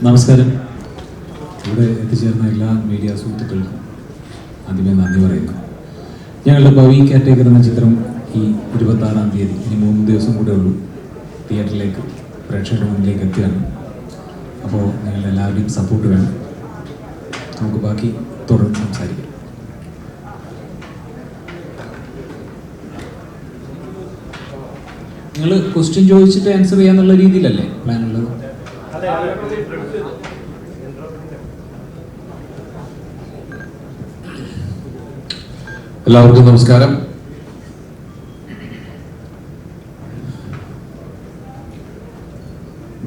നമസ്കാരം. ഇവിടെ എത്തിച്ചേർന്ന എല്ലാ മീഡിയ സുഹൃത്തുക്കൾക്കും ആദ്യമേ നന്ദി പറയുന്നു. ഞങ്ങളുടെ പവി കെയർടേക്കർ എന്ന ചിത്രം ഈ 26-ാം തീയതി, ഇനി 3 ദിവസം കൂടെ ഉള്ളൂ, തിയേറ്ററിലേക്ക് പ്രേക്ഷകരുടെ മുന്നിലേക്ക് എത്തുകയാണ്. അപ്പോൾ നിങ്ങളുടെ എല്ലാവരുടെയും സപ്പോർട്ട് വേണം. നമുക്ക് ബാക്കി തുടർന്ന് സംസാരിക്കാം. നിങ്ങൾ ക്വസ്റ്റ്യൻ ചോദിച്ചിട്ട് ആൻസർ ചെയ്യാന്നുള്ള രീതിയിലല്ലേ പ്ലാൻ ഉള്ളത്? എല്ലാവർക്കും നമസ്കാരം.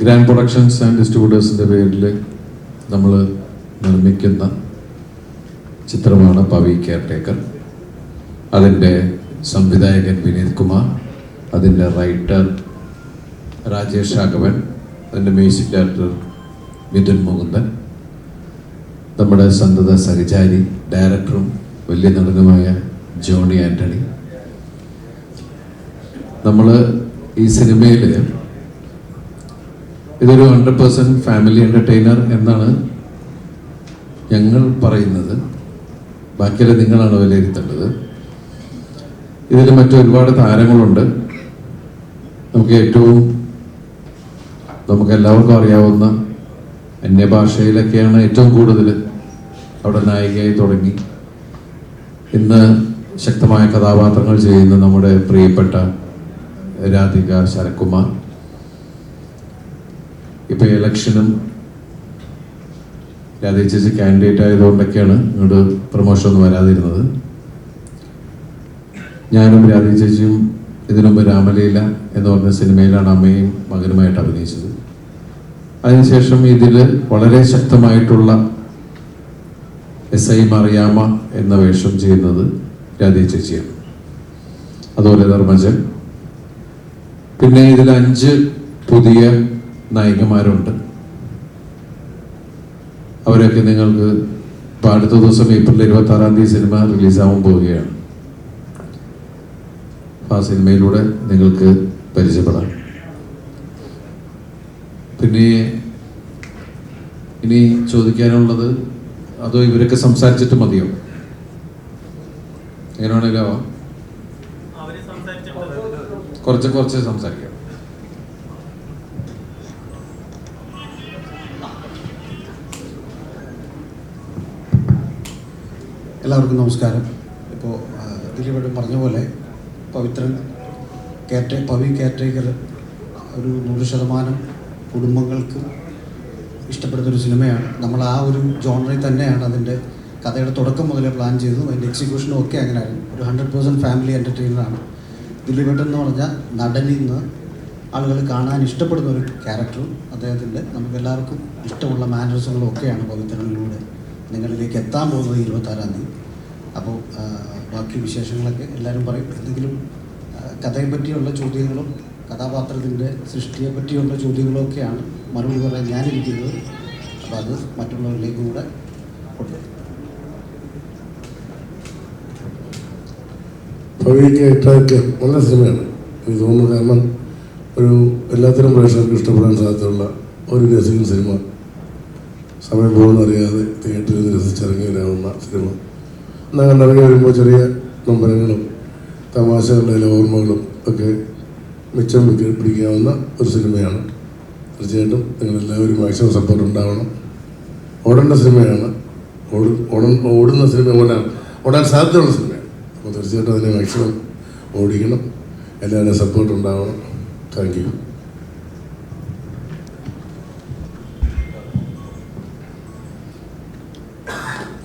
ഗ്രാൻഡ് പ്രൊഡക്ഷൻസ് ആൻഡ് ഡിസ്ട്രിബ്യൂട്ടേഴ്സിൻ്റെ പേരിൽ നമ്മൾ നിർമ്മിക്കുന്ന ചിത്രമാണ് പവി കെയർടേക്കർ. അതിൻ്റെ സംവിധായകൻ വിനീത് കുമാർ, അതിൻ്റെ റൈറ്റർ രാജേഷ് രാഘവൻ, അതിൻ്റെ മ്യൂസിക് ഡയറക്ടർ മിഥുൻ മുകുന്ദൻ, നമ്മുടെ സന്തത സഹചാരി ഡയറക്ടറും വലിയ നടനുമായ ജോണി ആൻ്റണി. നമ്മൾ ഈ സിനിമയിൽ ഇതൊരു 100% ഫാമിലി എൻ്റർടൈനർ എന്നാണ് ഞങ്ങൾ പറയുന്നത്. ബാക്കിയെല്ലാം നിങ്ങളാണ് വിലയിരുത്തേണ്ടത്. ഇതിൽ മറ്റൊരുപാട് താരങ്ങളുണ്ട്. നമുക്കെല്ലാവർക്കും അറിയാവുന്ന അന്യഭാഷയിലൊക്കെയാണ് ഏറ്റവും കൂടുതൽ അവിടെ നായികയായി തുടങ്ങി ഇന്ന് ശക്തമായ കഥാപാത്രങ്ങൾ ചെയ്യുന്ന നമ്മുടെ പ്രിയപ്പെട്ട രാധിക ശരത്കുമാർ. ഇപ്പോൾ ഇലക്ഷനും രാധിക ചേച്ചി കാൻഡിഡേറ്റ് ആയതുകൊണ്ടൊക്കെയാണ് ഇങ്ങോട്ട് പ്രൊമോഷൻ ഒന്നും വരാതിരുന്നത്. ഞാനും രാധിക ചേച്ചിയും ഇതിനുമുമ്പ് രാമലീല എന്ന് പറഞ്ഞ സിനിമയിലാണ് അമ്മയും മകനുമായിട്ട് അഭിനയിച്ചത്. അതിനുശേഷം ഇതിൽ വളരെ ശക്തമായിട്ടുള്ള SI മറിയാമ്മ എന്ന വേഷം ചെയ്യുന്നത് രാധിക ചേച്ചിയാണ്. അതുപോലെ ധർമ്മജൻ. പിന്നെ ഇതിൽ 5 പുതിയ നായികമാരുണ്ട്. അവരൊക്കെ നിങ്ങൾക്ക് ഇപ്പോൾ അടുത്ത ദിവസം ഏപ്രിൽ 26-ാം തീയതി സിനിമ റിലീസാവാൻ പോവുകയാണ്. ആ സിനിമയിലൂടെ നിങ്ങൾക്ക് പരിചയപ്പെടാം. പിന്നെ ഇനി ചോദിക്കാനുള്ളത്, അതോ ഇവരൊക്കെ സംസാരിച്ചിട്ട് മതിയോ? എങ്ങനെയാണല്ലോ കുറച്ച് സംസാരിക്കാം. എല്ലാവർക്കും നമസ്കാരം. ഇപ്പോൾ ദിലീപേട്ടൻ പറഞ്ഞ പോലെ പവി കെയർടേക്കർ ഒരു 100% കുടുംബങ്ങൾക്ക് ഇഷ്ടപ്പെടുന്നൊരു സിനിമയാണ്. നമ്മൾ ആ ഒരു ജോണറിൽ തന്നെയാണ് അതിൻ്റെ കഥയുടെ തുടക്കം മുതലേ പ്ലാൻ ചെയ്തതും അതിൻ്റെ എക്സിക്യൂഷനും ഒക്കെ അങ്ങനെയായിരുന്നു. ഒരു 100% ഫാമിലി എൻ്റർടൈനറാണ്. ദിലീപേട്ടൻ എന്ന് പറഞ്ഞാൽ നടനിൽ നിന്ന് ആളുകൾ കാണാൻ ഇഷ്ടപ്പെടുന്ന ഒരു ക്യാരക്ടറും അദ്ദേഹത്തിൻ്റെ നമുക്കെല്ലാവർക്കും ഇഷ്ടമുള്ള മാനറിസങ്ങളും ഒക്കെയാണ് പവിത്രനിലൂടെ നിങ്ങളിലേക്ക് എത്താൻ പോകുന്നത് 26-ാം തീയതി. അപ്പോൾ ബാക്കി വിശേഷങ്ങളൊക്കെ എല്ലാവരും പറയും. എന്തെങ്കിലും കഥയെ പറ്റിയുള്ള ചോദ്യങ്ങളും കഥാപാത്രത്തിൻ്റെ സൃഷ്ടിയെ പറ്റിയുള്ള ചോദ്യങ്ങളും ഒക്കെയാണ് മറുപടി പറയാൻ ഞാനിരിക്കുന്നത്. അപ്പോൾ അത് മറ്റുള്ളവരിലേക്കും കൂടെ കൊണ്ടുവരും. പവി കെയർടേക്കർ നല്ല സിനിമയാണ് എനിക്ക് തോന്നുന്നു. കാരണം ഒരു എല്ലാത്തരം പ്രേക്ഷകർക്ക് ഇഷ്ടപ്പെടാൻ സാധ്യതയുള്ള ഒരു രസികൻ സിനിമ. സമയം പോകുന്നറിയാതെ തിയേറ്ററിൽ നിന്ന് രസിച്ചിറങ്ങി വരാവുന്ന സിനിമ. എന്നാൽ കണ്ടിറങ്ങി വരുമ്പോൾ ചെറിയ നമ്പരങ്ങളും തമാശകളുടെ ഓർമ്മകളും ഒക്കെ മിച്ചം പിടിക്കാവുന്ന ഒരു സിനിമയാണ്. തീർച്ചയായിട്ടും നിങ്ങളെല്ലാവരും മാക്സിമം സപ്പോർട്ട് ഉണ്ടാവണം. ഓടേണ്ട സിനിമയാണ്. ഓടുന്ന സിനിമ ഓടാൻ സാധ്യതയുള്ള സിനിമയാണ്. അപ്പോൾ തീർച്ചയായിട്ടും അതിനെ മാക്സിമം ഓടിക്കണം. എല്ലാവരുടെയും സപ്പോർട്ട് ഉണ്ടാവണം. Thank you.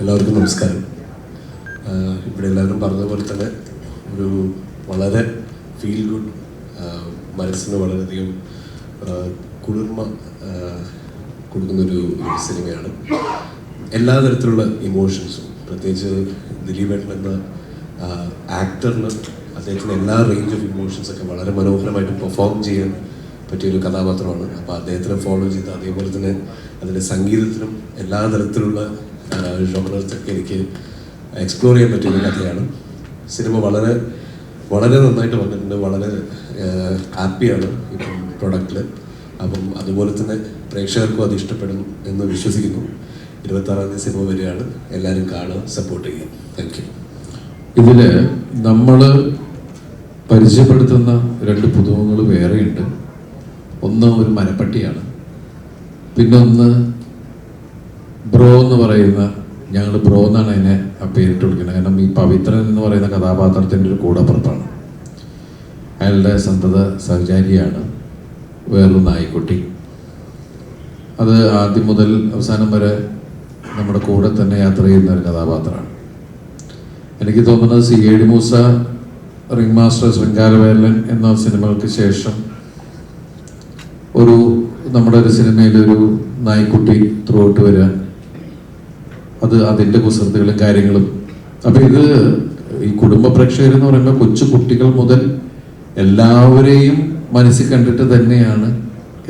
എല്ലാവർക്കും നമസ്കാരം. ഇവിടെ എല്ലാവരും പറഞ്ഞതുപോലെ തന്നെ ഒരു വളരെ ഫീൽ ഗുഡ്, മനസ്സിന് വളരെയധികം കുളിർമ കൊടുക്കുന്നൊരു സിനിമയാണ്. എല്ലാ തരത്തിലുള്ള ഇമോഷൻസും, പ്രത്യേകിച്ച് ദിലീപേട്ടൻ എന്ന ആക്ടറിന് അദ്ദേഹത്തിന് എല്ലാ റേഞ്ച് ഓഫ് ഇമോഷൻസൊക്കെ വളരെ മനോഹരമായിട്ട് പെർഫോം ചെയ്യാൻ പറ്റിയൊരു കഥാപാത്രമാണ്. അപ്പോൾ അദ്ദേഹത്തിനെ ഫോളോ ചെയ്ത് അതേപോലെ തന്നെ അതിൻ്റെ സംഗീതത്തിനും എല്ലാ തരത്തിലുള്ള ജോണേഴ്സൊക്കെ എനിക്ക് എക്സ്പ്ലോർ ചെയ്യാൻ പറ്റിയൊരു കഥയാണ്. സിനിമ വളരെ വളരെ നന്നായിട്ട് വന്നിട്ടുണ്ട്. വളരെ ഹാപ്പിയാണ് ഇപ്പം പ്രൊഡക്റ്റിൽ. അപ്പം അതുപോലെ തന്നെ പ്രേക്ഷകർക്കും അത് ഇഷ്ടപ്പെടും എന്ന് വിശ്വസിക്കുന്നു. 26-ാം തീയതി സിനിമ വരികയാണ്. എല്ലാവരും കാണുക, സപ്പോർട്ട് ചെയ്യുക. Thank you. ഇതിൽ നമ്മൾ പരിചയപ്പെടുത്തുന്ന 2 പുതുമുഖങ്ങൾ വേറെയുണ്ട്. ഒന്ന് ഒരു മരപ്പട്ടിയാണ്, പിന്നെ ഒന്ന് ബ്രോ എന്ന് പറയുന്ന, ഞങ്ങൾ ബ്രോ എന്നാണ് അതിനെ പേരിട്ട് വിളിക്കുന്നത്. കാരണം ഈ പവിത്രൻ എന്ന് പറയുന്ന കഥാപാത്രത്തിൻ്റെ ഒരു കൂടപ്പുറത്താണ്. അയാളുടെ സന്തത സഹചാരിയാണ് വേറൊരു നായ്ക്കുട്ടി. അത് ആദ്യം മുതൽ അവസാനം വരെ നമ്മുടെ കൂടെ തന്നെ യാത്ര ചെയ്യുന്ന ഒരു കഥാപാത്രമാണ്. എനിക്ക് തോന്നുന്നത് CID മൂസ, റിംഗ് മാസ്റ്റർ, ശൃംഗാരവേലൻ എന്ന സിനിമകൾക്ക് ശേഷം നമ്മുടെ ഒരു സിനിമയിലൊരു നായ്ക്കുട്ടി ത്രൂ ഔട്ട് വരിക, അത് അതിൻ്റെ കുസൃതികളും കാര്യങ്ങളും. അപ്പം ഇത് ഈ കുടുംബ പ്രേക്ഷകരെന്ന് പറയുമ്പോൾ കൊച്ചു കുട്ടികൾ മുതൽ എല്ലാവരെയും മനസ്സിൽ കണ്ടിട്ട് തന്നെയാണ്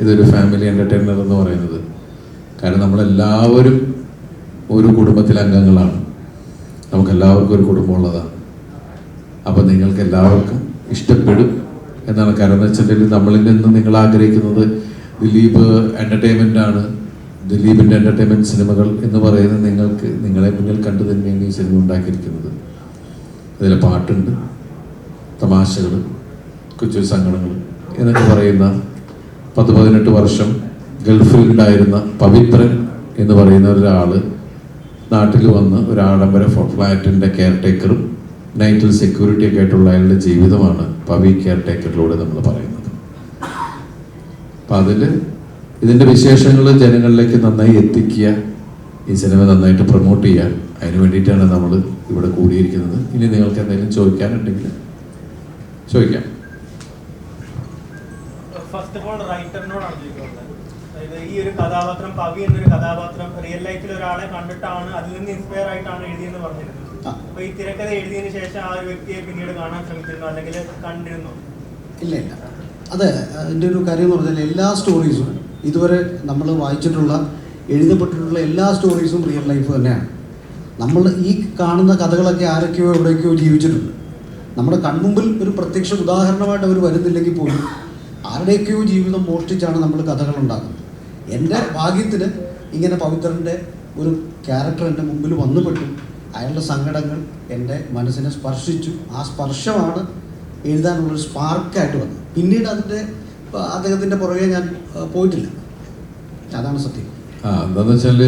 ഇതൊരു ഫാമിലി എൻ്റർടൈനർ എന്ന് പറയുന്നത്. കാരണം നമ്മളെല്ലാവരും ഒരു കുടുംബത്തിലെ അംഗങ്ങളാണ്, നമുക്കെല്ലാവർക്കും ഒരു കുടുംബമുള്ളതാണ്. അപ്പം നിങ്ങൾക്ക് എല്ലാവർക്കും ഇഷ്ടപ്പെടും എന്നാണ്. കാരണം എന്ന് വെച്ചിട്ടുണ്ടെങ്കിൽ നമ്മളിൽ നിന്ന് നിങ്ങൾ ആഗ്രഹിക്കുന്നത് ദിലീപ് എൻ്റർടൈൻമെൻ്റ് ആണ്, ദിലീപിൻ്റെ എൻ്റർടൈൻമെൻറ്റ് സിനിമകൾ എന്ന് പറയുന്നത് നിങ്ങളെ മുന്നിൽ കണ്ടു തന്നെയാണ് ഈ സിനിമ ഉണ്ടാക്കിയിരിക്കുന്നത്. അതിൽ പാട്ടുണ്ട്, തമാശകൾ, കൊച്ചു സങ്കടങ്ങൾ എന്നൊക്കെ പറയുന്ന 10-18 വർഷം ഗൾഫിൽ ഉണ്ടായിരുന്ന പവിത്രൻ എന്ന് പറയുന്ന ഒരാൾ നാട്ടിൽ വന്ന് ഒരു ആഡംബര ഫ്ലാറ്റിൻ്റെ കെയർ ടേക്കറും നൈറ്റിൽ സെക്യൂരിറ്റി ഒക്കെ ആയിട്ടുള്ള അയാളുടെ ജീവിതമാണ് പവി കെയർ ടേക്കറിലൂടെ നമ്മൾ പറയുന്നത്. അപ്പം അതിൽ ഇതിൻ്റെ വിശേഷങ്ങൾ ജനങ്ങളിലേക്ക് നന്നായി എത്തിക്കുക, ഈ സിനിമ നന്നായിട്ട് പ്രൊമോട്ട് ചെയ്യാൻ, അതിന് വേണ്ടിയിട്ടാണ് നമ്മൾ ഇവിടെ കൂടിയിരിക്കുന്നത്. ഇനി നിങ്ങൾക്ക് എന്തെങ്കിലും ചോദിക്കാനുണ്ടെങ്കിൽ ചോദിക്കാം. ഫസ്റ്റ് ഓഫ് ഓൾ റൈറ്ററിനോടാണ് ചോദിക്കുന്നത്. അതായത് ഈ ഒരു കഥാപാത്രം, പവി എന്നൊരു കഥാപാത്രം റിയൽ ലൈഫിൽ ഒരാളെ കണ്ടിട്ടാണ്, അതിൽ നിന്ന് ഇൻസ്പയർ ആയിട്ടാണ് എഴുതിയെന്ന് പറഞ്ഞിരുന്നത്. അപ്പൊ ഈ തിരക്കഥ എഴുതിയതിനു ശേഷം ആ ഒരു വ്യക്തിയെ പിന്നീട് കാണാൻ ശ്രമിച്ചിരുന്നു, അല്ലെങ്കിൽ കണ്ടിരുന്നു? ഇല്ല. അതെ, അതിൻ്റെ ഒരു കാര്യം എന്ന് പറഞ്ഞാൽ എല്ലാ സ്റ്റോറീസും ഇതുവരെ നമ്മൾ വായിച്ചിട്ടുള്ള, എഴുതപ്പെട്ടിട്ടുള്ള എല്ലാ സ്റ്റോറീസും റിയൽ ലൈഫ് തന്നെയാണ്. നമ്മൾ ഈ കാണുന്ന കഥകളൊക്കെ ആരൊക്കെയോ എവിടേക്കോ ജീവിച്ചിട്ടുണ്ട്. നമ്മുടെ കൺമുമ്പിൽ ഒരു പ്രത്യക്ഷ ഉദാഹരണമായിട്ട് അവർ വരുന്നില്ലെങ്കിൽ പോലും ആരുടെയൊക്കെയോ ജീവിതം മോഷ്ടിച്ചാണ് നമ്മൾ കഥകൾ ഉണ്ടാക്കുന്നത്. എൻ്റെ ഭാഗ്യത്തിന് ഇങ്ങനെ പവിത്രൻ്റെ ഒരു ക്യാരക്ടർ എൻ്റെ മുമ്പിൽ വന്നുപെട്ടു. അയാളുടെ സങ്കടങ്ങൾ എൻ്റെ മനസ്സിനെ സ്പർശിച്ചു. ആ സ്പർശമാണ് എഴുതാനുള്ളൊരു സ്പാർക്കായിട്ട് വന്നത്. പിന്നീട് അദ്ദേഹത്തിൻ്റെ പുറകെ ഞാൻ പോയിട്ടില്ല. അതാണ് സത്യം. എന്താണെന്ന് വെച്ചാൽ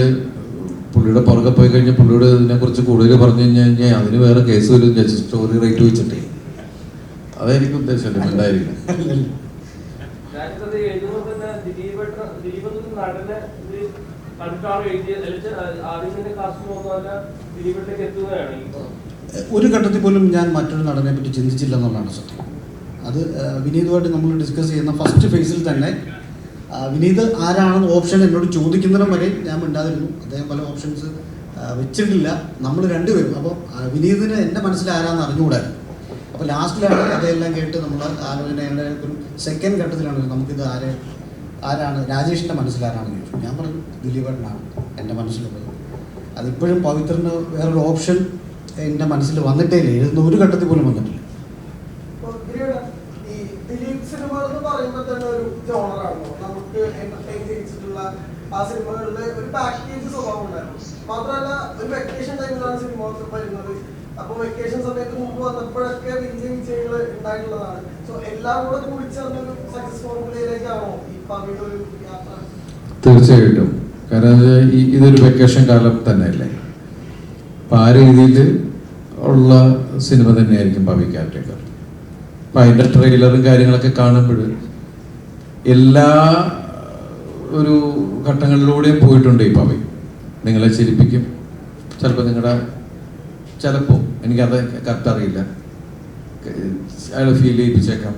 പുള്ളിയുടെ പുറകെ പോയി കഴിഞ്ഞാൽ പുള്ളിയോട് ഇതിനെക്കുറിച്ച് കൂടുതൽ പറഞ്ഞു കഴിഞ്ഞാൽ അതിന് വേറെ കേസ് വരും, ജഡ്ജ് സ്റ്റോറി റേറ്റ് വെച്ചിട്ടേ. അതായിരിക്കും ഉദ്ദേശം, ഉണ്ടായിരിക്കും. ഒരു ഘട്ടത്തിൽ പോലും ഞാൻ മറ്റൊരു നടനെ പറ്റി ചിന്തിച്ചില്ല എന്നുള്ളതാണ് സത്യം. അത് വിനീതുമായിട്ട് നമ്മൾ ഡിസ്കസ് ചെയ്യുന്ന ഫസ്റ്റ് ഫേസിൽ തന്നെ വിനീത് ആരാണെന്ന് ഓപ്ഷൻ എന്നോട് ചോദിക്കുന്നതിനും വരെ ഞാൻ മിണ്ടാതിരുന്നു. അദ്ദേഹം പല ഓപ്ഷൻസ് വെച്ചിട്ടില്ല, നമ്മൾ രണ്ടുപേരും. അപ്പോൾ വിനീതിന് എൻ്റെ മനസ്സിൽ ആരാന്ന് അറിഞ്ഞുകൂടായിരുന്നു. അപ്പോൾ ലാസ്റ്റിലാണ് അതെല്ലാം കേട്ട് നമ്മൾ ആലോചനയുടെ ഒരു സെക്കൻഡ് ഘട്ടത്തിലാണ് നമുക്കിത് ആരാണ് രാജേഷിൻ്റെ മനസ്സിലാരാണെന്ന് ചോദിച്ചു. ഞാൻ പറഞ്ഞു ദിലീപേട്ടനാണ് എൻ്റെ മനസ്സിലുള്ളത്. അതിപ്പോഴും പവിത്രന് വേറൊരു ഓപ്ഷൻ എൻ്റെ മനസ്സിൽ വന്നിട്ടേ ഇല്ല, എഴുതുന്ന ഒരു ഘട്ടത്തിൽ പോലും വന്നിട്ടില്ല. ആ സിനിമകളിലെ ഒരു പാക്കേജ് സ്വഭാവം ഉണ്ടായിരുന്നു. മാത്രമല്ല ഒരു വെക്കേഷൻ ടൈമിലാണ് സിനിമ വരുന്നത്. അപ്പോൾ വെക്കേഷൻ സമയത്ത് മുമ്പ് വന്നപ്പോഴൊക്കെ വലിയ വിജയങ്ങൾ ഉണ്ടായിട്ടുള്ളതാണ്. സോ എല്ലാം കൂടെ കൂടിച്ചേർന്നൊരു സക്സസ് ഫോർമുലയിലേക്കാണോ ഈ പവിയുടെ ഒരു യാത്ര? തീർച്ചയായിട്ടും. കാരണം ഇതൊരു വെക്കേഷൻ കാലം തന്നെയല്ലേ. അപ്പം ആ രീതിയിൽ ഉള്ള സിനിമ തന്നെയായിരിക്കും പവി കാറ്റഗർ. അപ്പം അതിൻ്റെ ട്രെയിലറും കാര്യങ്ങളൊക്കെ കാണുമ്പോൾ എല്ലാ ഒരു ഘട്ടങ്ങളിലൂടെയും പോയിട്ടുണ്ട് ഈ പവി. നിങ്ങളെ ചിരിപ്പിക്കും, ചിലപ്പോൾ എനിക്കത് കറക്റ്റ് അറിയില്ല, അയാൾ ഫീൽ ചെയ്യിപ്പിച്ചേക്കാം.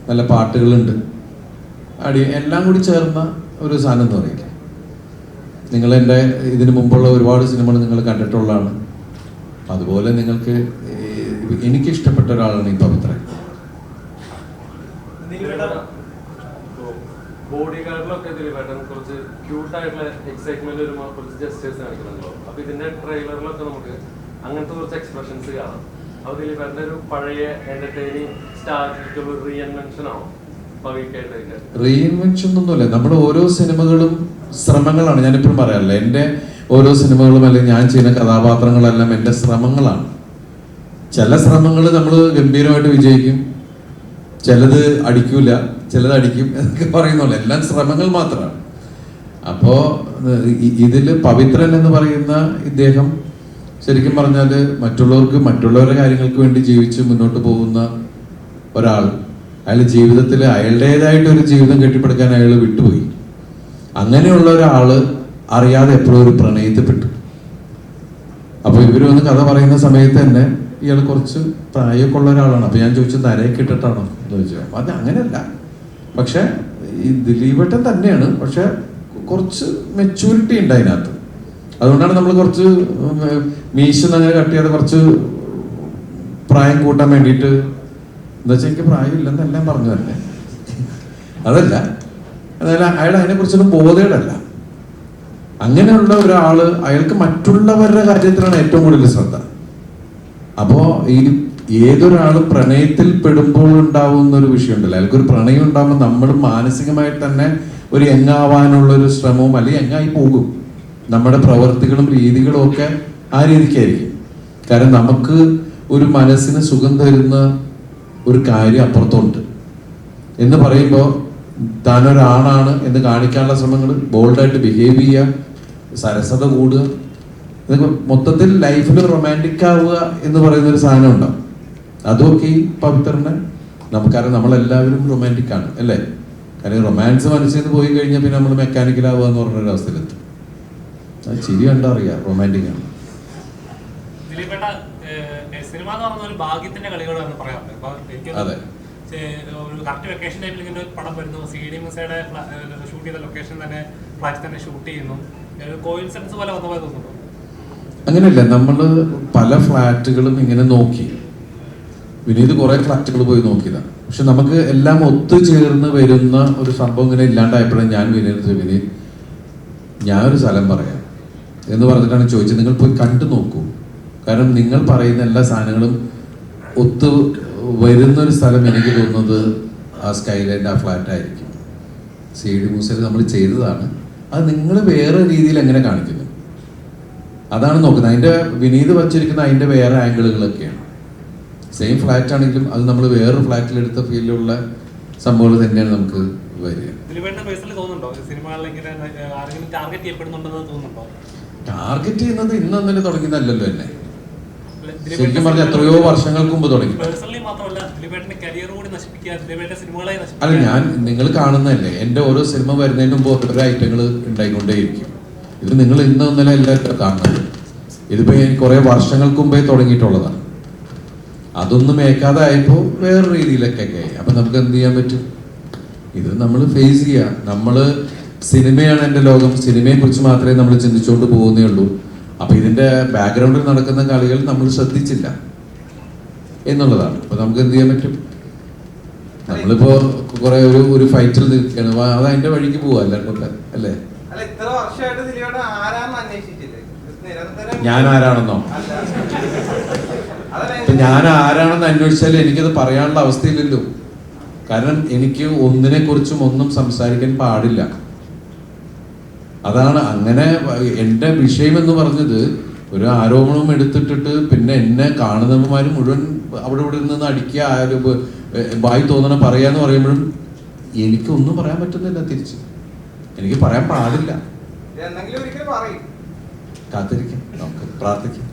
നല്ല പാട്ടുകളുണ്ട്, എല്ലാം കൂടി ചേർന്ന ഒരു സാധനം എന്ന് പറയില്ല. നിങ്ങളെൻ്റെ ഇതിനു മുമ്പുള്ള ഒരുപാട് സിനിമകൾ നിങ്ങൾ കണ്ടിട്ടുള്ളതാണ്. അതുപോലെ നിങ്ങൾക്ക് എനിക്കിഷ്ടപ്പെട്ട ഒരാളാണ് ഈ പവിത്രൻ. ബോഡി ഗാർഡിലൊക്കെ ദിലീപേട്ടൻ കുറച്ച് ക്യൂട്ടായിട്ടുള്ള എക്സൈറ്റ്മെന്റ് വരുമ്പോൾ കുറച്ച് ജസ്റ്റേഴ്സ് കാണിക്കുന്നുണ്ടല്ലോ. അപ്പൊ ഇതിന്റെ ട്രെയിലറിലൊക്കെ നമുക്ക് അങ്ങനത്തെ കുറച്ച് എക്സ്പ്രഷൻസ് കാണാം. അപ്പൊ ദിലീപേട്ടൻ്റെ ഒരു പഴയ എന്റർടൈനിങ് സ്റ്റാർട്ടുള്ള റീഇൻവെൻഷൻ ആണോ? പവിക്കായിട്ടൊക്കെ? റീഇൻവെൻഷൻ ഒന്നുമില്ല. നമ്മുടെ ഓരോ സിനിമകളും ശ്രമങ്ങളാണ്. ഞാനിപ്പോഴും പറയാറില്ല, എൻ്റെ ഓരോ സിനിമകളും അല്ലെങ്കിൽ ഞാൻ ചെയ്യുന്ന കഥാപാത്രങ്ങളെല്ലാം എൻ്റെ ശ്രമങ്ങളാണ്. ചില ശ്രമങ്ങൾ നമ്മൾ ഗംഭീരമായിട്ട് വിജയിക്കും, ചിലത് അടിക്കൂല, ചിലത് അടിക്കും എന്നൊക്കെ പറയുന്നുള്ളൂ. എല്ലാം ശ്രമങ്ങൾ മാത്രമാണ്. അപ്പോൾ ഇതിൽ പവിത്രൻ എന്ന് പറയുന്ന ഇദ്ദേഹം ശരിക്കും പറഞ്ഞാൽ മറ്റുള്ളവരുടെ കാര്യങ്ങൾക്ക് വേണ്ടി ജീവിച്ച് മുന്നോട്ട് പോകുന്ന ഒരാൾ. അയാൾ ജീവിതത്തിൽ അയാളുടേതായിട്ടൊരു ജീവിതം കെട്ടിപ്പടുക്കാൻ അയാൾ വിട്ടുപോയി. അങ്ങനെയുള്ള ഒരാള് അറിയാതെ എപ്പോഴും ഒരു പ്രണയത്തിൽപ്പെട്ടു. അപ്പൊ ഇവര് വന്ന് കഥ പറയുന്ന സമയത്ത് തന്നെ ഇയാൾ കുറച്ച് പ്രായമൊക്കെ ഉള്ള ഒരാളാണ്. അപ്പൊ ഞാൻ ചോദിച്ചു, നരയൊക്കെ ഇട്ടിട്ടാണോ എന്ന് ചോദിച്ചു. അപ്പൊ അത് അങ്ങനെയല്ല, പക്ഷെ ഈ ദിലീപേട്ടൻ തന്നെയാണ്, പക്ഷെ കുറച്ച് മെച്യൂരിറ്റി ഉണ്ട് അതിനകത്ത്. അതുകൊണ്ടാണ് നമ്മൾ കുറച്ച് മീശ അങ്ങനെ കട്ട് ചെയ്യാതെ കുറച്ച് പ്രായം കൂട്ടാൻ വേണ്ടിയിട്ട്. എന്താ വെച്ചാൽ എനിക്ക് പ്രായമില്ലെന്നെല്ലാം പറഞ്ഞു തന്നെ, അതല്ല, അതായത് അയാൾ അതിനെക്കുറിച്ചൊന്നും ബോധേടല്ല. അങ്ങനെയുള്ള ഒരാള് അയാൾക്ക് മറ്റുള്ളവരുടെ കാര്യത്തിലാണ് ഏറ്റവും കൂടുതൽ ശ്രദ്ധ. അപ്പോ ഈ ഏതൊരാൾ പ്രണയത്തിൽ പെടുമ്പോൾ ഉണ്ടാവുന്ന ഒരു വിഷയമുണ്ടല്ലോ, അയാൾക്കൊരു പ്രണയം ഉണ്ടാകുമ്പോൾ നമ്മൾ മാനസികമായിട്ട് തന്നെ ഒരു യങ്ങാവാനുള്ള ഒരു ശ്രമവും അല്ലെങ്കിൽ യങ്ങായി പോകും. നമ്മുടെ പ്രവർത്തികളും രീതികളും ഒക്കെ ആ രീതിക്കായിരിക്കും. കാരണം നമുക്ക് ഒരു മനസ്സിന് സുഖം തരുന്ന ഒരു കാര്യം അപ്പുറത്തുണ്ട് എന്ന് പറയുമ്പോൾ താനൊരാണാണ് എന്ന് കാണിക്കാനുള്ള ശ്രമങ്ങൾ, ബോൾഡായിട്ട് ബിഹേവ് ചെയ്യുക, സരസത കൂടുക, ഇതൊക്കെ മൊത്തത്തിൽ ലൈഫിൽ റൊമാൻറ്റിക് ആവുക എന്ന് പറയുന്ന ഒരു സാധനം ഉണ്ടാവും. അതൊക്കെ ഈ പവിത്രനെ നമുക്കറിയാം. നമ്മളെല്ലാവരും റൊമാൻറ്റിക് ആണ് അല്ലേ? കാരണം റൊമാൻസ് മനസ്സിൽ നിന്ന് പോയി കഴിഞ്ഞാൽ പിന്നെ നമ്മൾ മെക്കാനിക്കലാവുക എന്ന് പറഞ്ഞൊരു അവസ്ഥയിലെത്തും. അത് ചിരി കണ്ടറിയാം റൊമാൻറ്റിക് ആണ്. സിനിമ എന്ന് പറഞ്ഞ ഒരു ഭാഗ്യത്തിന്റെ കളികളാണ് പറയാറുണ്ട്. ഇപ്പൊ എനിക്ക് ഒരു കറക്റ്റ് വെക്കേഷൻ ടൈമിൽ ഇങ്ങനെ ഒരു പടം വരുന്നു, CD മൂസയുടെ ഷൂട്ട് ചെയ്ത ലൊക്കേഷൻ തന്നെ ഫ്ലാറ്റിൽ തന്നെ ഷൂട്ട് ചെയ്യുന്നു, കോയിൻസിഡൻസ് പോലെ വന്ന പോലെ തോന്നുന്നു. അങ്ങനെയല്ല, നമ്മള് പല ഫ്ലാറ്റുകളും ഇങ്ങനെ നോക്കി. വിനീത് കുറെ ഫ്ലാറ്റുകൾ പോയി നോക്കിയതാണ്. പക്ഷെ നമുക്ക് എല്ലാം ഒത്തുചേർന്ന് വരുന്ന ഒരു സംഭവം ഇങ്ങനെ ഇല്ലാണ്ടായപ്പോഴാണ് ഞാൻ വിനീത് ഞാനൊരു സ്ഥലം പറയാം എന്ന് പറഞ്ഞിട്ടാണ് ചോദിച്ചത്. നിങ്ങൾ പോയി കണ്ടു നോക്കൂ. കാരണം നിങ്ങൾ പറയുന്ന എല്ലാ സാധനങ്ങളും ഒത്തു വരുന്നൊരു സ്ഥലം എനിക്ക് തോന്നുന്നത് ആ സ്കൈലൈൻ്റെ ആ ഫ്ലാറ്റായിരിക്കും. CD മൂസയിൽ നമ്മൾ ചെയ്തതാണ്. അത് നിങ്ങൾ വേറെ രീതിയിൽ എങ്ങനെ കാണിക്കുന്നു അതാണ് നോക്കുന്നത്. അതിൻ്റെ വിനീത് വച്ചിരിക്കുന്ന അതിൻ്റെ വേറെ ആംഗിളുകളൊക്കെയാണ്. സെയിം ഫ്ലാറ്റ് ആണെങ്കിലും അത് നമ്മൾ വേറൊരു ഫ്ലാറ്റിലെടുത്ത ഫീലുള്ള സംഭവങ്ങൾ തന്നെയാണ് നമുക്ക് വരിക. ടാർഗറ്റ് ചെയ്യുന്നത് ഇന്നൊന്നിനെ തുടങ്ങിയതല്ലല്ലോ എന്നെ. ശരിക്കും പറഞ്ഞാൽ എത്രയോ വർഷങ്ങൾക്ക് മുമ്പ് തുടങ്ങി. അല്ല, ഞാൻ നിങ്ങൾ കാണുന്നതല്ലേ, എൻ്റെ ഓരോ സിനിമ വരുന്നതിന് മുമ്പ് ഓരോ ഐറ്റങ്ങൾ ഉണ്ടായിക്കൊണ്ടേയിരിക്കും. ഇത് നിങ്ങൾ ഇന്നൊന്നല്ല എല്ലാവരും കാണുന്നത്. ഇതിപ്പോ കുറെ വർഷങ്ങൾക്ക് മുമ്പേ തുടങ്ങിയിട്ടുള്ളതാണ്. അതൊന്നും ഏക്കാതെ ആയപ്പോൾ വേറെ രീതിയിലൊക്കെ ആയി. അപ്പൊ നമുക്ക് എന്ത് ചെയ്യാൻ പറ്റും? ഇത് നമ്മൾ ഫേസ് ചെയ്യുക. നമ്മള് സിനിമയാണ് എൻ്റെ ലോകം, സിനിമയെ കുറിച്ച് മാത്രമേ നമ്മൾ ചിന്തിച്ചുകൊണ്ട് പോകുന്നേ ഉള്ളൂ. അപ്പൊ ഇതിന്റെ ബാക്ക്ഗ്രൗണ്ടിൽ നടക്കുന്ന കളികൾ നമ്മൾ ശ്രദ്ധിച്ചില്ല എന്നുള്ളതാണ്. അപ്പൊ നമുക്ക് എന്ത് ചെയ്യാൻ പറ്റും? നമ്മളിപ്പോ കുറെ ഒരു ഫൈറ്റിൽ നിൽക്കുകയാണ്, അത് അതിന്റെ വഴിക്ക് പോവാ എല്ലാവർക്കും അല്ലേ? ഞാൻ ആരാണെന്നോ? ഞാൻ ആരാണെന്ന് അന്വേഷിച്ചാൽ എനിക്കത് പറയാനുള്ള അവസ്ഥയില്ലല്ലോ. കാരണം എനിക്ക് ഒന്നിനെ കുറിച്ചും ഒന്നും സംസാരിക്കാൻ പാടില്ല. അതാണ് അങ്ങനെ. എൻ്റെ വിഷയം എന്ന് പറഞ്ഞത് ഒരു ആരോപണം എടുത്തിട്ടിട്ട് പിന്നെ എന്നെ കാണുന്നവന്മാർ മുഴുവൻ അവിടെ ഇവിടെ നിന്ന് അടിക്കുക, വായി തോന്നണം പറയാന്ന് പറയുമ്പോഴും എനിക്കൊന്നും പറയാൻ പറ്റുന്നില്ല. തിരിച്ച് എനിക്ക് പറയാൻ പാടില്ല. കാത്തിരിക്കാം, നമുക്ക് പ്രാർത്ഥിക്കാം.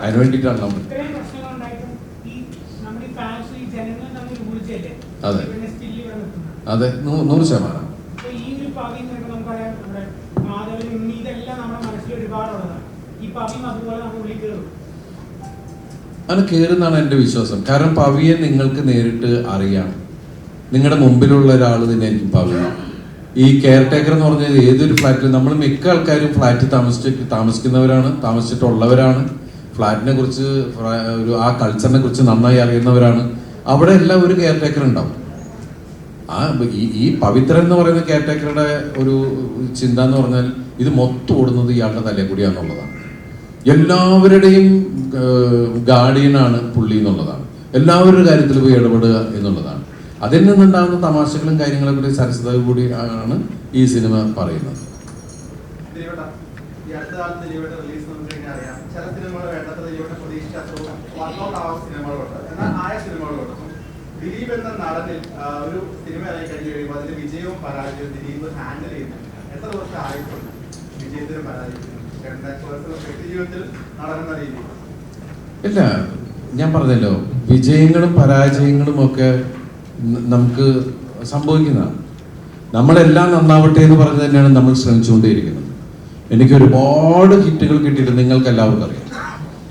അതിനു വേണ്ടിയിട്ടാണ് നമ്മൾ. അതെ അതെ, 100%. അത് കയറുന്നാണ് എൻ്റെ വിശ്വാസം. കാരണം പവിയെ നിങ്ങൾക്ക് നേരിട്ട് അറിയാം. നിങ്ങളുടെ മുമ്പിലുള്ള ഒരാൾ തന്നെ ആയിരിക്കും പവി. ഈ കെയർ ടേക്കർ എന്ന് പറഞ്ഞാൽ ഏതൊരു ഫ്ലാറ്റിൽ നമ്മൾ മിക്ക ആൾക്കാരും ഫ്ലാറ്റിൽ താമസിക്കുന്നവരാണ്, താമസിച്ചിട്ടുള്ളവരാണ്. ഫ്ലാറ്റിനെ കുറിച്ച് ആ കൾച്ചറിനെ കുറിച്ച് നന്നായി അറിയുന്നവരാണ്. അവിടെ എല്ലാം ഒരു കെയർ ടേക്കർ ഉണ്ടാവും. ഈ പവിത്രൻ എന്ന് പറയുന്ന കെയർ ടേക്കറുടെ ഒരു ചിന്ത എന്ന് പറഞ്ഞാൽ ഇത് മൊത്തം ഓടുന്നത് ഇയാളുടെ തലയിൽ കൂടിയാന്നുള്ളതാണ്. എല്ലാവരുടെയും ഗാർഡിയനാണ് പുള്ളി എന്നുള്ളതാണ്. എല്ലാവരുടെ കാര്യത്തിൽ പോയി ഇടപെടുക എന്നുള്ളതാണ്. അതിൽ നിന്നുണ്ടാകുന്ന തമാശകളും കാര്യങ്ങളെ കൂടി സരസത കൂടി ആണ് ഈ സിനിമ പറയുന്നത്. ഈ അടുത്ത കാലത്ത് ദിലീപേട്ട റിലീസ് നോക്കിക്കഴിഞ്ഞാൽ അറിയാം, ചില സിനിമകൾ വേണ്ടത്ര ദിലീപേട്ട പ്രതീക്ഷിക്കാത്ത വർക്കൗട്ട് ആവാത്ത സിനിമകളുണ്ട്, എന്നാൽ ആയ സിനിമകളുണ്ട്. ദിലീപ് എന്ന നടനിൽ ഒരു സിനിമ ഇറങ്ങി കഴിഞ്ഞ് കഴിയുമ്പോൾ അതിന്റെ വിജയവും പരാജയവും ദിലീപ് ഹാൻഡിൽ ചെയ്യുന്നു. എത്ര ദിവസം ആയിട്ടുണ്ട് വിജയത്തിനും പരാജയത്തിനും വ്യക്തി ജീവിതത്തിൽ നടനെന്ന രീതിയിൽ? ഇല്ല, ഞാൻ പറഞ്ഞല്ലോ, വിജയങ്ങളും പരാജയങ്ങളും ഒക്കെ നമുക്ക് സംഭവിക്കുന്നതാണ്. നമ്മളെല്ലാം നന്നാവട്ടെ എന്ന് പറഞ്ഞ് തന്നെയാണ് നമ്മൾ ശ്രമിച്ചുകൊണ്ടേയിരിക്കുന്നത്. എനിക്ക് ഒരുപാട് ഹിറ്റുകൾ കിട്ടിയിട്ട് നിങ്ങൾക്ക് എല്ലാവർക്കും അറിയാം.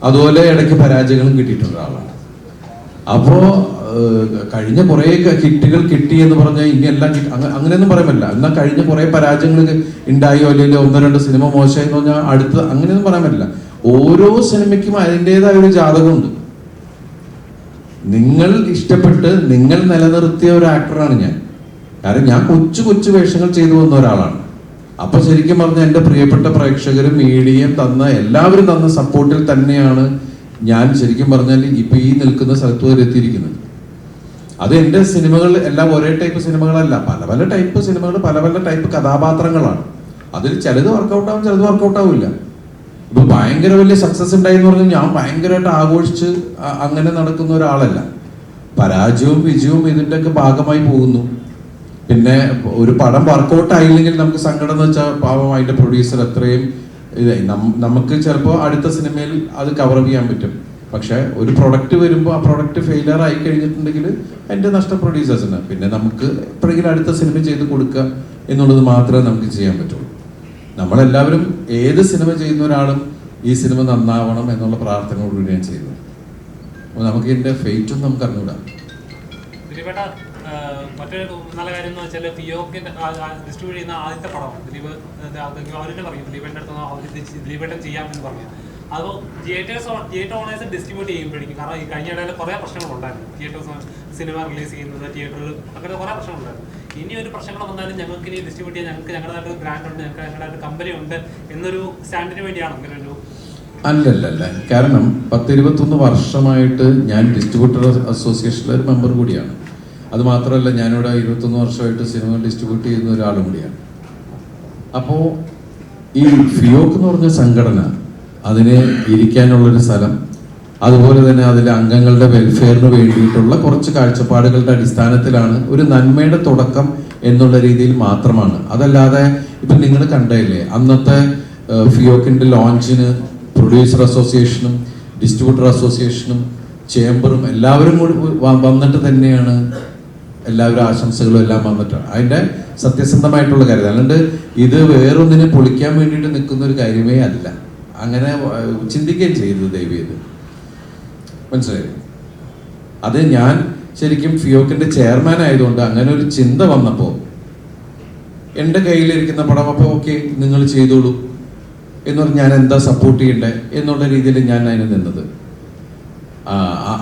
അതുപോലെ ഇടയ്ക്ക് പരാജയങ്ങളും കിട്ടിയിട്ടുള്ള ആളാണ്. അപ്പോൾ കഴിഞ്ഞ കുറേ ഹിറ്റുകൾ കിട്ടി എന്ന് പറഞ്ഞാൽ ഇനി എല്ലാം അങ്ങനെയൊന്നും പറയാൻ പറ്റില്ല. എന്നാൽ കഴിഞ്ഞ കുറേ പരാജയങ്ങൾ ഉണ്ടായോ അല്ലെങ്കിൽ 1-2 സിനിമ മോശമായി എന്ന് പറഞ്ഞാൽ അടുത്ത് അങ്ങനെയൊന്നും പറയാൻ പറ്റില്ല. ഓരോ സിനിമയ്ക്കും അതിൻ്റെതായ ഒരു ജാതകമുണ്ട്. നിങ്ങൾ ഇഷ്ടപ്പെട്ട് നിങ്ങൾ നിലനിർത്തിയ ഒരു ആക്ടറാണ് ഞാൻ. കാരണം ഞാൻ കൊച്ചു കൊച്ചു വേഷങ്ങൾ ചെയ്തു വന്ന ഒരാളാണ്. അപ്പൊ ശരിക്കും പറഞ്ഞാൽ എൻ്റെ പ്രിയപ്പെട്ട പ്രേക്ഷകരും മീഡിയയും എല്ലാവരും തന്ന സപ്പോർട്ടിൽ തന്നെയാണ് ഞാൻ ശരിക്കും പറഞ്ഞാൽ ഇപ്പൊ ഈ നിൽക്കുന്ന സ്ഥലത്ത് വരെ എത്തിയിരിക്കുന്നത്. അത് എൻ്റെ സിനിമകൾ എല്ലാം ഒരേ ടൈപ്പ് സിനിമകളല്ല, പല പല ടൈപ്പ് സിനിമകൾ, പല പല ടൈപ്പ് കഥാപാത്രങ്ങളാണ്. അതിൽ ചിലത് വർക്കൗട്ടാവും, ചിലത് വർക്കൗട്ടാവില്ല. ഇപ്പൊ ഭയങ്കര വലിയ സക്സസ് ഉണ്ടായി എന്ന് പറഞ്ഞാൽ ഞാൻ ഭയങ്കരമായിട്ട് ആഘോഷിച്ച് അങ്ങനെ നടക്കുന്ന ഒരാളല്ല. പരാജയവും വിജയവും ഇതിൻ്റെയൊക്കെ ഭാഗമായി പോകുന്നു. പിന്നെ ഒരു പടം വർക്കൗട്ട് ആയില്ലെങ്കിൽ നമുക്ക് സങ്കടം എന്ന് വെച്ചാൽ പാവം അതിന്റെ പ്രൊഡ്യൂസർ അത്രയും ഇതായി നമുക്ക് ചിലപ്പോൾ അടുത്ത സിനിമയിൽ അത് കവർ ചെയ്യാൻ പറ്റും. പക്ഷെ ഒരു പ്രൊഡക്റ്റ് വരുമ്പോൾ ആ പ്രൊഡക്റ്റ് ഫെയിലിയർ ആയി കഴിഞ്ഞിട്ടുണ്ടെങ്കിൽ അതിന്റെ നഷ്ടം പ്രൊഡ്യൂസേഴ്സിന്. പിന്നെ നമുക്ക് എപ്പോഴെങ്കിലും അടുത്ത സിനിമ ചെയ്ത് കൊടുക്കുക എന്നുള്ളത് മാത്രമേ നമുക്ക് ചെയ്യാൻ പറ്റുള്ളൂ. നമ്മളെല്ലാവരും ഏത് സിനിമ ചെയ്യുന്ന ഒരാളും ഈ സിനിമ നന്നാവണം എന്നുള്ള പ്രാർത്ഥനയോടുകൂടി ഞാൻ ചെയ്യുന്നത്. അപ്പോൾ നമുക്ക് ഇതിന്റെ ഫെയ്റ്റും നമുക്ക് അറിഞ്ഞൂടാ. മറ്റൊരു നല്ല കാര്യം എന്ന് വെച്ചാൽ ഫിയോക്കിന്റെ ഡിസ്ട്രിബ്യൂട്ട് ചെയ്യുന്ന ആദ്യത്തെ പടമാണ് ദിലീപ്. അവരുടെ പറയും ദിലീപേട്ടൻ്റെ അടുത്ത് ദിലീപേട്ടൻ ചെയ്യാമെന്ന് പറഞ്ഞു. അപ്പോൾ തിയേറ്റർ ഓണേഴ്സ് ഡിസ്ട്രിബ്യൂട്ട് ചെയ്യുമ്പോഴേക്കും, കാരണം ഈ കഴിഞ്ഞ ഇടയിൽ കുറേ പ്രശ്നങ്ങളുണ്ടായിരുന്നു. തിയേറ്റേഴ്സ് സിനിമ റിലീസ് ചെയ്യുന്നത്, തിയേറ്ററിൽ അങ്ങനെ കുറേ പ്രശ്നങ്ങളുണ്ടായിരുന്നു. ഇനി ഒരു പ്രശ്നങ്ങൾ വന്നാലും ഞങ്ങൾക്ക് ഇനി ഡിസ്ട്രിബ്യൂട്ട് ചെയ്യാൻ ഞങ്ങളുടേതായിട്ട് ബ്രാൻഡ് ഉണ്ട്, ഞങ്ങളുടേതായിട്ട് കമ്പനി ഉണ്ട് എന്നൊരു സ്റ്റാൻഡിന് വേണ്ടിയാണ് അങ്ങനെ ഒരു അല്ലല്ല. കാരണം 10-21 വർഷമായിട്ട് ഞാൻ ഡിസ്ട്രിബ്യൂട്ടർ അസോസിയേഷനിലെ ഒരു മെമ്പർ കൂടിയാണ്. അത് മാത്രമല്ല, ഞാനിവിടെ 21 വർഷമായിട്ട് സിനിമ ഡിസ്ട്രിബ്യൂട്ട് ചെയ്യുന്ന ഒരാളും കൂടിയാണ്. അപ്പോൾ ഈ ഫിയോക്ക് എന്ന് പറഞ്ഞ സംഘടന, അതിന് ഇരിക്കാനുള്ളൊരു സ്ഥലം, അതുപോലെ തന്നെ അതിലെ അംഗങ്ങളുടെ വെൽഫെയറിന് വേണ്ടിയിട്ടുള്ള കുറച്ച് കാഴ്ചപ്പാടുകളുടെ അടിസ്ഥാനത്തിലാണ് ഒരു നന്മയുടെ തുടക്കം എന്നുള്ള രീതിയിൽ മാത്രമാണ്. അതല്ലാതെ ഇപ്പം നിങ്ങൾ കണ്ടല്ലേ, അന്നത്തെ ഫിയോക്കിൻ്റെ ലോഞ്ചിന് പ്രൊഡ്യൂസർ അസോസിയേഷനും ഡിസ്ട്രിബ്യൂട്ടർ അസോസിയേഷനും ചേംബറും എല്ലാവരും കൂടി വന്നിട്ട് തന്നെയാണ് എല്ലാവരും ആശംസകളും എല്ലാം വന്നിട്ടാണ്. അതിൻ്റെ സത്യസന്ധമായിട്ടുള്ള കാര്യം. അല്ലാണ്ട് ഇത് വേറൊന്നിനെ പൊളിക്കാൻ വേണ്ടിയിട്ട് നിൽക്കുന്ന ഒരു കാര്യമേ അല്ല. അങ്ങനെ ചിന്തിക്കുകയും ചെയ്തത് ദയവ് ചെയ്ത് മനസ്സിലായി. അത് ഞാൻ ശരിക്കും ഫിയോക്കിന്റെ ചെയർമാൻ ആയതുകൊണ്ട് അങ്ങനെ ഒരു ചിന്ത വന്നപ്പോൾ എൻ്റെ കയ്യിലിരിക്കുന്ന പടം അപ്പോൾ ഓക്കെ നിങ്ങൾ ചെയ്തോളൂ എന്ന് പറഞ്ഞ് ഞാൻ എന്താ സപ്പോർട്ട് ചെയ്യണ്ടേ എന്നുള്ള രീതിയിൽ ഞാൻ അതിന് നിന്നത്.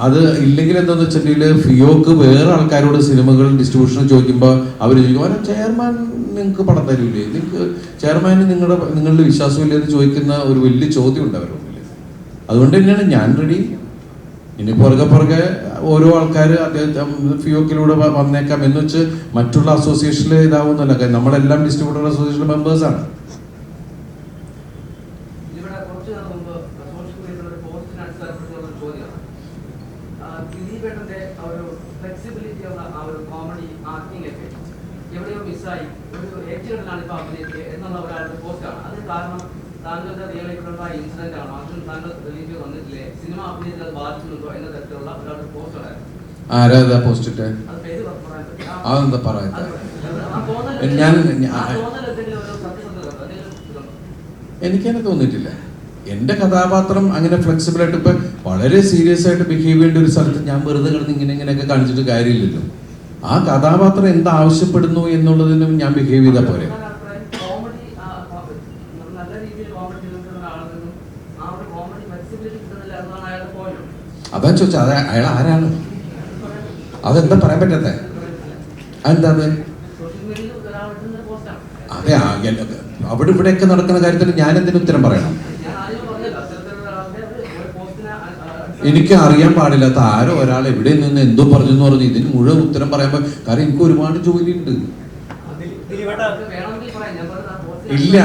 അത് ഇല്ലെങ്കിൽ എന്താന്ന് വെച്ചിട്ടുണ്ടെങ്കിൽ ഫിയോക്ക് വേറെ ആൾക്കാരോട് സിനിമകൾ ഡിസ്ട്രിബ്യൂഷൻ ചോദിക്കുമ്പോൾ അവർ ചോദിക്കും, ചെയർമാൻ നിങ്ങൾക്ക് പടം തരൂലേ, നിങ്ങൾക്ക് ചെയർമാന് നിങ്ങളുടെ വിശ്വാസമില്ല എന്ന് ചോദിക്കുന്ന ഒരു വലിയ ചോദ്യം ഉണ്ട് അവരുടെ മുന്നിൽ. അതുകൊണ്ട് തന്നെയാണ് ഞാൻ റെഡി. ഇനി പുറകെ ഓരോ ആൾക്കാർ അദ്ദേഹത്തെ ഫിയോക്കിലൂടെ വന്നേക്കാം എന്ന് വെച്ച് മറ്റുള്ള അസോസിയേഷനിൽ ഇതാവുന്നല്ല. നമ്മളെല്ലാം ഡിസ്ട്രിബ്യൂട്ടർ അസോസിയേഷൻ മെമ്പേഴ്സാണ്. എവിടെയോ മിസ്സായി ഒരു ഏറ്റുകെട്ടിലാണ് ഇപ്പോൾ അഭിനയിക്കുക എന്നുള്ള ഒരാളുടെ പോസ്റ്റാണ്. അത് കാരണം താങ്കളുടെ റിയൽ ലൈഫിലുള്ള ഇൻസിഡന്റ് ആണോ, അതിന് താങ്കൾ റിലീവ് വന്നിട്ടില്ലേ, സിനിമ അഭിനയത്തിൽ അത് ബാധിക്കുന്നുണ്ടോ എന്ന തരത്തിലുള്ള ഒരാളുടെ പോസ്റ്റ് ഉണ്ടായിരുന്നു. ആരാ പോസ്റ്റ് ഇട്ടേ? അതെന്താ പറയാ? എനിക്കങ്ങനെ തോന്നിയിട്ടില്ല. എൻ്റെ കഥാപാത്രം അങ്ങനെ ഫ്ലെക്സിബിൾ ആയിട്ട് ഇപ്പൊ വളരെ സീരിയസ് ആയിട്ട് ബിഹേവ് ചെയ്യേണ്ട ഒരു സ്ഥലത്ത് ഞാൻ വെറുതെ കിടന്ന് ഇങ്ങനെയൊക്കെ കാണിച്ചിട്ട് കാര്യമില്ലല്ലോ. ആ കഥാപാത്രം എന്താ ആവശ്യപ്പെടുന്നു എന്നുള്ളതിനും ഞാൻ ബിഹേവ് ചെയ്താൽ പോരെ. അതാ ചോദിച്ചാ അയാൾ ആരാണ്, അതെന്താ പറയാൻ പറ്റാത്ത? അതെന്താ അതെ അവിടെ ഇവിടെയൊക്കെ നടക്കുന്ന കാര്യത്തിൽ ഞാൻ എന്തിനു ഉത്തരം പറയണം? എനിക്ക് അറിയാൻ പാടില്ലാത്ത ആരോ ഒരാൾ എവിടെ നിന്ന് എന്തോ പറഞ്ഞു എന്ന് പറഞ്ഞു ഇതിന് മുഴുവൻ ഉത്തരം പറയാൻ കാരണം എനിക്ക് ഒരുപാട് ജോലിയുണ്ട്. ഇല്ല,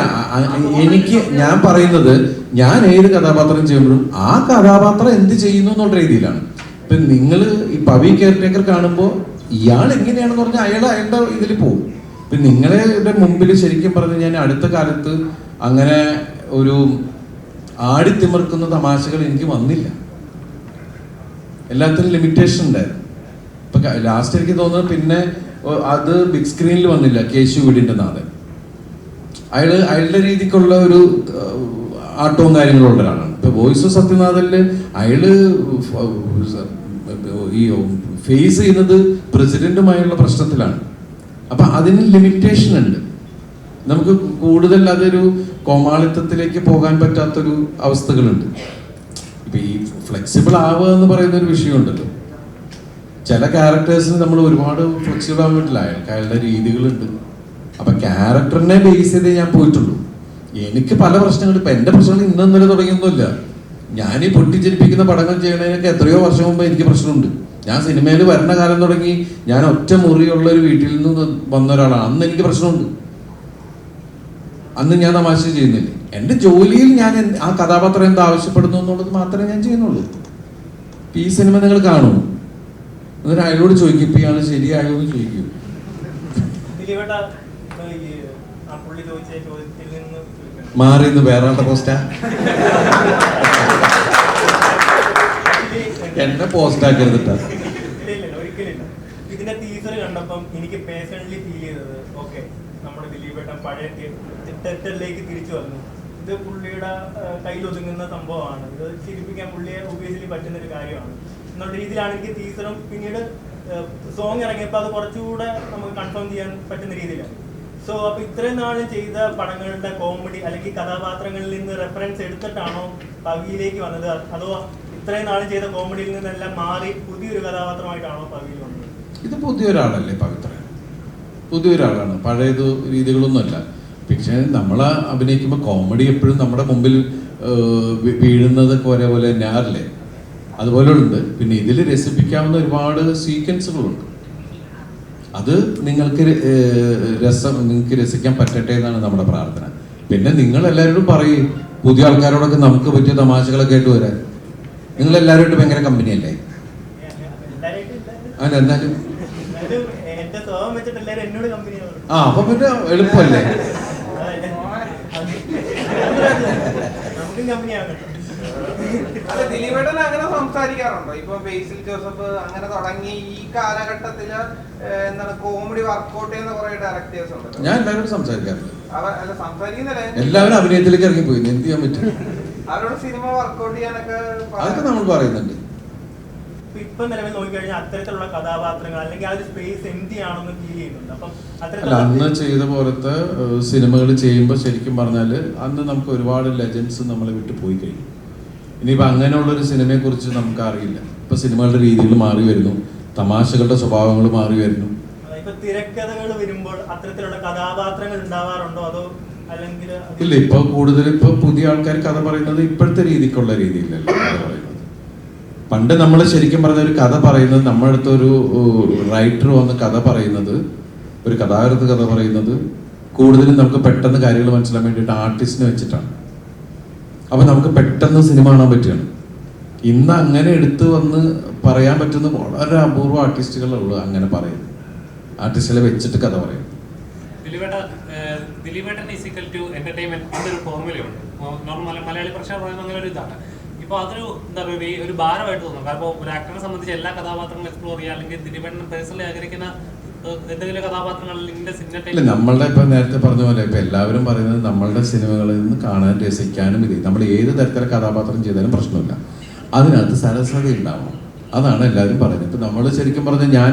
എനിക്ക് ഞാൻ പറയുന്നത് ഞാൻ ഏത് കഥാപാത്രം ചെയ്യുമ്പോഴും ആ കഥാപാത്രം എന്ത് ചെയ്യുന്നു എന്നുള്ള രീതിയിലാണ്. ഇപ്പൊ നിങ്ങൾ ഈ പവി കെയർടേക്കർ കാണുമ്പോൾ ഇയാൾ എങ്ങനെയാണെന്ന് പറഞ്ഞാൽ അയാളുടെ ഇതിൽ പോകും. ഇപ്പൊ നിങ്ങളുടെ മുമ്പിൽ ശരിക്കും പറഞ്ഞു ഞാൻ അടുത്ത കാലത്ത് അങ്ങനെ ഒരു ആടിത്തിമിർക്കുന്ന തമാശകൾ എനിക്ക് വന്നില്ല. എല്ലാത്തിനും ലിമിറ്റേഷൻ ഉണ്ടായിരുന്നു. ഇപ്പൊ ലാസ്റ്റ് എനിക്ക് തോന്നുന്നത് പിന്നെ അത് ബിഗ് സ്ക്രീനിൽ വന്നില്ല. കേശു വീടിന്റെ നാഥൻ അയാളുടെ രീതിക്കുള്ള ഒരു ആട്ടവും കാര്യങ്ങളുള്ള ഒരാളാണ്. ഇപ്പൊ വോയിസ് ഓഫ് സത്യനാഥനില് അയാള് ഈ ഫേസ് ചെയ്യുന്നത് പ്രസിഡന്റുമായുള്ള പ്രശ്നത്തിലാണ്. അപ്പൊ അതിന് ലിമിറ്റേഷൻ ഉണ്ട്. നമുക്ക് കൂടുതൽ അതൊരു കോമാളിത്തത്തിലേക്ക് പോകാൻ പറ്റാത്തൊരു അവസ്ഥകളുണ്ട്. ഇപ്പൊ ഈ ഫ്ലെക്സിബിൾ ആവുക എന്ന് പറയുന്ന ഒരു വിഷയമുണ്ടല്ലോ. ചില ക്യാരക്ടേഴ്സിന് നമ്മൾ ഒരുപാട് ഫ്ലെക്സിബിൾ ആവാൻ പറ്റില്ല. അയാളുടെ രീതികളുണ്ട്. അപ്പൊ ക്യാരക്ടറിനെ ബേസ് ചെയ്തേ ഞാൻ പോയിട്ടുള്ളൂ. എനിക്ക് പല പ്രശ്നങ്ങളും ഇപ്പൊ എന്റെ പ്രശ്നങ്ങൾ ഇന്നലെ തുടങ്ങിയൊന്നുമില്ല. ഞാൻ ഈ പൊട്ടിച്ചിരിപ്പിക്കുന്ന പടങ്ങൾ ചെയ്യണതിനൊക്കെ എത്രയോ വർഷം മുമ്പ് എനിക്ക് പ്രശ്നമുണ്ട്. ഞാൻ സിനിമയിൽ വരുന്ന കാലം തുടങ്ങി ഞാൻ ഒറ്റ മുറിയുള്ള ഒരു വീട്ടിൽ നിന്ന് വന്ന ഒരാളാണ്. അന്ന് എനിക്ക് പ്രശ്നമുണ്ട്. അന്ന് ഞാൻ തമാശ ചെയ്യുന്നില്ല. എൻ്റെ ജോലിയിൽ ഞാൻ ആ കഥാപാത്രം എന്ത് ആവശ്യപ്പെടുന്നു എന്നുള്ളത് മാത്രമേ ഞാൻ ചെയ്യുന്നുള്ളൂ. ഈ സിനിമ നിങ്ങൾ കാണുമോ? എന്നിട്ട് അയാളോട് ചോദിക്കും ഇപ്പൊ ഇയാൾ ശരിയായോ എന്ന് ചോദിക്കൂ. മാറി ഇന്ന് വേറെ ആളുടെ പോസ്റ്റാ എന്നെ പോസ്റ്റ് ആക്കരുതിട്ടാ. ഒരിക്കലില്ല. ഇതിന്റെ ടീസർ കണ്ടപ്പം എനിക്ക് പേഴ്സണലി ഫീൽ ചെയ്തത് ഓക്കെ നമ്മുടെ ദിലീപേട്ടൻ പഴയ തെറ്ററിലേക്ക് തിരിച്ചു വന്നു. ഇത് പുള്ളിയുടെ കയ്യിൽ ഒതുങ്ങുന്ന സംഭവമാണ്. ഇത് ചിരിപ്പിക്കാൻ പുള്ളിയെ ഒബിയസ്ലി പറ്റുന്ന ഒരു കാര്യമാണ് എന്നുള്ള രീതിയിലാണ് എനിക്ക് ടീസറും പിന്നീട് സോങ് ഇറങ്ങിയപ്പോൾ അത് കുറച്ചുകൂടെ നമുക്ക് കൺഫേം ചെയ്യാൻ പറ്റുന്ന രീതിയിലാണ്. സോ അപ്പൊ ഇത്രയും നാള് ചെയ്ത പടങ്ങളുടെ കോമഡി അല്ലെങ്കിൽ കഥാപാത്രങ്ങളിൽ നിന്ന് റെഫറൻസ് എടുത്തിട്ടാണോ പവിയിലേക്ക് വന്നത്? അതോ ഇത്രയും നാള് ചെയ്ത കോമഡിയിൽ നിന്നെല്ലാം മാറി പുതിയൊരു കഥാപാത്രമായിട്ടാണോ പവിയിൽ വന്നത്? ഇത് പുതിയൊരാളല്ലേ പവിത്ര? പുതിയൊരാളാണ്. പഴയത് രീതികളൊന്നുമല്ല. പക്ഷേ നമ്മൾ അഭിനയിക്കുമ്പോൾ കോമഡി എപ്പോഴും നമ്മുടെ മുമ്പിൽ വീഴുന്നത് ഒരേപോലെ തന്നെയാറില്ലേ? അതുപോലെ ഉണ്ട്. പിന്നെ ഇതിൽ രസിപ്പിക്കാവുന്ന ഒരുപാട് സീക്വൻസുകളുണ്ട്. അത് നിങ്ങൾക്ക് രസിക്കാൻ പറ്റട്ടെ എന്നാണ് നമ്മുടെ പ്രാർത്ഥന. പിന്നെ നിങ്ങൾ എല്ലാവരോടും പറയും പുതിയ ആൾക്കാരോടൊക്കെ നമുക്ക് പറ്റിയ തമാശകളൊക്കെ ആയിട്ട് വരാൻ. നിങ്ങൾ എല്ലാവരും ഭയങ്കര കമ്പനിയല്ലേ? അല്ല എന്നാലും ആ അപ്പൊ പിന്നെ എളുപ്പമല്ലേ? ദിലീപേട്ടൻ അങ്ങനെ സംസാരിക്കാറുണ്ടോ? ഇപ്പൊ ബേസിൽ ജോസഫ് അങ്ങനെ തുടങ്ങി ഈ കാലഘട്ടത്തില് എന്താണ് കോമഡി വർക്ക്ഔട്ട് ചെയ്യുന്ന കുറെ ഡയറക്ടേഴ്സ് ഉണ്ട്. ഞാൻ എല്ലാവരോടും സംസാരിക്കാറില്ല. അല്ല സംസാരിക്കുന്നില്ല, എല്ലാവരും അഭിനയത്തിലേക്ക് ഇറങ്ങി പോയി. എന്ത് ചെയ്യാൻ പറ്റും? അവരോട് സിനിമ വർക്ക്ഔട്ട് ചെയ്യാനൊക്കെ അതൊക്കെ നമ്മൾ പറയുന്നുണ്ട്. ഇപ്പൊ നിലവിൽ നോക്കിക്കഴിഞ്ഞാൽ അത്തരത്തിലുള്ള കഥാപാത്രങ്ങൾ അല്ലെങ്കിൽ ആ ഒരു സ്പേസ് എംപ്റ്റി ആണെന്ന് ഫീൽ ചെയ്യുന്നുണ്ട്. അപ്പം അല്ല, അന്ന് ചെയ്ത പോലത്തെ സിനിമകൾ ചെയ്യുമ്പോൾ ശരിക്കും പറഞ്ഞാൽ അന്ന് നമുക്ക് ഒരുപാട് ലെജൻസ് നമ്മളെ വിട്ടു പോയി കഴിഞ്ഞു. ഇനിയിപ്പോൾ അങ്ങനെയുള്ളൊരു സിനിമയെ കുറിച്ച് നമുക്ക് അറിയില്ല. ഇപ്പൊ സിനിമകളുടെ രീതികൾ മാറി വരുന്നു, തമാശകളുടെ സ്വഭാവങ്ങൾ മാറി വരുന്നു. ഇപ്പൊ തിരക്കഥകൾ വരുമ്പോൾ അത്തരത്തിലുള്ള കഥാപാത്രങ്ങൾ ഉണ്ടാവാറുണ്ടോ? അതോ അല്ലെങ്കിൽ ഇല്ല, ഇപ്പൊ കൂടുതൽ ഇപ്പൊ പുതിയ ആൾക്കാർ കഥ പറയുന്നത് ഇപ്പോഴത്തെ രീതിക്കുള്ള രീതിയിലല്ല കഥ പറയുന്നത്. പണ്ട് നമ്മൾ ശരിക്കും പറഞ്ഞ ഒരു കഥ പറയുന്നത് നമ്മുടെ അടുത്ത് ഒരു റൈറ്റർ വന്ന് കഥ പറയുന്നത്, ഒരു കഥാകൃത്ത് കഥ പറയുന്നത് കൂടുതലും നമുക്ക് പെട്ടെന്ന് കാര്യങ്ങൾ മനസ്സിലാൻ വേണ്ടിയിട്ട് ആർട്ടിസ്റ്റിനെ വെച്ചിട്ടാണ്. അപ്പൊ നമുക്ക് പെട്ടെന്ന് സിനിമ കാണാൻ പറ്റുകയാണ്. ഇന്ന് അങ്ങനെ എടുത്തു വന്ന് പറയാൻ പറ്റുന്ന വളരെ അപൂർവ ആർട്ടിസ്റ്റുകളുള്ളൂ അങ്ങനെ പറയുന്നത്. ആർട്ടിസ്റ്റുകളെ വെച്ചിട്ട് കഥ പറയും. ദിലീപേട്ടൻ ഈസ് ഈക്വൽ ടു എന്റർടൈൻമെന്റ് എന്നൊരു ഫോർമുലയുണ്ട്. നോർമൽ മലയാളി പ്രേക്ഷകർ പറയുന്ന അങ്ങനെ ഒരു ഇതാണ്. ഇപ്പോൾ അതൊരു എന്താ പറയുക ഒരു ഭാരമായിട്ട് തോന്നും. കാരണം ഒരു ആക്ടറിനെ സംബന്ധിച്ച് എല്ലാ കഥാപാത്രങ്ങളും എക്സ്പ്ലോർ ചെയ്യുക, അല്ലെങ്കിൽ ദിലീപേട്ടൻ പേഴ്സണലി ആഗ്രഹിക്കുന്ന എന്തെങ്കിലും കഥാപാത്രങ്ങൾ നമ്മളുടെ ഇപ്പൊ നേരത്തെ പറഞ്ഞ പോലെ ഇപ്പൊ എല്ലാവരും പറയുന്നത് നമ്മളുടെ സിനിമകളിൽ നിന്ന് കാണാൻ രസിക്കാനും ഇത് നമ്മൾ ഏത് തരത്തിലെ കഥാപാത്രം ചെയ്താലും പ്രശ്നമില്ല, അതിനകത്ത് സരസത ഉണ്ടാവണം. അതാണ് എല്ലാവരും പറയുന്നത്. ഇപ്പൊ നമ്മൾ ശരിക്കും പറഞ്ഞാൽ ഞാൻ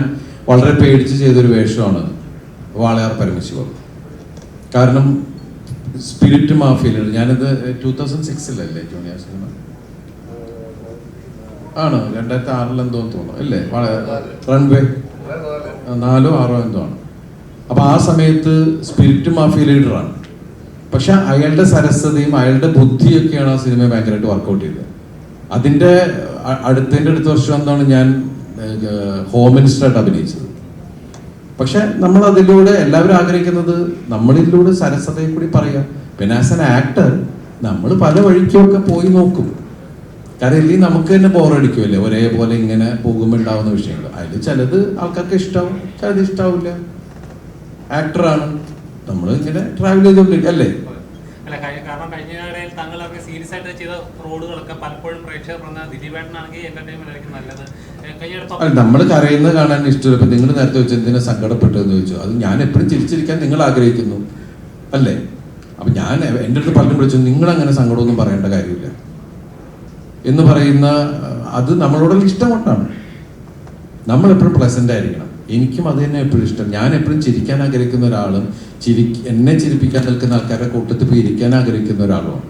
വളരെ പേടിച്ച് ചെയ്തൊരു വേഷമാണ് വാളയാർ പരമശിവം. കാരണം സ്പിരിറ്റ് മാഫിയയിൽ ഞാനിത് 2006 ജൂനിയർ സിനിമ ആണ്, 2006 എന്തോ തോന്നുന്നു അല്ലേ, റൺവേ 4 6 എന്തോ ആണ്. അപ്പൊ ആ സമയത്ത് സ്പിരിറ്റ് മാഫിയ ലീഡറാണ്. പക്ഷെ അയാളുടെ സരസതയും അയാളുടെ ബുദ്ധിയൊക്കെയാണ് ആ സിനിമയെ ഭയങ്കരമായിട്ട് വർക്കൗട്ട് ചെയ്തത്. അതിൻ്റെ അടുത്ത വർഷം എന്താണ് ഞാൻ ഹോം മിനിസ്റ്ററായിട്ട് അഭിനയിച്ചത്. പക്ഷെ നമ്മൾ അതിലൂടെ എല്ലാവരും ആഗ്രഹിക്കുന്നത് നമ്മളിതിലൂടെ സരസതയെ കൂടി പറയാം. പിന്നെ ആസ് ആൻ ആക്ടർ നമ്മൾ പല വഴിക്കുമൊക്കെ പോയി നോക്കും. കാരണം ഇല്ലെങ്കിൽ നമുക്ക് തന്നെ ബോറടിക്കുമല്ലേ ഒരേപോലെ ഇങ്ങനെ പോകുമ്പോൾ ഉണ്ടാവുന്ന വിഷയങ്ങൾ. അതിൽ ചിലത് ആൾക്കാർക്ക് ഇഷ്ടാവും, ചിലത് ഇഷ്ടാവില്ല. ആക്ടറാണ്, നമ്മൾ ഇങ്ങനെ ട്രാവൽ ചെയ്തോണ്ടിരിക്കും അല്ലേ. അല്ല, കാരണം കഴിഞ്ഞ ഇടയിൽ താങ്കൾ ഇറങ്ങിയ സീരിയസ് ആയിട്ട് ചെയ്ത റോളുകളൊക്കെ പലപ്പോഴും പ്രേക്ഷകർ പറഞ്ഞ ദിലീപേട്ടനാണെങ്കിൽ എന്റർടൈൻമെന്റ് ആയിരിക്കും നല്ലത്. അല്ല, നമ്മൾ കരയുന്നത് കാണാൻ ഇഷ്ടമില്ല. ഇപ്പൊ നിങ്ങൾ നേരത്തെ വെച്ച് എന്തിനാ സങ്കടപ്പെട്ടതെന്ന് ചോദിച്ചു. അത് ഞാൻ എപ്പോഴും ചിരിച്ചിരിക്കാൻ നിങ്ങൾ ആഗ്രഹിക്കുന്നു അല്ലേ. അപ്പൊ ഞാൻ എൻ്റെ അടുത്ത് പലരും വിളിച്ചു, നിങ്ങളങ്ങനെ സങ്കടമൊന്നും പറയേണ്ട കാര്യമില്ല എന്ന് പറയുന്ന അത് നമ്മളോടുള്ള ഇഷ്ടം കൊണ്ടാണ്. നമ്മളെപ്പോഴും പ്ലസന്റ് ആയിരിക്കണം. എനിക്കും അത് തന്നെ എപ്പോഴും ഇഷ്ടം. ഞാൻ എപ്പോഴും ചിരിക്കാൻ ആഗ്രഹിക്കുന്ന ഒരാളും എന്നെ ചിരിപ്പിക്കാൻ നിൽക്കുന്ന ആൾക്കാരുടെ കൂട്ടത്തിൽ പോയി ഇരിക്കാൻ ആഗ്രഹിക്കുന്ന ഒരാളുമാണ്.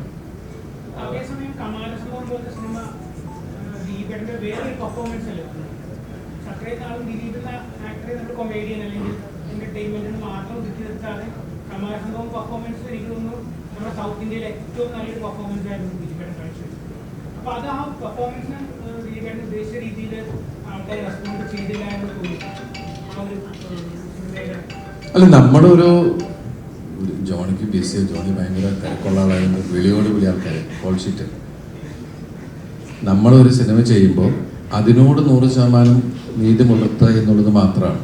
സൗത്ത് ഇന്ത്യയിലെ ഏറ്റവും നല്ലൊരു പെർഫോമൻസ് ആയിരുന്നു ദിലീപേട്ടൻ കാഴ്ചവെച്ചത്. അപ്പൊ അത് ആ പെർഫോമൻസിന് ദിലീപേട്ടൻ ഉദ്ദേശിച്ച രീതിയിൽ ആൾക്കാർ റെസ്പോണ്ട് ചെയ്തില്ല എന്ന് തോന്നി. അല്ല, നമ്മളൊരു ജോണിക്ക് ബിസിയോ, ജോണി ഭയങ്കര തിരക്കുള്ള ആളായതുകൊണ്ട് വിളിയോട് വിളി ആൾക്കാർ കോൾ ഷീറ്റ്. നമ്മളൊരു സിനിമ ചെയ്യുമ്പോൾ അതിനോട് 100% നീതി പുലർത്തുക എന്നുള്ളത് മാത്രമാണ്.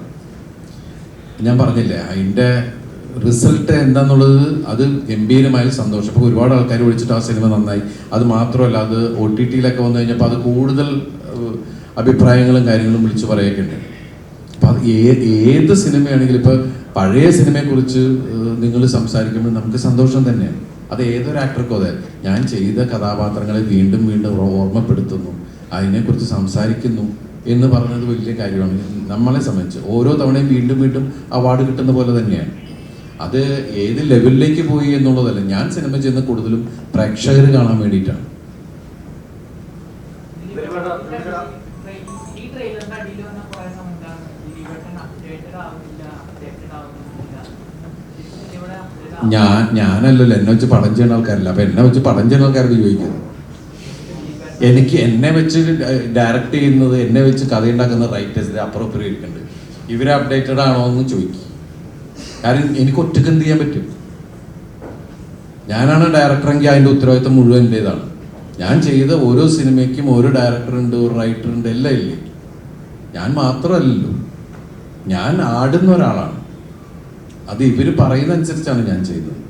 ഞാൻ പറഞ്ഞില്ലേ അതിൻ്റെ റിസൾട്ട് എന്താന്നുള്ളത്, അത് ഗംഭീരമായ സന്തോഷം. അപ്പോൾ ഒരുപാട് ആൾക്കാർ വിളിച്ചിട്ട് ആ സിനിമ നന്നായി. അത് മാത്രമല്ല, അത് OTT വന്നു കഴിഞ്ഞപ്പോൾ അത് കൂടുതൽ അഭിപ്രായങ്ങളും കാര്യങ്ങളും വിളിച്ചു പറയുകയൊക്കെ ഉണ്ട്. അപ്പം അത് ഏത് സിനിമയാണെങ്കിലും ഇപ്പോൾ പഴയ സിനിമയെക്കുറിച്ച് നിങ്ങൾ സംസാരിക്കുമ്പോൾ നമുക്ക് സന്തോഷം തന്നെയാണ്. അത് ഏതൊരു ആക്ടർക്കും അതെ. ഞാൻ ചെയ്ത കഥാപാത്രങ്ങളെ വീണ്ടും വീണ്ടും ഓർമ്മപ്പെടുത്തുന്നു, അതിനെക്കുറിച്ച് സംസാരിക്കുന്നു എന്ന് പറഞ്ഞത് വലിയ കാര്യമാണ്. നമ്മളെ സംബന്ധിച്ച് ഓരോ തവണയും വീണ്ടും വീണ്ടും അവാർഡ് കിട്ടുന്ന പോലെ തന്നെയാണ്. അത് ഏത് ലെവലിലേക്ക് പോയി എന്നുള്ളതല്ല. ഞാൻ സിനിമ ചെയ്യുന്ന കൂടുതലും പ്രേക്ഷകർ കാണാൻ വേണ്ടിയിട്ടാണ്. ഞാനല്ലല്ലോ, എന്നെ വെച്ച് പടം ചെയ്യുന്ന ആൾക്കാരല്ല. അപ്പൊ എന്നെ വെച്ച് പടം ചെയ്യുന്ന ആൾക്കാരോട് ചോദിക്കുന്നത്, എനിക്ക് എന്നെ വെച്ച് ഡയറക്റ്റ് ചെയ്യുന്നത്, എന്നെ വെച്ച് കഥ ഉണ്ടാക്കുന്ന റൈറ്റേഴ്സിന്റെ അപ്പുറം ഇപ്പുറം ഇരിക്കുന്നുണ്ട്. ഇവരെ അപ്ഡേറ്റഡ് ആണോ എന്ന് ചോദിക്കും. കാരണം എനിക്ക് ഒറ്റക്ക് എന്ത് ചെയ്യാൻ പറ്റും? ഞാനാണ് ഡയറക്ടറെങ്കിൽ അതിൻ്റെ ഉത്തരവാദിത്തം മുഴുവൻ എൻ്റേതാണ്. ഞാൻ ചെയ്ത ഓരോ സിനിമയ്ക്കും ഓരോ ഡയറക്ടറുണ്ട്, ഒരു റൈറ്ററുണ്ട്, എല്ലാം ഇല്ലേ. ഞാൻ മാത്രമല്ലല്ലോ, ഞാൻ ആടുന്ന ഒരാളാണ്. അത് ഇവർ പറയുന്ന അനുസരിച്ചാണ് ഞാൻ ചെയ്യുന്നത്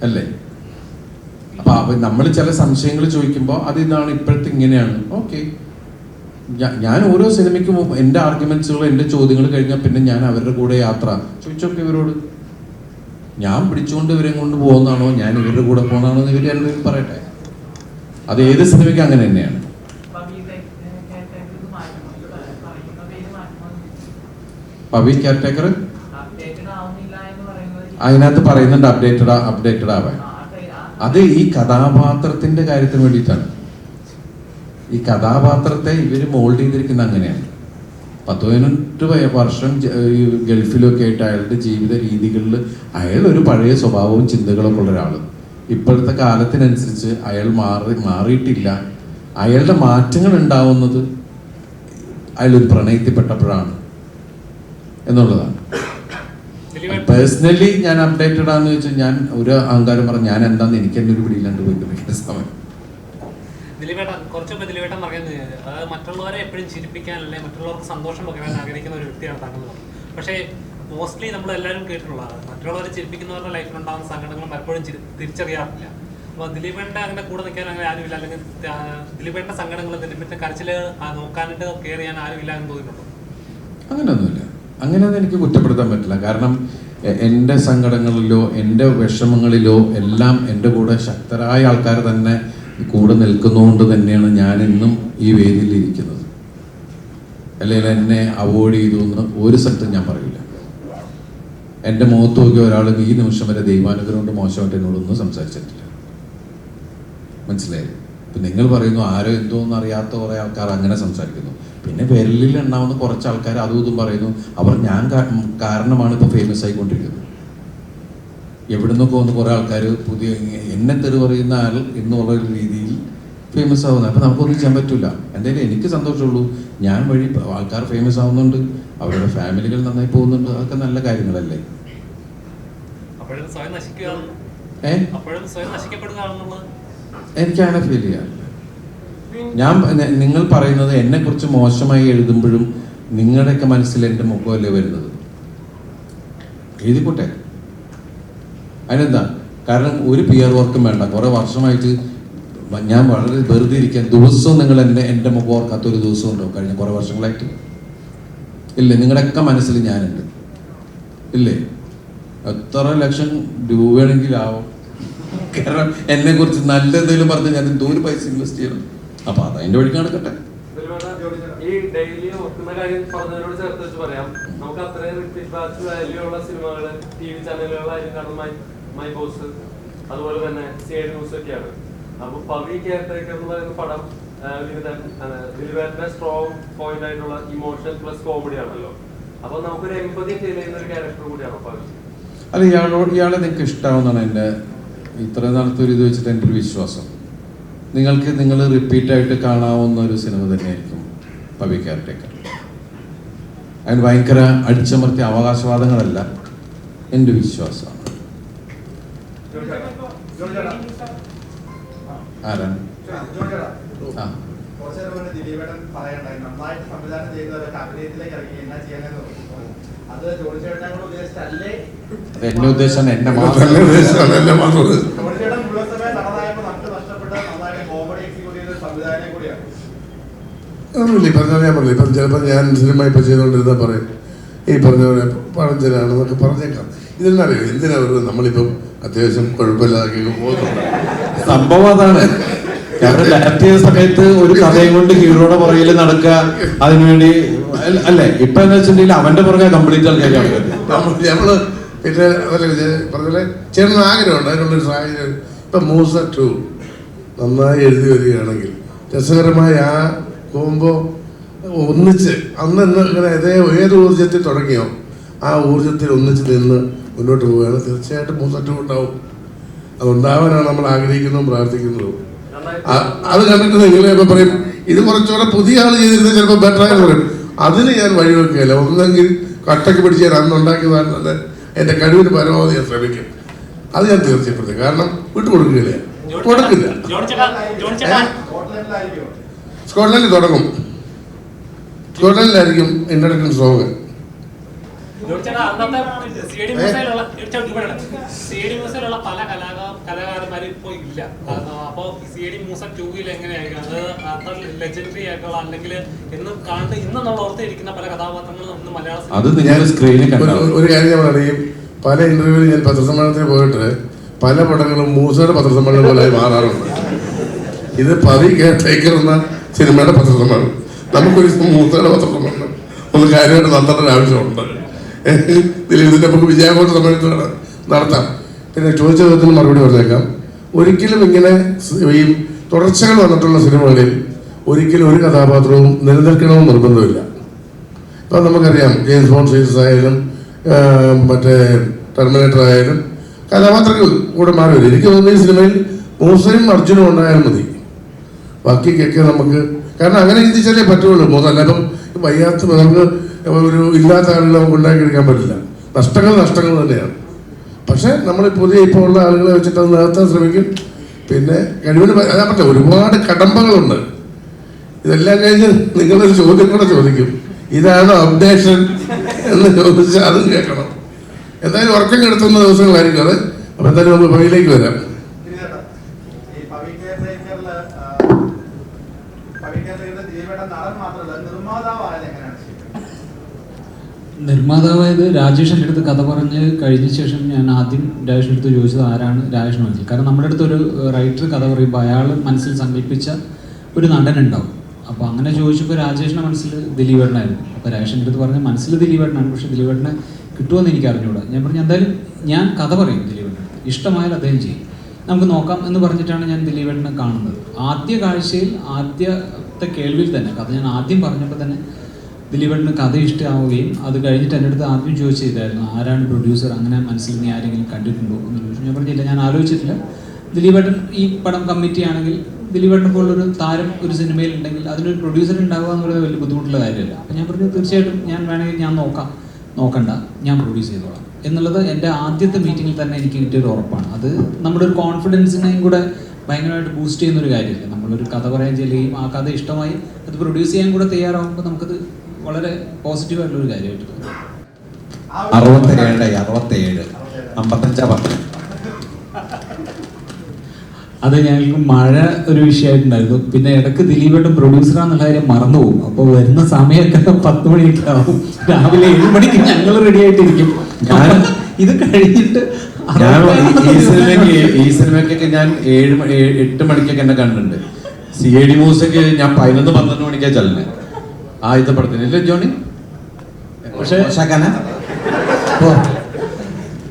അല്ലേ. അപ്പൊ നമ്മൾ ചില സംശയങ്ങൾ ചോദിക്കുമ്പോൾ അത് ഇതാണ്, ഇപ്പോഴത്തെ ഇങ്ങനെയാണ്. ഓക്കെ, ഞാൻ ഓരോ സിനിമയ്ക്കും എൻ്റെ ആർഗ്യുമെന്റ്സുകൾ, എൻ്റെ ചോദ്യങ്ങൾ കഴിഞ്ഞാൽ പിന്നെ ഞാൻ അവരുടെ കൂടെ യാത്ര ചോദിച്ചോക്കെ ഇവരോട്. ഞാൻ പിടിച്ചുകൊണ്ട് ഇവരെ കൊണ്ട് പോകുന്നതാണോ, ഞാൻ ഇവരുടെ കൂടെ പോകുന്നതാണോ എന്ന് ഇവർ രണ്ടുപേരും പറയട്ടെ. അത് ഏത് സിനിമയ്ക്കും അങ്ങനെ തന്നെയാണ്. പവി കെയർടേക്കർ അതിനകത്ത് പറയുന്നുണ്ട് അപ്ഡേറ്റഡ് ആവാൻ. അത് ഈ കഥാപാത്രത്തിന്റെ കാര്യത്തിന് വേണ്ടിയിട്ടാണ്. ഈ കഥാപാത്രത്തെ ഇവർ മോൾഡ് ചെയ്തിരിക്കുന്ന അങ്ങനെയാണ്. 10-15 വർഷം ഗൾഫിലൊക്കെ ആയിട്ട് അയാളുടെ ജീവിത രീതികളിൽ അയാൾ ഒരു പഴയ സ്വഭാവവും ചിന്തകളൊക്കെ ഉള്ള ഒരാൾ. ഇപ്പോഴത്തെ കാലത്തിനനുസരിച്ച് അയാൾ മാറിയിട്ടില്ല. അയാളുടെ മാറ്റങ്ങൾ ഉണ്ടാവുന്നത് അയാളൊരു പ്രണയത്തിൽപ്പെട്ടപ്പോഴാണ് എന്നുള്ളതാണ്. പേഴ്സണലി ഞാൻ അപ്ഡേറ്റഡ് ആണെന്ന് വെച്ചാൽ ഞാൻ ഒരു അഹങ്കാരം പറഞ്ഞു, ഞാൻ എന്താന്ന് എനിക്ക് തന്നെ ഒരു പിടിയില്ലാണ്ട് പോയിക്കൊണ്ടിരിക്കുന്ന സമയം. ദിലീപേട്ടൻ കുറച്ചൊക്കെ ദിലീപേട്ടൻ പറയുന്നത്, അതായത് മറ്റുള്ളവരെ എപ്പോഴും ചിരിപ്പിക്കാനല്ലേ, മറ്റുള്ളവർക്ക് സന്തോഷം പകരാൻ ആഗ്രഹിക്കുന്ന ഒരു വ്യക്തിയാണ് താങ്കൾ. പക്ഷേ മോസ്റ്റ്ലി നമ്മളെല്ലാവരും കേട്ടിട്ടുള്ളതാണ്, മറ്റുള്ളവരെ ചിരിപ്പിക്കുന്നവരുടെ ലൈഫിലുണ്ടാകുന്ന സങ്കടങ്ങളും പലപ്പോഴും തിരിച്ചറിയാറില്ല. അപ്പോൾ ദിലീപേട്ടൻ്റെ അങ്ങനെ കൂടെ നിൽക്കാൻ അങ്ങനെ ആരുമില്ല, അല്ലെങ്കിൽ ദിലീപേട്ടൻ്റെ സങ്കടങ്ങൾ, ദിലീപേട്ടൻ്റെ കരച്ചിൽ നോക്കാനായിട്ട് കെയർ ചെയ്യാൻ ആരുമില്ല എന്ന് തോന്നിയിട്ടുണ്ടോ? അങ്ങനെയൊന്നുമില്ല. അങ്ങനെയൊന്നും എനിക്ക് കുറ്റപ്പെടുത്താൻ പറ്റില്ല. കാരണം എൻ്റെ സങ്കടങ്ങളിലോ എൻ്റെ വിഷമങ്ങളിലോ എല്ലാം എൻ്റെ കൂടെ ശക്തരായ ആൾക്കാർ തന്നെ കൂടെ നിൽക്കുന്നതുകൊണ്ട് തന്നെയാണ് ഞാൻ ഇന്നും ഈ വേദിയിൽ ഇരിക്കുന്നത്. അല്ലെങ്കിൽ എന്നെ അവോയ്ഡ് ചെയ്തു എന്ന് ഒരു സ്ഥലത്തും ഞാൻ പറയില്ല. എൻ്റെ മുഖത്ത് നോക്കിയ ഒരാളും ഈ നിമിഷം വരെ ദൈവാനുഗ്രഹം കൊണ്ട് മോശമായിട്ട് എന്നോടൊന്നും സംസാരിച്ചിട്ടില്ല. മനസ്സിലായി? ഇപ്പം നിങ്ങൾ പറയുന്നു ആരോ എന്തോന്നും അറിയാത്ത കുറേ ആൾക്കാർ അങ്ങനെ സംസാരിക്കുന്നു. പിന്നെ വിരലിൽ എണ്ണാവുന്ന കുറച്ച് ആൾക്കാർ അതും ഇതും പറയുന്നു. അവർ ഞാൻ കാരണമാണ് ഇപ്പോൾ ഫേമസ് ആയിക്കൊണ്ടിരിക്കുന്നത്. എവിടെ നിന്നൊക്കെ വന്ന് കുറേ ആൾക്കാർ പുതിയ എന്നെ തെറി പറയുന്ന ആൾ എന്നുള്ള രീതിയിൽ ഫേമസ് ആവുന്നത്. അപ്പം നമുക്കൊന്നും ചെയ്യാൻ പറ്റില്ല. എന്തായാലും എനിക്ക് സന്തോഷമുള്ളൂ, ഞാൻ വഴി ആൾക്കാർ ഫേമസ് ആവുന്നുണ്ട്, അവരുടെ ഫാമിലികൾ നന്നായി പോകുന്നുണ്ട്, അതൊക്കെ നല്ല കാര്യങ്ങളല്ലേ. എനിക്കങ്ങനെ ഫീൽ ചെയ്യാറില്ല. ഞാൻ നിങ്ങൾ പറയുന്നത് എന്നെക്കുറിച്ച് മോശമായി എഴുതുമ്പോഴും നിങ്ങളുടെയൊക്കെ മനസ്സിൽ എൻ്റെ മുഖമല്ലേ വരുന്നത്. എഴുതിക്കോട്ടെ, അതിനെന്താ? കാരണം ഒരു PR വർക്കും വേണ്ട. കുറേ വർഷമായിട്ട് ഞാൻ വളരെ വെറുതെ ഇരിക്കാൻ, ദിവസവും നിങ്ങൾ എൻ്റെ മുഖം ഓർക്കാത്തൊരു ദിവസം ഉണ്ടോ കഴിഞ്ഞ കുറേ വർഷങ്ങളായിട്ട്? ഇല്ലേ? നിങ്ങളുടെയൊക്കെ മനസ്സിൽ ഞാനുണ്ട്, ഇല്ലേ? എത്ര ലക്ഷം രൂപയാണെങ്കിലാവും. കാരണം എന്നെക്കുറിച്ച് നല്ല എന്തെങ്കിലും പറഞ്ഞാൽ ഞാൻ എന്തോ ഒരു പൈസ ഇൻവെസ്റ്റ് ചെയ്യണം. അപ്പം അതതിൻ്റെ വഴിക്ക് നടക്കട്ടെ. ഈ ഡെയിലി ഓർക്കുന്ന കാര്യം പറഞ്ഞതിനോട് ചേർത്ത് വെച്ച് പറയാം, നമുക്ക് അത്രയും റിപ്പീറ്റ് വാച്ച് വാല്യൂ ഉള്ള സിനിമകൾ TV ചാനലുകളായിരിക്കും. കാരണം മൈ ബോസ്, അതുപോലെ തന്നെ CID ന്യൂസ് ഒക്കെയാണ്. അപ്പൊ പവി കെയർടേക്കർ എന്ന് പറയുന്ന പടം ദിലീപേട്ടന്റെ സ്ട്രോങ് പോയിന്റ് ആയിട്ടുള്ള ഇമോഷൻ പ്ലസ് കോമഡി ആണല്ലോ. അപ്പൊ നമുക്കൊരു എമ്പതി ഫീൽ ചെയ്യുന്ന ഒരു ക്യാരക്ടർ കൂടിയാണോ പവി? അല്ല, ഇയാളെ നിങ്ങൾക്ക് ഇഷ്ടമാവുന്നതാണ് എൻ്റെ ഇത്ര നാളത്തെ ഒരു ഇത് വെച്ചിട്ട് എൻ്റെ ഒരു വിശ്വാസം. നിങ്ങൾ റിപ്പീറ്റായിട്ട് കാണാവുന്ന ഒരു സിനിമ തന്നെയായിരിക്കും പവി കെയർടേക്കർ. അതിന് ഭയങ്കര അടിച്ചമർത്തിയ അവകാശവാദങ്ങളല്ല, എൻ്റെ വിശ്വാസമാണ്. ആരാണ്? ദിലീപേട്ടൻ പറയണ്ടായി നന്നായിട്ട് സംവിധാനം ചെയ്തവരൊക്കെ അഭിനയത്തിലേക്ക് ഇറങ്ങി എന്നാ ചെയ്യാനെന്ന് പറഞ്ഞു. അത് ജോണിച്ചേട്ടനെ കൂടെ ഉദ്ദേശിച്ചല്ലേ? എന്നെ ഉദ്ദേശം എന്നെ മാത്രം. ജോണിച്ചേട്ടൻ മുഴുവൻ നടനായപ്പോൾ നമുക്ക് നഷ്ടപ്പെട്ട നന്നായിട്ട് കോമഡി എക്സിക്യൂട്ട് ചെയ്ത സംവിധാനം കൂടിയാണ്. ഒന്നുമില്ല, ഈ പറഞ്ഞ ഞാൻ പറഞ്ഞില്ല. ഇപ്പം ചിലപ്പോൾ ഞാൻ സിനിമ ഇപ്പം ചെയ്തുകൊണ്ടിരുന്നാൽ പറയും ഈ പറഞ്ഞ പോലെ പഴഞ്ചനാണെന്നൊക്കെ പറഞ്ഞേക്കാം. ഇതെന്നറിയോ എന്തിനാ പറയുന്നത്? നമ്മളിപ്പം അത്യാവശ്യം കുഴപ്പമില്ലാതെ പോകുന്നുണ്ട്. സംഭവം അതാണ്. കാരണം ഡയറക്റ്റ് ചെയ്ത സമയത്ത് ഒരു കഥയും കൊണ്ട് ഹീറോയുടെ പുറകിൽ നടക്കുക, അതിനുവേണ്ടി അല്ലേ? ഇപ്പൊ എന്താ വെച്ചിട്ടുണ്ടെങ്കിൽ അവന്റെ പുറകെ കംപ്ലീറ്റ് ആൾക്കാർ നമ്മള് പിന്നെ അതല്ലേ പറഞ്ഞ ചേട്ടൻ ആഗ്രഹമുണ്ട് അതിനുള്ളൊരു സാഹചര്യം. ഇപ്പം മൂസ 2 നന്നായി എഴുതി വരികയാണെങ്കിൽ രസകരമായി ആ പോകുമ്പോൾ ഒന്നിച്ച് അന്ന് ഇങ്ങനെ ഏത് ഊർജത്തിൽ തുടങ്ങിയോ ആ ഊർജത്തിൽ ഒന്നിച്ച് നിന്ന് മുന്നോട്ട് പോവുകയാണ്. തീർച്ചയായിട്ടും മൂസ 2 ഉണ്ടാവും. അതുണ്ടാവാനാണ് നമ്മൾ ആഗ്രഹിക്കുന്നതും പ്രാർത്ഥിക്കുന്നതും. അത് കണ്ടിട്ട് നിങ്ങളെയൊക്കെ പറയും ഇത് കുറച്ചുകൂടെ പുതിയ ആൾ ചെയ്തിരുന്നത് ചിലപ്പോൾ ബെറ്റർ ആയെന്ന് പറയും. അതിന് ഞാൻ വഴിവെക്കുകയല്ല. ഒന്നെങ്കിൽ കട്ടക്ക് പിടിച്ച് ഞാൻ അന്നുണ്ടാക്കിയതാണ് തന്നെ എൻ്റെ കഴിവിന് പരമാവധി ഞാൻ ശ്രമിക്കും. അത് ഞാൻ തീർച്ചപ്പെടുത്തും. കാരണം വിട്ടുകൊടുക്കുകയില്ല, കൊടുക്കില്ല. സ്കോട്ട്ലൻഡിൽ തുടങ്ങും. സ്കോട്ട്ലൻഡിലായിരിക്കും ഇൻട്രഡക്ഷൻ സോങ്. പല കലാകാരന്മാരും ഇപ്പൊ ഇല്ല. അപ്പൊ CID മൂസ 2 എങ്ങനെയായിരിക്കും അത് അത്ര ലെജൻഡറി ആയിട്ടുള്ള അല്ലെങ്കിൽ ഇന്ന് നമ്മൾ ഓർത്തിരിക്കുന്ന പല കഥാപാത്രങ്ങളും ഇന്ന് മലയാള ഒരു കാര്യം ഞാൻ പറയും. പല ഇന്റർവ്യൂവിൽ ഞാൻ പത്രസമ്മേളനത്തിന് പോയിട്ട് പല പടങ്ങളും മൂസയുടെ പത്രസമ്മേളനം പോലെ മാറാറുണ്ട്. ഇത് പവി കെയർടേക്കർ എന്ന സിനിമയുടെ പത്രസമ്മേളനം. നമുക്കൊരു മൂസയുടെ പത്രസമ്മേളനം ഒന്ന് കാര്യമായിട്ട് നടത്തേണ്ട ആവശ്യമുണ്ട്. ഇതിന്റെ നമുക്ക് വിജയാഘോഷ സമ്മേളനത്തിലാണ് നടത്താം. പിന്നെ ചോദിച്ച ചോദ്യത്തിന് മറുപടി പറഞ്ഞേക്കാം. ഒരിക്കലും ഇങ്ങനെ ഈ തുടർച്ചകൾ വന്നിട്ടുള്ള സിനിമകളിൽ ഒരിക്കലും ഒരു കഥാപാത്രവും നിലനിൽക്കണമെന്ന് നിർബന്ധമില്ല. ഇപ്പം നമുക്കറിയാം ജെയിംസ് ബോണ്ട് സീരീസ് ആയാലും മറ്റേ ടെർമിനേറ്റർ ആയാലും കഥാപാത്രങ്ങൾ കൂടെ മാറി വരും. എനിക്ക് തോന്നുന്നു ഈ സിനിമയിൽ മൂസയും അർജുനും ഉണ്ടായാലും മതി. ബാക്കിയൊക്കെ നമുക്ക് കാരണം അങ്ങനെ ചിന്തിച്ചാലേ പറ്റുള്ളൂ. മൂന്നല്ല ഇപ്പം വയ്യാത്ത നമുക്ക് ഒരു ഇല്ലാത്ത ആളുകളെ നമുക്ക് ഉണ്ടാക്കിയെടുക്കാൻ പറ്റില്ല. നഷ്ടങ്ങൾ തന്നെയാണ്. പക്ഷെ നമ്മൾ പുതിയ ഇപ്പോൾ ഉള്ള ആളുകളെ വെച്ചിട്ട് അത് നികത്താൻ ശ്രമിക്കും. പിന്നെ കഴിവിന് അതാ പറ്റില്ല, ഒരുപാട് കടമ്പകളുണ്ട്. ഇതെല്ലാം കഴിഞ്ഞ് നിങ്ങളൊരു ചോദ്യം കൂടെ ചോദിക്കും, ഇതാണ് അപ്ഡേഷൻ എന്ന് ചോദിച്ചാൽ അതും കേൾക്കണം. എന്തായാലും ഉറക്കം കെടുത്തുന്ന ദിവസങ്ങളായിരിക്കും അത്. അപ്പം എന്തായാലും നമുക്ക് പവിയിലേക്ക് വരാം. നിർമ്മാതാവായത് രാജേഷിൻ്റെ അടുത്ത് കഥ പറഞ്ഞ് കഴിഞ്ഞ ശേഷം ഞാൻ ആദ്യം രാജേഷിൻ്റെ അടുത്ത് ചോദിച്ചത് ആരാണ് രാജേഷിന് മനസ്സിൽ. കാരണം നമ്മുടെ അടുത്ത് ഒരു റൈറ്റർ കഥ പറയുമ്പോൾ അയാൾ മനസ്സിൽ സങ്കല്പിച്ച ഒരു നടനുണ്ടാവും. അപ്പോൾ അങ്ങനെ ചോദിച്ചപ്പോൾ രാജേഷിൻ്റെ മനസ്സിൽ ദിലീപേട്ടനായിരുന്നു. അപ്പോൾ രാജേഷിൻ്റെ അടുത്ത് പറഞ്ഞ മനസ്സിൽ ദിലീപേട്ടനാണ്, പക്ഷേ ദിലീപേട്ടനെ കിട്ടുമെന്ന് എനിക്ക് അറിഞ്ഞുകൂടാ. ഞാൻ പറഞ്ഞു എന്തായാലും ഞാൻ കഥ പറയും ദിലീപേട്ടൻ, ഇഷ്ടമായാൽ അദ്ദേഹം ചെയ്യും, നമുക്ക് നോക്കാം എന്ന് പറഞ്ഞിട്ടാണ് ഞാൻ ദിലീപേട്ടനെ കാണുന്നത്. ആദ്യ കാഴ്ചയിൽ ആദ്യത്തെ കേൾവിയിൽ തന്നെ കഥ ഞാൻ ആദ്യം പറഞ്ഞപ്പോൾ തന്നെ ദിലീപേട്ടന് കഥ ഇഷ്ടമാവുകയും അത് കഴിഞ്ഞിട്ട് എൻ്റെ അടുത്ത് ആദ്യം ചോദിച്ചിട്ടായിരുന്നു ആരാണ് പ്രൊഡ്യൂസർ, അങ്ങനെ മനസ്സിൽ നീ ആരെങ്കിലും കണ്ടിട്ടുണ്ടോ എന്ന് ചോദിച്ചു. ഞാൻ പറഞ്ഞില്ല, ഞാൻ ആലോചിച്ചിട്ടില്ല. ദിലീപേട്ടൻ ഈ പടം കമ്മിറ്റി ആണെങ്കിൽ ദിലീപേട്ടനെ പോലുള്ളൊരു താരം ഒരു സിനിമയിൽ ഉണ്ടെങ്കിൽ അതിനൊരു പ്രൊഡ്യൂസർ ഉണ്ടാവുക എന്ന് പറയുന്നത് വലിയ ബുദ്ധിമുട്ടുള്ള കാര്യമല്ല. അപ്പം ഞാൻ പറഞ്ഞു തീർച്ചയായിട്ടും ഞാൻ വേണമെങ്കിൽ ഞാൻ നോക്കണ്ട, ഞാൻ പ്രൊഡ്യൂസ് ചെയ്തോളാം എന്നുള്ളത് എൻ്റെ ആദ്യത്തെ മീറ്റിങ്ങിൽ തന്നെ എനിക്ക് കിട്ടിയൊരു ഉറപ്പാണ്. അത് നമ്മുടെ ഒരു കോൺഫിഡൻസിനെയും കൂടെ ഭയങ്കരമായിട്ട് ബൂസ്റ്റ് ചെയ്യുന്നൊരു കാര്യമില്ല. നമ്മളൊരു കഥ പറയാൻ ചെല്ലുകയും ആ കഥ ഇഷ്ടമായി അത് പ്രൊഡ്യൂസ് ചെയ്യാൻ കൂടെ തയ്യാറാകുമ്പോൾ നമുക്കത് വളരെ പോസിറ്റീവായിട്ടുള്ളൊരു കാര്യമായിട്ട് തോന്നും. 67 55 അത് ഞങ്ങൾക്ക് മഴ ഒരു വിഷയമായിട്ടുണ്ടായിരുന്നു. പിന്നെ ഇടയ്ക്ക് ദിലീപേട്ടൻ പ്രൊഡ്യൂസറാന്നുള്ള കാര്യം മറന്നുപോകും. അപ്പോൾ വരുന്ന സമയമൊക്കെ 10 മണിയൊക്കെ ആവും. രാവിലെ 7 മണിക്ക് ഞങ്ങൾ റെഡി ആയിട്ടിരിക്കും. ഇത് കഴിഞ്ഞിട്ട് ഈ സിനിമയ്ക്കൊക്കെ ഞാൻ 8 മണിക്കൊക്കെ എന്നെ കണ്ടിട്ടുണ്ട്. CID മ്യൂസിക് ഞാൻ 11-12 മണിക്കാണ് ചെല്ലുന്നത്. ഇത് പടത്തിന് ഇല്ലേ ജോണി? പക്ഷേ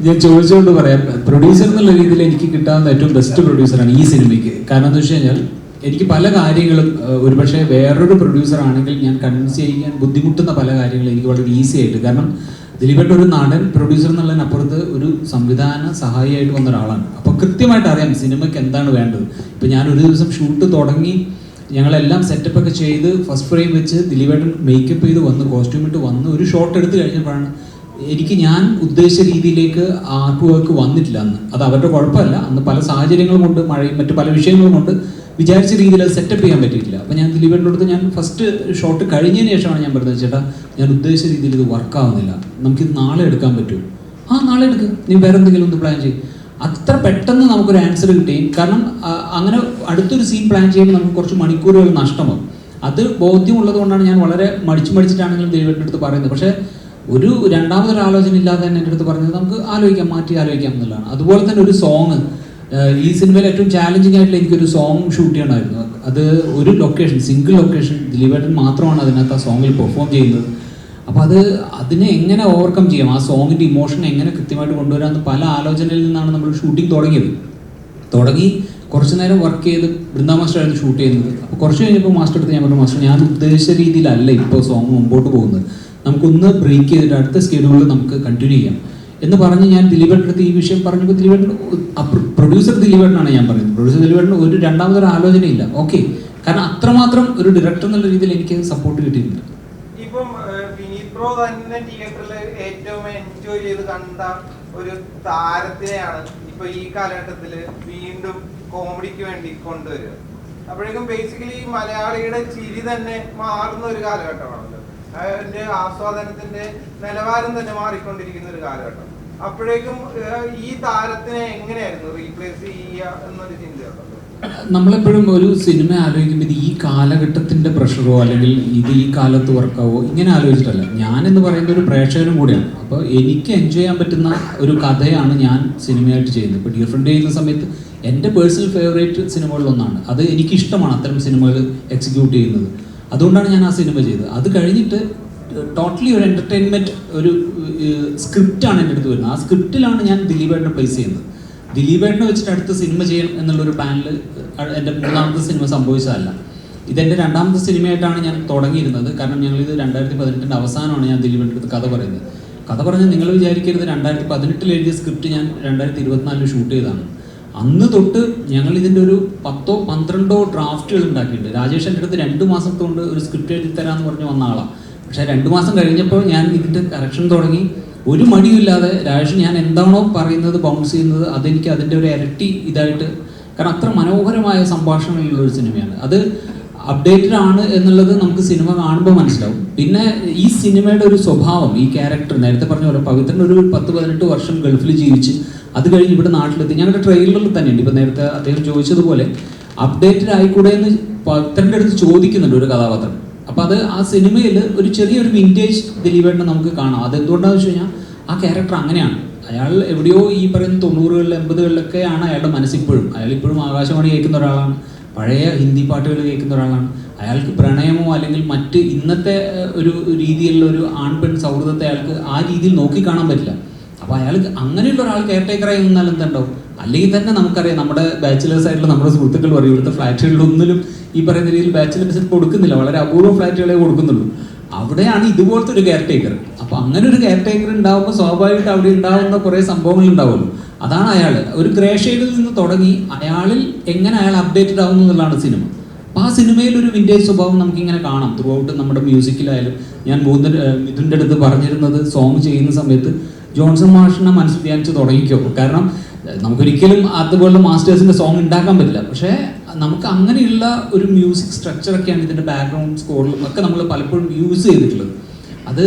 ഞാൻ ചോദിച്ചുകൊണ്ട് പറയാം, പ്രൊഡ്യൂസർ എന്നുള്ള രീതിയിൽ എനിക്ക് കിട്ടാവുന്ന ഏറ്റവും ബെസ്റ്റ് പ്രൊഡ്യൂസറാണ് ഈ സിനിമയ്ക്ക്. കാരണം എന്താ വെച്ച് കഴിഞ്ഞാൽ എനിക്ക് പല കാര്യങ്ങളും ഒരുപക്ഷെ വേറൊരു പ്രൊഡ്യൂസർ ആണെങ്കിൽ ഞാൻ കൺവിൻസ് ചെയ്യാൻ ബുദ്ധിമുട്ടുന്ന പല കാര്യങ്ങളും എനിക്ക് വളരെ ഈസി ആയിട്ട്. കാരണം ദിലീപേട്ടൻ ഒരു നടൻ പ്രൊഡ്യൂസർ എന്നുള്ളതിനപ്പുറത്ത് ഒരു സംവിധാന സഹായിയായിട്ട് വന്ന ഒരാളാണ്. അപ്പോൾ കൃത്യമായിട്ട് അറിയാം സിനിമയ്ക്ക് എന്താണ് വേണ്ടത്. ഇപ്പം ഞാൻ ഒരു ദിവസം ഷൂട്ട് തുടങ്ങി ഞങ്ങളെല്ലാം സെറ്റപ്പൊക്കെ ചെയ്ത് ഫസ്റ്റ് ഫ്രെയിം വെച്ച് ദിലീപേട്ടൻ മേക്കപ്പ് ചെയ്ത് വന്ന് കോസ്റ്റ്യൂം ഇട്ട് വന്ന് ഒരു ഷോട്ട് എടുത്ത് കഴിഞ്ഞപ്പോഴാണ് എനിക്ക് ഞാൻ ഉദ്ദേശിച്ച രീതിയിലേക്ക് ആർട്ട് വർക്ക് വന്നിട്ടില്ല അന്ന്. അത് അവരുടെ കുഴപ്പമല്ല, അന്ന് പല സാഹചര്യങ്ങളും കൊണ്ട് മഴയും മറ്റു പല വിഷയങ്ങളും കൊണ്ട് വിചാരിച്ച രീതിയിൽ അത് സെറ്റപ്പ് ചെയ്യാൻ പറ്റിയിട്ടില്ല. അപ്പോൾ ഞാൻ ദിലീപേട്ടൻ്റെ അടുത്ത് ഞാൻ ഫസ്റ്റ് ഷോട്ട് കഴിഞ്ഞതിന് ശേഷമാണ് ഞാൻ പറഞ്ഞത്, ചേട്ടാ ഞാൻ ഉദ്ദേശിച്ച രീതിയിൽ ഇത് വർക്കാവുന്നില്ല, നമുക്കിത് നാളെ എടുക്കാൻ പറ്റുമോ? നാളെ എടുക്കുക, നീ വേറെ എന്തെങ്കിലും ഒന്ന് പ്ലാൻ ചെയ്യും. അത്ര പെട്ടെന്ന് നമുക്കൊരു ആൻസർ കിട്ടുകയും, കാരണം അങ്ങനെ അടുത്തൊരു സീൻ പ്ലാൻ ചെയ്യുമ്പോൾ നമുക്ക് കുറച്ച് മണിക്കൂറുകൾ നഷ്ടമാകും. അത് ബോധ്യമുള്ളത് കൊണ്ടാണ് ഞാൻ വളരെ മടിച്ചിട്ടാണെങ്കിലും ദിലീപേട്ടൻ്റെ അടുത്ത് പറയുന്നത്. പക്ഷേ ഒരു രണ്ടാമതൊരു ആലോചന ഇല്ലാതെ തന്നെ എൻ്റെ അടുത്ത് പറഞ്ഞത് നമുക്ക് മാറ്റി ആലോചിക്കാം എന്നുള്ളതാണ്. അതുപോലെ തന്നെ ഒരു സോങ്, ഈ സിനിമയിൽ ഏറ്റവും ചാലഞ്ചിങ് ആയിട്ടുള്ള എനിക്കൊരു സോങ് ഷൂട്ട് ചെയ്യണമായിരുന്നു. അത് ഒരു ലൊക്കേഷൻ, സിംഗിൾ ലൊക്കേഷൻ, ദിലീപേട്ടൻ മാത്രമാണ് അതിനകത്ത് ആ സോങ്ങിൽ പെർഫോം ചെയ്യുന്നത്. അപ്പോൾ അതിനെ എങ്ങനെ ഓവർകം ചെയ്യാം, ആ സോങ്ങിൻ്റെ ഇമോഷൻ എങ്ങനെ കൃത്യമായിട്ട് കൊണ്ടുവരാമെന്ന് പല ആലോചനയിൽ നിന്നാണ് നമ്മൾ ഷൂട്ടിംഗ് തുടങ്ങി കുറച്ച് നേരം വർക്ക് ചെയ്ത് ബൃന്ദാ മാസ്റ്ററായിരുന്നു ഷൂട്ട് ചെയ്യുന്നത്. അപ്പോൾ കുറച്ച് കഴിഞ്ഞപ്പോൾ മാസ്റ്റർ അടുത്ത് ഞാൻ പറഞ്ഞു, മാസ്റ്റർ ഞാൻ ഉദ്ദേശിച്ച രീതിയിലല്ല ഇപ്പോൾ സോങ് മുമ്പോട്ട് പോകുന്നത്, നമുക്കൊന്ന് ബ്രേക്ക് ചെയ്തിട്ട് അടുത്ത സ്കെഡ്യൂളിൽ നമുക്ക് കണ്ടിന്യൂ ചെയ്യാം എന്ന് പറഞ്ഞ് ഞാൻ ദിലീപേട്ടൻ്റെ അടുത്ത് ഈ വിഷയം പറഞ്ഞപ്പോൾ ദിലീപേട്ടൻ, പ്രൊഡ്യൂസർ ദിലീപേട്ടനാണ് ഞാൻ പറയുന്നത്, പ്രൊഡ്യൂസർ ദിലീപേട്ടന് ഒരു രണ്ടാമതൊരു ആലോചനയില്ല. ഓക്കെ, കാരണം അത്രമാത്രം ഒരു ഡയറക്ടർ എന്നുള്ള രീതിയിൽ എനിക്ക് സപ്പോർട്ട് കിട്ടിയിട്ടുണ്ട്. ഇപ്പം വിനീത് ബ്രോ തന്നെ തിയേറ്ററിൽ ഏറ്റവും എൻജോയ് ചെയ്ത് കണ്ട ഒരു താരത്തെയാണ് ഇപ്പൊ ഈ കാലഘട്ടത്തിൽ വീണ്ടും കോമഡിക്ക് വേണ്ടി കൊണ്ടുവരിക. അപ്പോഴേക്കും ബേസിക്കലി മലയാളിയുടെ ചിരി തന്നെ മാറുന്ന ഒരു കാലഘട്ടമാണല്ലോ. അതിന്റെ ആസ്വാദനത്തിന്റെ നിലവാരം തന്നെ മാറിക്കൊണ്ടിരിക്കുന്ന ഒരു കാലഘട്ടം. അപ്പോഴേക്കും ഈ താരത്തിനെ എങ്ങനെയായിരുന്നു റീപ്ലേസ് ചെയ്യുക എന്നൊരു ചിന്തയുണ്ടല്ലോ. നമ്മളെപ്പോഴും ഒരു സിനിമ ആലോചിക്കുമ്പോൾ ഇത് ഈ കാലഘട്ടത്തിന്റെ പ്രഷറോ അല്ലെങ്കിൽ ഇത് ഈ കാലത്ത് വർക്കാവോ ഇങ്ങനെ ആലോചിച്ചിട്ടല്ല. ഞാനെന്ന് പറയുന്ന ഒരു പ്രേക്ഷകനും കൂടിയാണ്. അപ്പോൾ എനിക്ക് എൻജോയ് ചെയ്യാൻ പറ്റുന്ന ഒരു കഥയാണ് ഞാൻ സിനിമയായിട്ട് ചെയ്യുന്നത്. ഇപ്പോൾ ഡിയർ ഫ്രണ്ട് ചെയ്യുന്ന സമയത്ത് എൻ്റെ പേഴ്സണൽ ഫേവറേറ്റ് സിനിമകളിലൊന്നാണ്. അത് എനിക്കിഷ്ടമാണ് അത്തരം സിനിമകൾ എക്സിക്യൂട്ട് ചെയ്യുന്നത്. അതുകൊണ്ടാണ് ഞാൻ ആ സിനിമ ചെയ്തത്. അത് കഴിഞ്ഞിട്ട് ടോട്ടലി ഒരു എൻ്റർടൈൻമെൻറ്റ് ഒരു സ്ക്രിപ്റ്റാണ് എൻ്റെ അടുത്ത് വരുന്നത്. ആ സ്ക്രിപ്റ്റിലാണ് ഞാൻ ദിലീപേട്ടനെ പ്ലേസ് ചെയ്യുന്നത്. ദിലീപേട്ടനെ വെച്ചിട്ട് അടുത്ത സിനിമ ചെയ്യണം എന്നുള്ളൊരു പ്ലാനിൽ എൻ്റെ 3ാമത്തെ സിനിമ സംഭവിച്ചതല്ല. ഇതെൻ്റെ 2ാമത്തെ സിനിമയായിട്ടാണ് ഞാൻ തുടങ്ങിയിരുന്നത്. കാരണം ഞങ്ങളിത് 2018 അവസാനമാണ് ഞാൻ ദിലീപേട്ടൻ്റെ അടുത്ത് കഥ പറയുന്നത്. കഥ പറഞ്ഞ് നിങ്ങൾ വിചാരിക്കരുത് 2018 എഴുതിയ സ്ക്രിപ്റ്റ് ഞാൻ 2024 ഷൂട്ട് ചെയ്തതാണ്. അന്ന് തൊട്ട് ഞങ്ങൾ ഇതിൻ്റെ ഒരു 10-12 ഡ്രാഫ്റ്റുകൾ ഉണ്ടാക്കിയിട്ടുണ്ട്. രാജേഷ് എൻ്റെ അടുത്ത് 2 മാസത്തോണ്ട് ഒരു സ്ക്രിപ്റ്റ് എഴുതി തരാമെന്ന് പറഞ്ഞ് വന്ന ആളാണ്. പക്ഷേ 2 മാസം കഴിഞ്ഞപ്പോൾ ഞാൻ ഇതിൻ്റെ കറക്ഷൻ തുടങ്ങി. ഒരു മടിയില്ലാതെ രാജേഷ് ഞാൻ എന്താണോ പറയുന്നത് ബൗൺസ് ചെയ്യുന്നത് അതെനിക്ക് അതിൻ്റെ ഒരു ഇരട്ടി ഇതായിട്ട്, കാരണം അത്ര മനോഹരമായ സംഭാഷണങ്ങളുള്ളൊരു സിനിമയാണ്. അത് അപ്ഡേറ്റഡ് ആണ് എന്നുള്ളത് നമുക്ക് സിനിമ കാണുമ്പോൾ മനസ്സിലാവും. പിന്നെ ഈ സിനിമയുടെ ഒരു സ്വഭാവം, ഈ ക്യാരക്ടർ നേരത്തെ പറഞ്ഞ പോലെ പവിത്രൻ ഒരു 10-18 വർഷം ഗൾഫിൽ ജീവിച്ച് അത് കഴിഞ്ഞ് ഇവിടെ നാട്ടിലെത്തി. ഞങ്ങളുടെ ട്രെയിലറിൽ തന്നെയുണ്ട്. ഇപ്പം നേരത്തെ അദ്ദേഹം ചോദിച്ചതുപോലെ അപ്ഡേറ്റഡ് ആയിക്കൂടെ എന്ന് പവിത്രൻ്റെ അടുത്ത് ചോദിക്കുന്നുണ്ട് ഒരു കഥാപാത്രം. അപ്പോൾ അത് ആ സിനിമയിൽ ഒരു ചെറിയൊരു വിൻറ്റേജ് ദിലീപേട്ടനെ നമുക്ക് കാണാം. അതെന്തുകൊണ്ടാണെന്ന് വെച്ച് കഴിഞ്ഞാൽ ആ ക്യാരക്ടർ അങ്ങനെയാണ്. അയാൾ എവിടെയോ ഈ പറയുന്ന 90-കളിൽ 80-കളിലൊക്കെയാണ് അയാളുടെ മനസ്സിപ്പോഴും. അയാളിപ്പോഴും ആകാശവാണി കേൾക്കുന്ന ഒരാളാണ്, പഴയ ഹിന്ദി പാട്ടുകൾ കേൾക്കുന്ന ഒരാളാണ്. അയാൾക്ക് പ്രണയമോ അല്ലെങ്കിൽ മറ്റ് ഇന്നത്തെ ഒരു രീതിയിലുള്ള ഒരു ആൺപെൺ സൗഹൃദത്തെ അയാൾക്ക് ആ രീതിയിൽ നോക്കിക്കാണാൻ പറ്റില്ല. അപ്പോൾ അയാൾക്ക് അങ്ങനെയുള്ള ഒരാൾ കെയർ ടേക്കറായി നിന്നാൽ എന്തുണ്ടാവും? അല്ലെങ്കിൽ തന്നെ നമുക്കറിയാം നമ്മുടെ ബാച്ചിലേഴ്സ് ആയിട്ടുള്ള നമ്മുടെ സുഹൃത്തുക്കൾ പറയും ഇവിടുത്തെ ഫ്ലാറ്റുകളിലൊന്നിലും ഈ പറയുന്ന രീതിയിൽ ബാച്ചിലേഴ്സിന് കൊടുക്കുന്നില്ല, വളരെ അപൂർവം ഫ്ലാറ്റുകളെ കൊടുക്കുന്നുള്ളൂ. അവിടെയാണ് ഇതുപോലത്തെ ഒരു കെയർ ടേക്കർ. അപ്പോൾ അങ്ങനെ ഒരു കെയർ ടേക്കർ ഉണ്ടാകുമ്പോൾ സ്വാഭാവികമായിട്ട് അവിടെ ഉണ്ടാകുന്ന കുറേ സംഭവങ്ങൾ ഉണ്ടാവുമല്ലോ. അതാണ് അയാൾ ഒരു ഗ്രേ ഷെയ്ഡിൽ നിന്ന് തുടങ്ങി അയാളിൽ എങ്ങനെ അയാൾ അപ്ഡേറ്റഡ് ആവുന്നു എന്നുള്ളതാണ് സിനിമ. അപ്പോൾ ആ സിനിമയിൽ ഒരു വിൻറ്റേജ് സ്വഭാവം നമുക്കിങ്ങനെ കാണാം ത്രൂ ഔട്ട്. നമ്മുടെ മ്യൂസിക്കിലായാലും ഞാൻ മിഥുൻ്റെ അടുത്ത് പറഞ്ഞിരുന്നത് സോങ് ചെയ്യുന്ന സമയത്ത് ജോൺസൺ മാഷിനെ മനസ്സിൽ ധ്യാനിച്ച് തുടങ്ങിക്കോ, കാരണം നമുക്കൊരിക്കലും അതുപോലുള്ള മാസ്റ്റേഴ്സിൻ്റെ സോങ് ഉണ്ടാക്കാൻ പറ്റില്ല. പക്ഷേ നമുക്ക് അങ്ങനെയുള്ള ഒരു മ്യൂസിക് സ്ട്രക്ചറൊക്കെയാണ് ഇതിൻ്റെ ബാക്ക്ഗ്രൗണ്ട് സ്കോറിലും ഒക്കെ നമ്മൾ പലപ്പോഴും യൂസ് ചെയ്തിട്ടുള്ളത്. അത്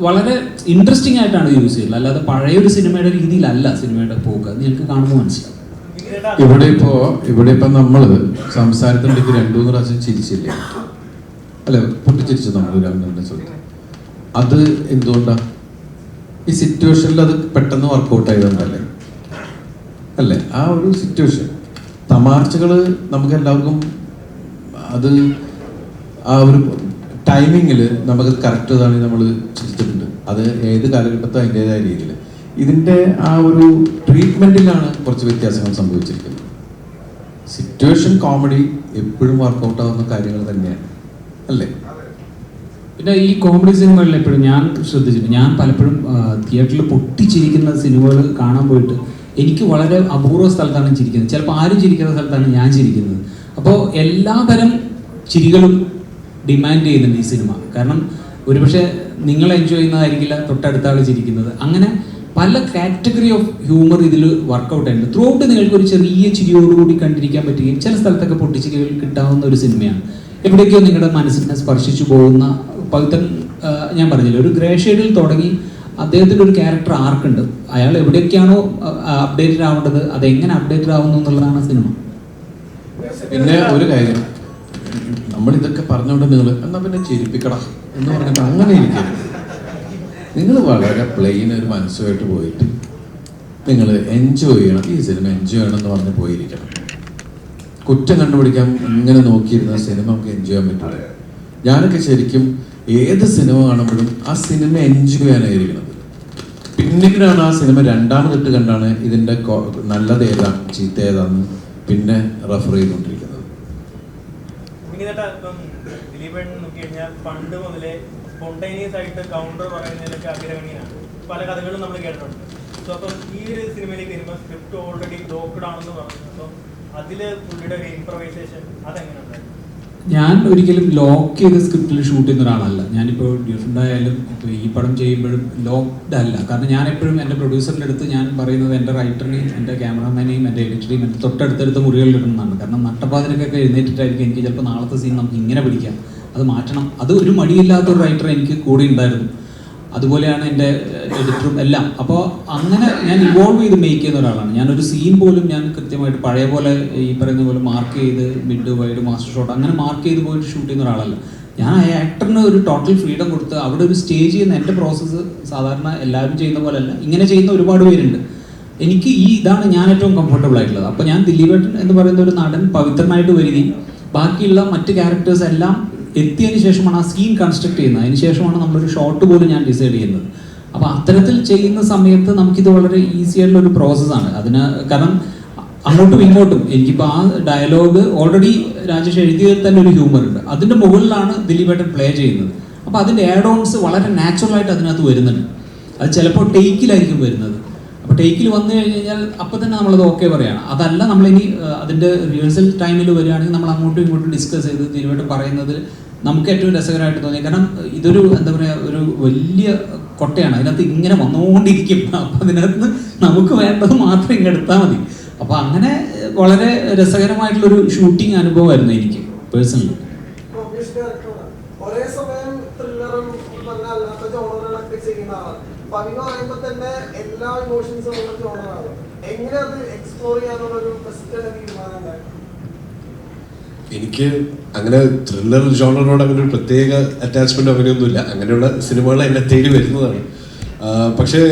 വളരെ ഇൻട്രസ്റ്റിംഗ് ആയിട്ടാണ് യൂസ് ചെയ്യുന്നത്, അല്ലാതെ പഴയൊരു സിനിമയുടെ രീതിയിലല്ല സിനിമയുടെ പോക്ക്. അത് നിങ്ങൾക്ക് കാണുമ്പോൾ മനസ്സിലാവും. ഇവിടെ ഇപ്പൊ നമ്മള് സംസാരത്തിനിടയ്ക്ക് 2-3 പ്രാവശ്യം ചിരിച്ചില്ലേ? അല്ലെ, പൊട്ടിച്ചിരിച്ചു നമ്മൾ 2 സ്ഥലത്ത്. അത് എന്തുകൊണ്ടാ? ഈ സിറ്റുവേഷനിൽ അത് പെട്ടെന്ന് വർക്കൗട്ട് ആയതുകൊണ്ടല്ലേ? അല്ലേ? ആ ഒരു സിറ്റുവേഷൻ തമാശകള് നമുക്ക് എല്ലാവർക്കും അത് ആ ഒരു ടൈമിങ്ങിൽ നമുക്ക് കറക്റ്റ് ഇതാണ് നമ്മൾ ചിരിച്ചിട്ടുണ്ട്. അത് ഏത് കാലഘട്ടത്തും അതിൻ്റെതായ രീതിയിൽ. ഇതിൻ്റെ ആ ഒരു ട്രീറ്റ്മെൻറ്റിലാണ് കുറച്ച് വ്യത്യാസങ്ങൾ സംഭവിച്ചിരിക്കുന്നത്. സിറ്റുവേഷൻ കോമഡി എപ്പോഴും വർക്കൗട്ട് ആവുന്ന കാര്യങ്ങൾ തന്നെയാണ്, അല്ലേ? പിന്നെ ഈ കോമഡി സിനിമകളിൽ എപ്പോഴും ഞാൻ ശ്രദ്ധിച്ചിട്ടുണ്ട്, ഞാൻ പലപ്പോഴും തിയേറ്ററിൽ പൊട്ടിച്ചിരിക്കുന്ന സിനിമകൾ കാണാൻ പോയിട്ട് എനിക്ക് വളരെ അപൂർവ സ്ഥലത്താണ് ചിരിക്കുന്നത്. ചിലപ്പോൾ ആരും ചിരിക്കുന്ന സ്ഥലത്താണ് ഞാൻ ചിരിക്കുന്നത്. അപ്പോൾ എല്ലാതരം ചിരികളും ഡിമാൻഡ് ചെയ്യുന്നുണ്ട് ഈ സിനിമ. കാരണം ഒരുപക്ഷെ നിങ്ങൾ എൻജോയ് ചെയ്യുന്നതായിരിക്കില്ല തൊട്ടടുത്ത ആൾ ചിരിക്കുന്നത്. അങ്ങനെ പല കാറ്റഗറി ഓഫ് ഹ്യൂമർ ഇതിൽ വർക്കൗട്ട് ആയിട്ടുണ്ട്. ത്രൂ ഔട്ട് നിങ്ങൾക്ക് ഒരു ചെറിയ ചിരിയോടുകൂടി കണ്ടിരിക്കാൻ പറ്റുകയും ചില സ്ഥലത്തൊക്കെ പൊട്ടിച്ചിരികൾ കിട്ടാവുന്ന ഒരു സിനിമയാണ്. എവിടേക്കോ നിങ്ങളുടെ മനസ്സിനെ സ്പർശിച്ചു പോകുന്ന പവിത്രൻ ഞാൻ പറഞ്ഞില്ല, ഒരു ഗ്രേ ഷെയ്ഡിൽ തുടങ്ങി അദ്ദേഹത്തിൻ്റെ ഒരു ക്യാരക്ടർ ആർക്കുണ്ട്. അയാൾ എവിടേക്കാണോ അപ്ഡേറ്റഡ് ആവേണ്ടത് അതെങ്ങനെ അപ്ഡേറ്റഡ് ആവുന്നു എന്നുള്ളതാണ് സിനിമ. പിന്നെ ഒരു കാര്യം, നമ്മളിതൊക്കെ പറഞ്ഞുകൊണ്ട് നിങ്ങൾ എന്നാൽ പിന്നെ ചിരിപ്പിക്കടാ എന്ന് പറഞ്ഞിട്ട് അങ്ങനെ ഇരിക്കരുത്. നിങ്ങൾ വളരെ പ്ലെയിൻ ഒരു മനസ്സുമായിട്ട് പോയിട്ട് നിങ്ങൾ എൻജോയ് ചെയ്യണം, ഈ സിനിമ എൻജോയ് ചെയ്യണം എന്ന് പറഞ്ഞ് പോയിരിക്കണം. കുറ്റം കണ്ടുപിടിക്കാൻ ഇങ്ങനെ നോക്കിയിരുന്ന സിനിമ നമുക്ക് എൻജോയ് ചെയ്യാൻ പറ്റില്ല. ഞാനൊക്കെ ശരിക്കും ഏത് സിനിമ കാണുമ്പോഴും ആ സിനിമ എൻജോയ് ചെയ്യാനായിരിക്കണം. പിന്നീടാണ് ആ സിനിമ രണ്ടാമതിട്ട് കണ്ടാണ് ഇതിൻ്റെ നല്ലത് ഏതാ ചീത്ത ഏതാന്ന് പിന്നെ റെഫർ ചെയ്തുകൊണ്ടിരിക്കുന്നത്. ദിലീപേട്ടൻ നോക്കി കഴിഞ്ഞാൽ പണ്ട് മുതലേ സ്പോണ്ടേനിയസ് ആയിട്ട് കൗണ്ടർ പറയുന്നതിലൊക്കെ അഗ്രഗണ്യനാണ്. പല കഥകളും നമ്മൾ കേട്ടിട്ടുണ്ട്. സോ അപ്പം ഈ ഒരു സിനിമയിലേക്ക് വരുമ്പോൾ സ്ക്രിപ്റ്റ് ഓൾറെഡി ലോക്ക്ഡ് ആണെന്ന് പറഞ്ഞു. അപ്പം അതിൽ പുള്ളിയുടെ ഒരു ഇംപ്രവൈസേഷൻ അതെങ്ങനെ ഉണ്ടായിരുന്നു? ഞാൻ ഒരിക്കലും ലോക്ക് ചെയ്ത് സ്ക്രിപ്റ്റിൽ ഷൂട്ട് ചെയ്യുന്ന ഒരാളല്ല. ഞാനിപ്പോൾ ഡിഫറെൻ്റ് ആയാലും ഇപ്പോൾ ഈ പടം ചെയ്യുമ്പോഴും ലോക്ക്ഡ് അല്ല. കാരണം ഞാൻ എപ്പോഴും എൻ്റെ പ്രൊഡ്യൂസറിൻ്റെ അടുത്ത് ഞാൻ പറയുന്നത് എൻ്റെ റൈറ്ററിനെയും എൻ്റെ ക്യാമറാമാനെയും എൻ്റെ എഡിറ്ററെയും എൻ്റെ തൊട്ടടുത്തടുത്ത മുറികളിലിടുന്നതാണ്. കാരണം നട്ടപ്പാതിനൊക്കെ എഴുന്നേറ്റിട്ടായിരിക്കും എനിക്ക് ചിലപ്പോൾ നാളത്തെ സീൻ നമുക്ക് ഇങ്ങനെ പിടിക്കാം, അത് മാറ്റണം. അത് ഒരു മടിയില്ലാത്തൊരു റൈറ്റർ എനിക്ക് കൂടെ ഉണ്ടായിരുന്നു. അതുപോലെയാണ് എൻ്റെ എഡിറ്ററും എല്ലാം. അപ്പോൾ അങ്ങനെ ഞാൻ ഇവോൾവ് ചെയ്ത് മേക്ക് ചെയ്യുന്ന ഒരാളാണ്. ഞാനൊരു സീൻ പോലും ഞാൻ കൃത്യമായിട്ട് പഴയ പോലെ ഈ പറയുന്ന പോലെ മാർക്ക് ചെയ്ത് മിഡ് വൈഡ് മാസ്റ്റർ ഷോട്ട് അങ്ങനെ മാർക്ക് ചെയ്ത് പോയിട്ട് ഷൂട്ട് ചെയ്യുന്ന ഒരാളല്ല. ഞാൻ ആ ആക്ടറിന് ഒരു ടോട്ടൽ ഫ്രീഡം കൊടുത്ത് അവിടെ ഒരു സ്റ്റേജ് ചെയ്യുന്ന എൻ്റെ പ്രോസസ്സ് സാധാരണ എല്ലാവരും ചെയ്യുന്ന പോലെ അല്ല, ഇങ്ങനെ ചെയ്യുന്ന ഒരുപാട് പേരുണ്ട്. എനിക്ക് ഇതാണ് ഞാൻ ഏറ്റവും കംഫർട്ടബിൾ ആയിട്ടുള്ളത്. അപ്പോൾ ഞാൻ ദിലീപേട്ടൻ എന്ന് പറയുന്ന ഒരു നടൻ പവിത്രനായിട്ട് വരികയും ബാക്കിയുള്ള മറ്റ് ക്യാരക്ടേഴ്സ് എല്ലാം എത്തിയതിന് ശേഷമാണ് ആ സീൻ കൺസ്ട്രക്ട് ചെയ്യുന്നത്. അതിന് ശേഷമാണ് നമ്മളൊരു ഷോട്ട് പോലും ഞാൻ ഡിസൈഡ് ചെയ്യുന്നത്. അപ്പോൾ അത്തരത്തിൽ ചെയ്യുന്ന സമയത്ത് നമുക്കിത് വളരെ ഈസി ആയിട്ടുള്ള ഒരു പ്രോസസ്സാണ്. അതിന് കാരണം അങ്ങോട്ടും ഇങ്ങോട്ടും എനിക്കിപ്പോൾ ആ ഡയലോഗ് ഓൾറെഡി രാജേഷ് എഴുതിയതിൽ തന്നെ ഒരു ഹ്യൂമർ ഉണ്ട്, അതിൻ്റെ മുകളിലാണ് ദിലീപേട്ടൻ പ്ലേ ചെയ്യുന്നത്. അപ്പോൾ അതിൻ്റെ ആഡ് ഓൺസ് വളരെ നാച്ചുറലായിട്ട് അതിനകത്ത് വരുന്നുണ്ട്. അത് ചിലപ്പോൾ ടേക്കിലായിരിക്കും വരുന്നത്. അപ്പോൾ ടേക്കിൽ വന്നു കഴിഞ്ഞാൽ അപ്പോൾ തന്നെ നമ്മളത് ഓക്കെ പറയുകയാണ്. അതല്ല നമ്മളിനി അതിൻ്റെ റിഹേഴ്സൽ ടൈമിൽ വരികയാണെങ്കിൽ നമ്മൾ അങ്ങോട്ടും ഇങ്ങോട്ടും ഡിസ്കസ് ചെയ്ത് ദിലീപേട്ടൻ പറയുന്നത് നമുക്ക് ഏറ്റവും രസകരമായിട്ട് തോന്നി. കാരണം ഇതൊരു എന്താ പറയുക ഒരു വലിയ കൊട്ടയാണ്, അതിനകത്ത് ഇങ്ങനെ വന്നുകൊണ്ടിരിക്കും. അപ്പം അതിനകത്ത് നമുക്ക് വേണ്ടത് മാത്രം ഇങ്ങനെ എടുത്താൽ മതി. അപ്പോൾ അങ്ങനെ വളരെ രസകരമായിട്ടുള്ളൊരു ഷൂട്ടിംഗ് അനുഭവമായിരുന്നു എനിക്ക് പേഴ്സണലി. ഒരേ സമയം ത്രില്ലറും അല്ലാത്ത ജോണറുകളൊക്കെ ചെയ്യുന്ന ആളാണ്. പവിന പറയുമ്പോൾ തന്നെ എല്ലാ ഇമോഷൻസും ഉള്ള ജോണറാണ്. എങ്ങനെ അത് എക്സ്പ്ലോർ ചെയ്യാനുള്ളൊരു ബെസ്റ്റ് തീരുമാനം ഉണ്ടായിരുന്നു? എനിക്ക് അങ്ങനെ ത്രില്ലർ ജോണറിനോട് അങ്ങനെ ഒരു പ്രത്യേക അറ്റാച്ച്മെന്റ് അങ്ങനെയൊന്നുമില്ല. അങ്ങനെയുള്ള സിനിമകൾ എന്നെ തേടി വരുന്നതാണ്. പക്ഷേ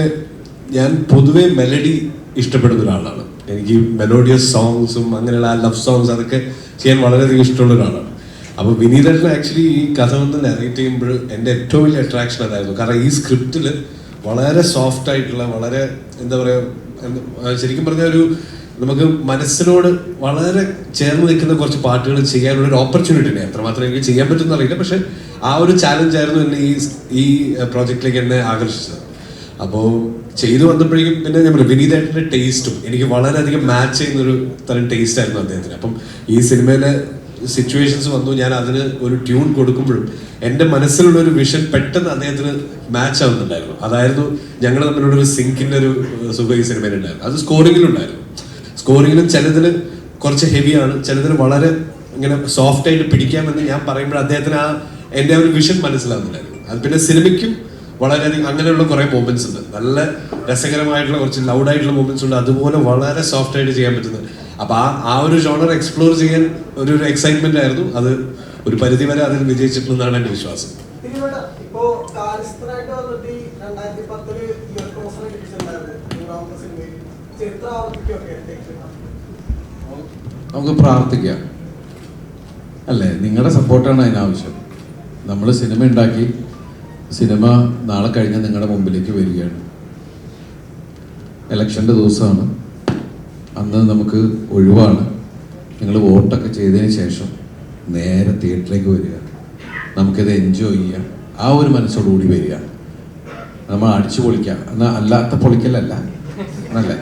ഞാൻ പൊതുവെ മെലഡി ഇഷ്ടപ്പെടുന്ന ഒരാളാണ്. എനിക്ക് മെലോഡിയസ് സോങ്സും അങ്ങനെയുള്ള ആ ലവ് സോങ്സ് അതൊക്കെ ചെയ്യാൻ വളരെയധികം ഇഷ്ടമുള്ള ഒരാളാണ്. അപ്പോൾ വിനീതേട്ടൻ ആക്ച്വലി ഈ കഥ വന്ന് നറേറ്റ് ചെയ്യുമ്പോൾ എൻ്റെ ഏറ്റവും വലിയ അട്രാക്ഷൻ അതായിരുന്നു. കാരണം ഈ സ്ക്രിപ്റ്റിൽ വളരെ സോഫ്റ്റ് ആയിട്ടുള്ള വളരെ എന്താ പറയുക ശരിക്കും പറഞ്ഞ ഒരു നമുക്ക് മനസ്സിനോട് വളരെ ചേർന്ന് നിൽക്കുന്ന കുറച്ച് പാട്ടുകൾ ചെയ്യാനുള്ള ഒരു ഓപ്പർച്യൂണിറ്റി ഉണ്ട്. എത്രമാത്രം എനിക്ക് ചെയ്യാൻ പറ്റുമെന്ന് അറിയില്ല, പക്ഷെ ആ ഒരു ചാലഞ്ച് ആയിരുന്നു എന്നെ ഈ പ്രോജക്റ്റിലേക്ക് എന്നെ ആകർഷിച്ചത്. അപ്പോൾ ചെയ്തു വന്നപ്പോഴേക്കും പിന്നെ ഞാൻ പറയും വിനീതേട്ടൻ്റെ ടേസ്റ്റും എനിക്ക് വളരെയധികം മാച്ച് ചെയ്യുന്നൊരു തരം ടേസ്റ്റ് ആയിരുന്നു അദ്ദേഹത്തിന്. അപ്പം ഈ സിനിമയിലെ സിറ്റുവേഷൻസ് വന്നു, ഞാൻ അതിന് ഒരു ട്യൂൺ കൊടുക്കുമ്പോഴും എൻ്റെ മനസ്സിലുള്ള ഒരു വിഷൻ പെട്ടെന്ന് അദ്ദേഹത്തിന് മാച്ച് ആവുന്നുണ്ടായിരുന്നു. അതായിരുന്നു ഞങ്ങൾ തമ്മിലുള്ള ഒരു സിങ്കിൻ്റെ ഒരു സുഖം ഈ സിനിമയിലുണ്ടായിരുന്നു. അത് സ്കോറിങ്ങിലുണ്ടായിരുന്നു. സ്കോറിങ്ങിലും ചിലതിൽ കുറച്ച് ഹെവിയാണ്, ചിലതിൽ വളരെ ഇങ്ങനെ സോഫ്റ്റ് ആയിട്ട് പിടിക്കാമെന്ന് ഞാൻ പറയുമ്പോൾ അദ്ദേഹത്തിന് എൻ്റെ ഒരു വിഷൻ മനസ്സിലാവുന്നില്ലായിരുന്നു. അത് പിന്നെ സിനിമയ്ക്കും വളരെയധികം അങ്ങനെയുള്ള കുറേ മൂമെന്റ്സ് ഉണ്ട്, നല്ല രസകരമായിട്ടുള്ള കുറച്ച് ലൗഡായിട്ടുള്ള മൂമെന്റ്സ് ഉണ്ട്, അതുപോലെ വളരെ സോഫ്റ്റ് ആയിട്ട് ചെയ്യാൻ പറ്റുന്നത്. അപ്പൊ ആ ഒരു ജോണർ എക്സ്പ്ലോർ ചെയ്യാൻ ഒരു എക്സൈറ്റ്മെന്റ് ആയിരുന്നു. അത് ഒരു പരിധി വരെ അതിൽ വിജയിച്ചിട്ടുണ്ടെന്നാണ് എൻ്റെ വിശ്വാസം. ഇപ്പോ കാര്യസ്ഥനായിട്ട് വന്നിട്ട് 2010 ചരിത്ര ആവർത്തിക്കൊക്കെ നമുക്ക് പ്രാർത്ഥിക്കാം അല്ലേ? നിങ്ങളുടെ സപ്പോർട്ടാണ് അതിനാവശ്യം. നമ്മൾ സിനിമ ഉണ്ടാക്കി, സിനിമ നാളെ കഴിഞ്ഞ് നിങ്ങളുടെ മുമ്പിലേക്ക് വരികയാണ്. ഇലക്ഷൻ്റെ ദിവസമാണ്, അന്ന് നമുക്ക് ഒഴിവാണ്. നിങ്ങൾ വോട്ടൊക്കെ ചെയ്തതിന് ശേഷം നേരെ തിയേറ്ററിലേക്ക് വരിക, നമുക്കിത് എൻജോയ് ചെയ്യാം. ആ ഒരു മനസ്സോടുകൂടി വരിക, നമ്മൾ അടിച്ചു പൊളിക്കാം. എന്നാൽ അല്ലാത്ത പൊളിക്കലല്ല അല്ലേ?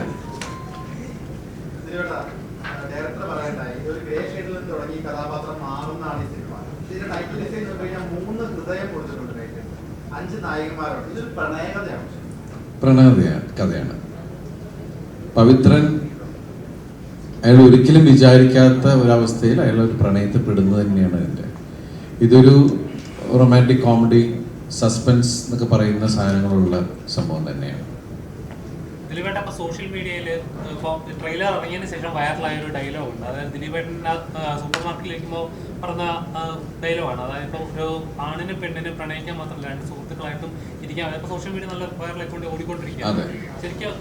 പ്രണയ കഥയാണ്. പവിത്രൻ അയാൾ ഒരിക്കലും വിചാരിക്കാത്ത ഒരവസ്ഥയിൽ അയാൾ ഒരു പ്രണയത്തിൽ പെടുന്നത് തന്നെയാണ് അതിൻ്റെ. ഇതൊരു റൊമാൻറ്റിക് കോമഡി സസ്പെൻസ് എന്നൊക്കെ പറയുന്ന സാധനങ്ങളുള്ള സംഭവം തന്നെയാണ്. ദിലീപേട്ട ഇപ്പോൾ സോഷ്യൽ മീഡിയയിൽ ഇപ്പോൾ ട്രെയിലർ ഇറങ്ങിയതിന് ശേഷം വൈറലായ ഒരു ഡയലോഗ് ഉണ്ട്. അതായത് ദിലീപേട്ടൻ സൂപ്പർ മാർക്കറ്റിലിരിക്കുമ്പോൾ പറഞ്ഞ ഡയലോഗാണ്. അതായത് ഇപ്പോൾ ഒരു ആണിനും പെണ്ണിനും പ്രണയിക്കാൻ മാത്രമല്ല, രണ്ട് സുഹൃത്തുക്കളായിട്ടും ഇരിക്കാം. അതിപ്പോൾ സോഷ്യൽ മീഡിയ നല്ല വൈറലായിക്കൊണ്ട് ഓടിക്കൊണ്ടിരിക്കുകയാണ്. ശരിക്കും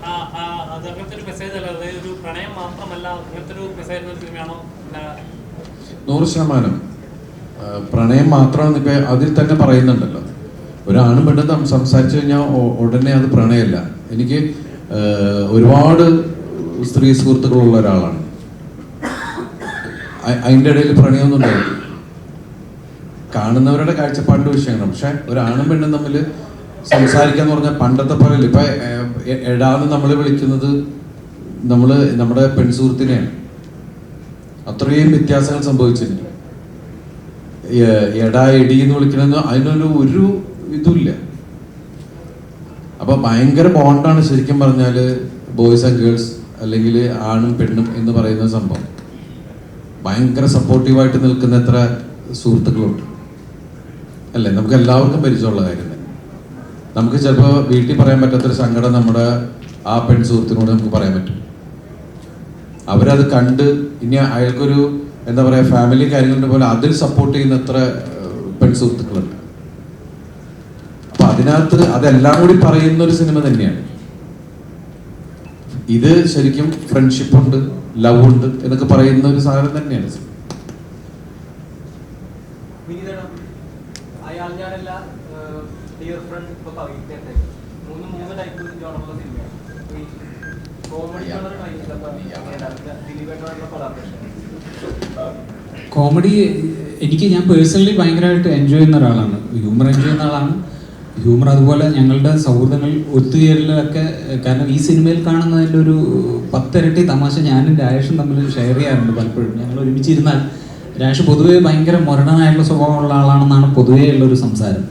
അത് അങ്ങനത്തെ ഒരു മെസ്സേജ് അല്ല, അതായത് ഒരു പ്രണയം മാത്രമല്ല, അങ്ങനത്തെ ഒരു മെസ്സേജ് ഒരു സിനിമയാണോ? 100% പ്രണയം മാത്രമാണ്. ഇപ്പം അതിൽ തന്നെ പറയുന്നുണ്ടല്ലോ, ഒരാണും പെണ്ണും സംസാരിച്ചു കഴിഞ്ഞാൽ ഉടനെ അത് പ്രണയമല്ല. എനിക്ക് ഒരുപാട് സ്ത്രീ സുഹൃത്തുക്കളുള്ള ഒരാളാണ്. അതിൻ്റെ ഇടയിൽ പ്രണയമൊന്നും ഉണ്ടായില്ല. കാണുന്നവരുടെ കാഴ്ചപ്പാടിൻ്റെ വിഷയമാണ്. പക്ഷെ ഒരാണും പെണ്ണും തമ്മിൽ സംസാരിക്കാന്ന് പറഞ്ഞാൽ പണ്ടത്തെ പോലെ അല്ല. ഇപ്പം എടാന്ന് നമ്മൾ വിളിക്കുന്നത് നമ്മുടെ പെൺസുഹൃത്തിനെയാണ്. അത്രയും വ്യത്യാസങ്ങൾ സംഭവിച്ചിട്ടുണ്ട്. എടാ എടി എന്ന് വിളിക്കണമെന്ന് അതിനൊരു ഇതുമില്ല. അപ്പൊ ഭയങ്കര ബോണ്ടാണ് ശരിക്കും പറഞ്ഞാൽ ബോയ്സ് ആൻഡ് ഗേൾസ്, അല്ലെങ്കിൽ ആണും പെണ്ണും എന്ന് പറയുന്ന സംഭവം. ഭയങ്കര സപ്പോർട്ടീവായിട്ട് നിൽക്കുന്ന എത്ര സുഹൃത്തുക്കളുണ്ട് അല്ലേ? നമുക്ക് എല്ലാവർക്കും പരിചയമുള്ള കാര്യം തന്നെ. നമുക്ക് ചിലപ്പോൾ വീട്ടിൽ പറയാൻ പറ്റാത്തൊരു സങ്കടം നമ്മുടെ ആ പെൺ സുഹൃത്തിനോട് നമുക്ക് പറയാൻ പറ്റും. അവരത് കണ്ട് ഇനി അയാൾക്കൊരു എന്താ പറയുക ഫാമിലി കാര്യങ്ങളുടെ പോലെ അതിൽ സപ്പോർട്ട് ചെയ്യുന്ന എത്ര പെൺ സുഹൃത്തുക്കളുണ്ട്. അപ്പൊ അതിനകത്ത് അതെല്ലാം കൂടി പറയുന്ന ഒരു സിനിമ തന്നെയാണ് ഇത്. ശരിക്കും ഫ്രണ്ട്ഷിപ്പ് ഉണ്ട്, ലവ് ഉണ്ട് എന്നൊക്കെ പറയുന്ന ഒരു സാധനം തന്നെയാണ് സിനിമ. കോമഡി ഞാൻ പേഴ്സണലി ഭയങ്കരമായിട്ട് എൻജോയ് ചെയ്യുന്ന ഒരാളാണ്. ഹ്യൂമർ എൻജോയ് ചെയ്യുന്ന ആളാണ്. ഹ്യൂമർ അതുപോലെ ഞങ്ങളുടെ സൗഹൃദങ്ങൾ ഒത്തുചേരലൊക്കെ, കാരണം ഈ സിനിമയിൽ കാണുന്നതിൻ്റെ ഒരു 10 ഇരട്ടി തമാശ ഞാനും രാജേഷും തമ്മിൽ ഷെയർ ചെയ്യാറുണ്ട് പലപ്പോഴും. ഞങ്ങൾ ഒരുമിച്ചിരുന്നാൽ രാജേഷ് പൊതുവേ ഭയങ്കര മുരടനായിട്ടുള്ള സ്വഭാവമുള്ള ആളാണെന്നാണ് പൊതുവേ ഉള്ളൊരു സംസാരം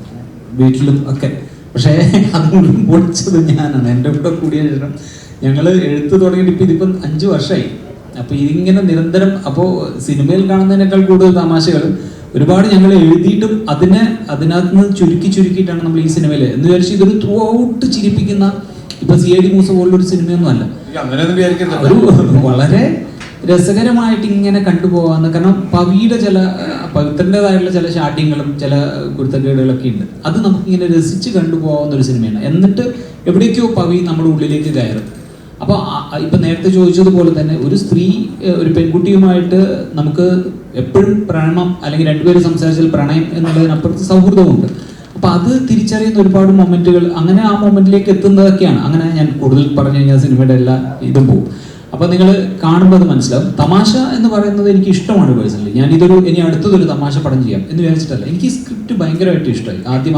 വീട്ടിലും ഒക്കെ. പക്ഷേ അതുകൊണ്ട് പൊളിച്ചത് ഞാനാണ്. എൻ്റെ കൂടെ കൂടിയ ശേഷം ഞങ്ങൾ എഴുത്ത് തുടങ്ങിയിട്ട് ഇതിപ്പം 5 വർഷമായി. അപ്പോൾ ഇതിങ്ങനെ നിരന്തരം, അപ്പോൾ സിനിമയിൽ കാണുന്നതിനേക്കാൾ കൂടുതൽ തമാശകൾ ഒരുപാട് ഞങ്ങൾ എഴുതിയിട്ടും അതിനകത്ത് നിന്ന് ചുരുക്കിയിട്ടാണ് നമ്മൾ ഈ സിനിമയിൽ എന്ന് വിചാരിച്ച് ഇതൊരു ത്രൂ ഔട്ട് ചിരിപ്പിക്കുന്ന, ഇപ്പൊ CID മൂസ പോലുള്ളൊരു സിനിമയൊന്നും അല്ല. ഒരു വളരെ രസകരമായിട്ട് ഇങ്ങനെ കണ്ടുപോകാന്ന്. കാരണം പവിത്രൻ്റെതായിട്ടുള്ള ചില ഷാട്ടിങ്ങുകളും ചില കുരുത്തക്കേടുകളൊക്കെ ഉണ്ട്. അത് നമുക്കിങ്ങനെ രസിച്ച് കണ്ടുപോകാവുന്ന ഒരു സിനിമയാണ്. എന്നിട്ട് എവിടേക്കോ പവി നമ്മുടെ ഉള്ളിലേക്ക് കയറും. അപ്പോൾ ഇപ്പം നേരത്തെ ചോദിച്ചതുപോലെ തന്നെ ഒരു സ്ത്രീ ഒരു പെൺകുട്ടിയുമായിട്ട് നമുക്ക് എപ്പോഴും പ്രണയം അല്ലെങ്കിൽ രണ്ടുപേരും സംസാരിച്ചാൽ പ്രണയം എന്നുള്ളതിനപ്പുറത്ത് സൗഹൃദമുണ്ട്. അപ്പോൾ അത് തിരിച്ചറിയുന്ന ഒരുപാട് മൊമെന്റുകൾ, അങ്ങനെ ആ മൊമെന്റിലേക്ക് എത്തുന്നതൊക്കെയാണ്. അങ്ങനെ ഞാൻ കൂടുതൽ പറഞ്ഞു കഴിഞ്ഞാൽ സിനിമയുടെ എല്ലാ ഇതും പോകും. അപ്പോൾ നിങ്ങൾ കാണുമ്പോൾ അത് മനസ്സിലാവും. തമാശ എന്ന് പറയുന്നത് എനിക്ക് ഇഷ്ടമാണ് പേഴ്സണലി. ഇനി അടുത്തതൊരു തമാശ പടം ചെയ്യാം എന്ന് വിചാരിച്ചിട്ടല്ല. എനിക്ക് സ്ക്രിപ്റ്റ് ഭയങ്കരമായിട്ട് ഇഷ്ടമായി. ആദ്യം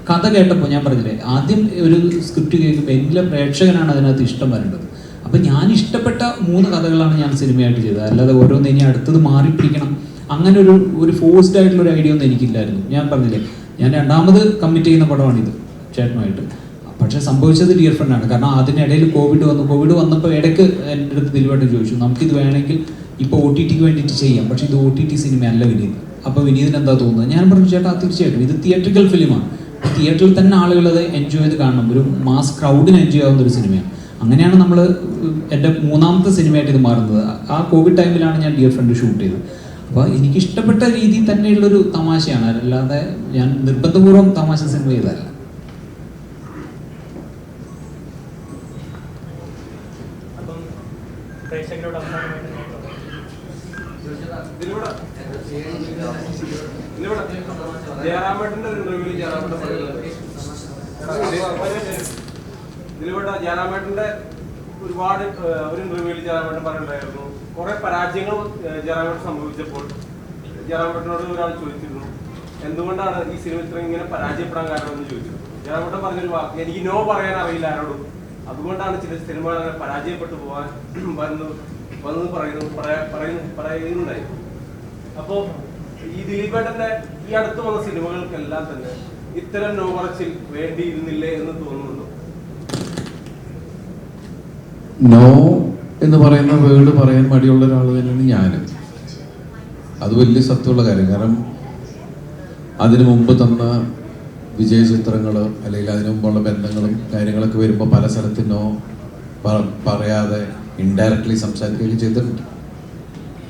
കഥ കേട്ടപ്പോൾ ഞാൻ പറഞ്ഞില്ലേ, ആദ്യം ഒരു സ്ക്രിപ്റ്റ് കേൾക്കുമ്പോൾ എല്ലാ പ്രേക്ഷകനാണ് അതിനകത്ത് ഇഷ്ടം വരേണ്ടത്. അപ്പം ഞാൻ ഇഷ്ടപ്പെട്ട 3 കഥകളാണ് ഞാൻ സിനിമയായിട്ട് ചെയ്തത്. അല്ലാതെ ഓരോന്ന് ഇനി അടുത്തത് മാറിപ്പിടിക്കണം അങ്ങനെ ഒരു ഫോഴ്സ്ഡ് ആയിട്ടുള്ള ഒരു ഐഡിയ ഒന്നും എനിക്കില്ലായിരുന്നു. ഞാൻ പറഞ്ഞില്ലേ, ഞാൻ 2ാമത് കമ്മിറ്റ് ചെയ്യുന്ന പടമാണിത് ചേട്ടനുമായിട്ട്. പക്ഷെ സംഭവിച്ചത് ഡിയർ ഫ്രണ്ടാണ്. കാരണം അതിനിടയിൽ കോവിഡ് വന്നപ്പോൾ ഇടയ്ക്ക് എൻ്റെ അടുത്ത് ദിലീപേട്ടൻ ചോദിച്ചു, നമുക്കിത് വേണമെങ്കിൽ ഇപ്പോൾ OTT വേണ്ടിയിട്ട് ചെയ്യാം, പക്ഷേ ഇത് OTT സിനിമയല്ല വിനീത്. അപ്പോൾ വിനീതിന് എന്താ തോന്നുന്നത്? ഞാൻ പറഞ്ഞു, ചേട്ടാ തീർച്ചയായിട്ടും ഇത് തിയേറ്ററിക്കൽ ഫിലിമാണ്. തിയേറ്ററിൽ തന്നെ ആളുകൾ അത് എൻജോയ് ചെയ്ത് കാണണം, ഒരു മാസ് ക്രൗഡിന് എൻജോയ് ആവുന്ന ഒരു സിനിമയാണ്. അങ്ങനെയാണ് നമ്മൾ എൻ്റെ 3ാമത്തെ സിനിമയായിട്ട് ഇത് മാറുന്നത്. ആ കോവിഡ് ടൈമിലാണ് ഞാൻ ഡിയർ ഫ്രണ്ട് ഷൂട്ട് ചെയ്തത്. അപ്പോൾ എനിക്കിഷ്ടപ്പെട്ട രീതിയിൽ തന്നെയുള്ളൊരു തമാശയാണ്, അല്ലാതെ ഞാൻ നിർബന്ധപൂർവ്വം തമാശ സിനിമ ചെയ്തതല്ല. ജയറാമേട്ടന്റെ ഒരുപാട് ഒരു ഇന്റർവ്യൂവിൽ ജയറാമേട്ടൻ പറഞ്ഞിട്ടുണ്ടായിരുന്നു, കുറെ പരാജയങ്ങൾ ജയറാമേട്ടൻ സംഭവിച്ചപ്പോൾ ജയറാമേട്ടനോട് ഒരാൾ ചോദിച്ചിരുന്നു, എന്തുകൊണ്ടാണ് ഈ സിനിമ ഇത്രയും ഇങ്ങനെ പരാജയപ്പെടാൻ കാരണം എന്ന് ചോദിച്ചു. ജയറാമേട്ടൻ പറഞ്ഞൊരു വാക്ക്, എനിക്ക് നോ പറയാൻ അറിയില്ല ആരോടും, അതുകൊണ്ടാണ് ചില സിനിമകൾ അങ്ങനെ പരാജയപ്പെട്ടു പോകാൻ വന്നത് പറയുന്നുണ്ടായി. അപ്പോ ഈ ദിലീപേട്ടന്റെ ഈ അടുത്ത് വന്ന സിനിമകൾക്കെല്ലാം തന്നെ ഇത്തരം നോ പറച്ചിൽ വേണ്ടിയിരുന്നില്ലേ എന്ന് തോന്നുന്നുണ്ടോ? നോ എന്ന് പറയുന്ന വേർഡ് പറയാൻ മടിയുള്ള ഒരാൾ തന്നെയാണ് ഞാനും. അത് വലിയ സത്യമുള്ള കാര്യം. കാരണം അതിനു മുമ്പ് തന്ന വിജയ ചിത്രങ്ങൾ അല്ലെങ്കിൽ അതിനു മുമ്പുള്ള ബന്ധങ്ങളും കാര്യങ്ങളൊക്കെ വരുമ്പോൾ പല സ്ഥലത്ത് നോ പറയാതെ ഇൻഡയറക്ട്ലി സംസാരിക്കുകയൊക്കെ ചെയ്തിട്ടുണ്ട്.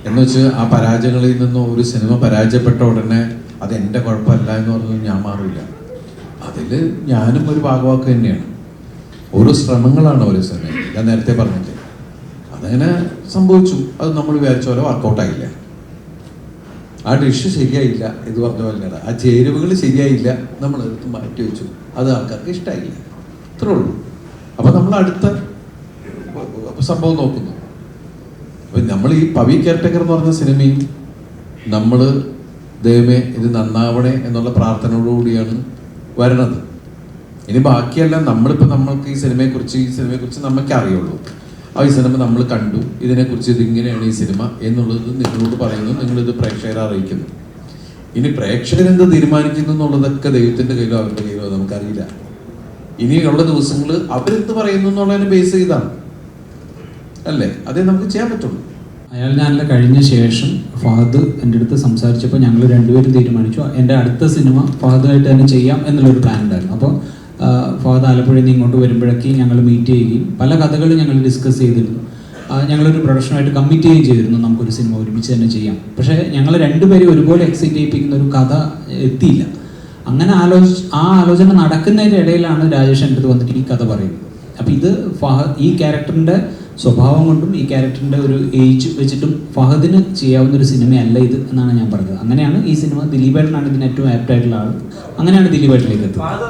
എന്ന് വെച്ച് ആ പരാജയങ്ങളിൽ നിന്നും ഒരു സിനിമ പരാജയപ്പെട്ട ഉടനെ അത് എൻ്റെ കുഴപ്പമല്ല എന്ന് പറഞ്ഞാൽ ഞാൻ മാറില്ല. അതിൽ ഞാനും ഒരു ഭാഗവാക്ക് തന്നെയാണ്. ഓരോ ശ്രമങ്ങളാണ് ഓരോ സിനിമ. ഞാൻ നേരത്തെ പറഞ്ഞിട്ട് അതങ്ങനെ സംഭവിച്ചു. അത് നമ്മൾ വിചാരിച്ച പോലെ വർക്കൗട്ടായില്ല, ആ ഡിഷ് ശരിയായില്ല, ഇത് പറഞ്ഞ പോലെയാണ്, ആ ചേരുവകൾ ശരിയായില്ല, നമ്മൾ എടുത്ത് മാറ്റി വെച്ചു, അത് ആൾക്കാർക്ക് ഇഷ്ടമായില്ല, ഇത്രേ ഉള്ളൂ. അപ്പം നമ്മൾ അടുത്ത സംഭവം നോക്കുന്നു. അപ്പം നമ്മൾ ഈ പവി കെയർടേക്കർ എന്ന് പറഞ്ഞ സിനിമയും നമ്മൾ ദൈവമേ ഇത് നന്നാവണേ എന്നുള്ള പ്രാർത്ഥനയോടുകൂടിയാണ് വരണത്. ഇനി ബാക്കിയെല്ലാം നമ്മൾക്ക് ഈ സിനിമയെക്കുറിച്ച് നമുക്ക് അറിയുള്ളൂ. ആ ഈ സിനിമ നമ്മൾ കണ്ടു, ഇതിനെക്കുറിച്ച് ഇതിങ്ങനെയാണ് ഈ സിനിമ എന്നുള്ളത് നിങ്ങളോട് പറയുന്നു, നിങ്ങളിത് പ്രേക്ഷകരെ അറിയിക്കുന്നു. ഇനി പ്രേക്ഷകരെന്ത് തീരുമാനിക്കുന്നു എന്നുള്ളതൊക്കെ ദൈവത്തിൻ്റെ കയ്യിലോ അവരുടെ കയ്യിലോ നമുക്കറിയില്ല. ഇനിയുള്ള ദിവസങ്ങൾ അവരെന്ത് പറയുന്നു എന്നുള്ളതിനെ ബേസ് ചെയ്താണ് അല്ലേ, അതേ നമുക്ക് ചെയ്യാൻ പറ്റുള്ളൂ. അയാൾ ഞാനിൽ കഴിഞ്ഞ ശേഷം ഫഹദ് എൻ്റെ അടുത്ത് സംസാരിച്ചപ്പോൾ ഞങ്ങൾ രണ്ടുപേരും തീരുമാനിച്ചു എൻ്റെ അടുത്ത സിനിമ ഫഹദായിട്ട് തന്നെ ചെയ്യാം എന്നുള്ളൊരു പ്ലാൻ ഉണ്ടായിരുന്നു. അപ്പോൾ ഫഹദ് ആലപ്പുഴയിൽ നിന്ന് ഇങ്ങോട്ട് വരുമ്പോഴേക്ക് ഞങ്ങൾ മീറ്റ് ചെയ്യുകയും പല കഥകളും ഞങ്ങൾ ഡിസ്കസ് ചെയ്തിരുന്നു. ഞങ്ങളൊരു പ്രൊഡക്ഷനുമായിട്ട് കമ്മിറ്റ് ചെയ്യുകയും ചെയ്തിരുന്നു, നമുക്കൊരു സിനിമ ഒരുമിച്ച് തന്നെ ചെയ്യാം. പക്ഷേ ഞങ്ങൾ രണ്ടുപേരും ഒരുപോലെ എക്സൈറ്റ് ചെയ്യിപ്പിക്കുന്ന ഒരു കഥ എത്തിയില്ല. അങ്ങനെ ആലോചന നടക്കുന്നതിൻ്റെ ഇടയിലാണ് രാജേഷ് എൻ്റെ അടുത്ത് വന്നിട്ട് ഈ കഥ പറയുന്നത്. അപ്പോൾ ഇത് ഈ ക്യാരക്ടറിൻ്റെ സ്വഭാവം കൊണ്ടും ഈ ക്യാരക്ടറിൻ്റെ ഒരു ഏജ് വെച്ചിട്ടും ഫഹദിന് ചെയ്യാവുന്ന ഒരു സിനിമയല്ല ഇത് എന്നാണ് ഞാൻ പറഞ്ഞത്. അങ്ങനെയാണ് ഈ സിനിമ, ദിലീപേട്ടനാണ് ഇതിന് ഏറ്റവും ആപ്റ്റ് ആയിട്ടുള്ള ആൾ, അങ്ങനെയാണ് ദിലീപേട്ടനിലേക്ക് എത്തുന്നത്.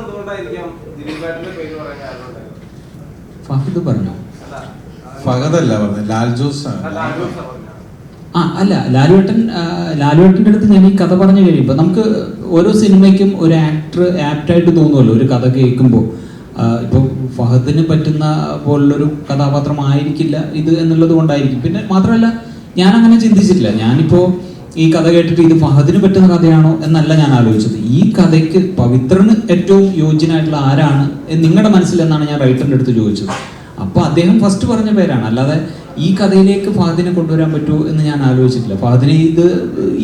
ഫഹദ് പറഞ്ഞോ? ഫഹദല്ല പറഞ്ഞത്, ലാൽ ജോസ് ആണ്. അല്ല, ലാലുവേട്ടൻ്റെ അടുത്ത് ഞാൻ ഈ കഥ പറഞ്ഞു കഴിയുമ്പോൾ നമുക്ക് ഓരോ സിനിമയ്ക്കും ഒരു ആക്ടർ ആപ്റ്റായിട്ട് തോന്നുമല്ലോ ഒരു കഥ കേൾക്കുമ്പോൾ. ഇപ്പോൾ ഫഹദിന് പറ്റുന്ന പോലുള്ളൊരു കഥാപാത്രമായിരിക്കില്ല ഇത് എന്നുള്ളത് കൊണ്ടായിരിക്കും. പിന്നെ മാത്രമല്ല ഞാൻ അങ്ങനെ ചിന്തിച്ചിട്ടില്ല. ഞാനിപ്പോൾ ഈ കഥ കേട്ടിട്ട് ഇത് ഫഹദിന് പറ്റുന്ന കഥയാണോ എന്നല്ല ഞാൻ ആലോചിച്ചത്. ഈ കഥയ്ക്ക് പവിത്രന് ഏറ്റവും യോഗ്യനായിട്ടുള്ള ആരാണ് നിങ്ങളുടെ മനസ്സിൽ എന്നാണ് ഞാൻ റൈറ്ററിൻ്റെ അടുത്ത് ചോദിച്ചത്. അപ്പോൾ അദ്ദേഹം ഫസ്റ്റ് പറഞ്ഞ പേരാണ്. അല്ലാതെ ഈ കഥയിലേക്ക് ഫഹദിനെ കൊണ്ടുവരാൻ പറ്റുമോ എന്ന് ഞാൻ ആലോചിച്ചിട്ടില്ല. ഫഹദിനെ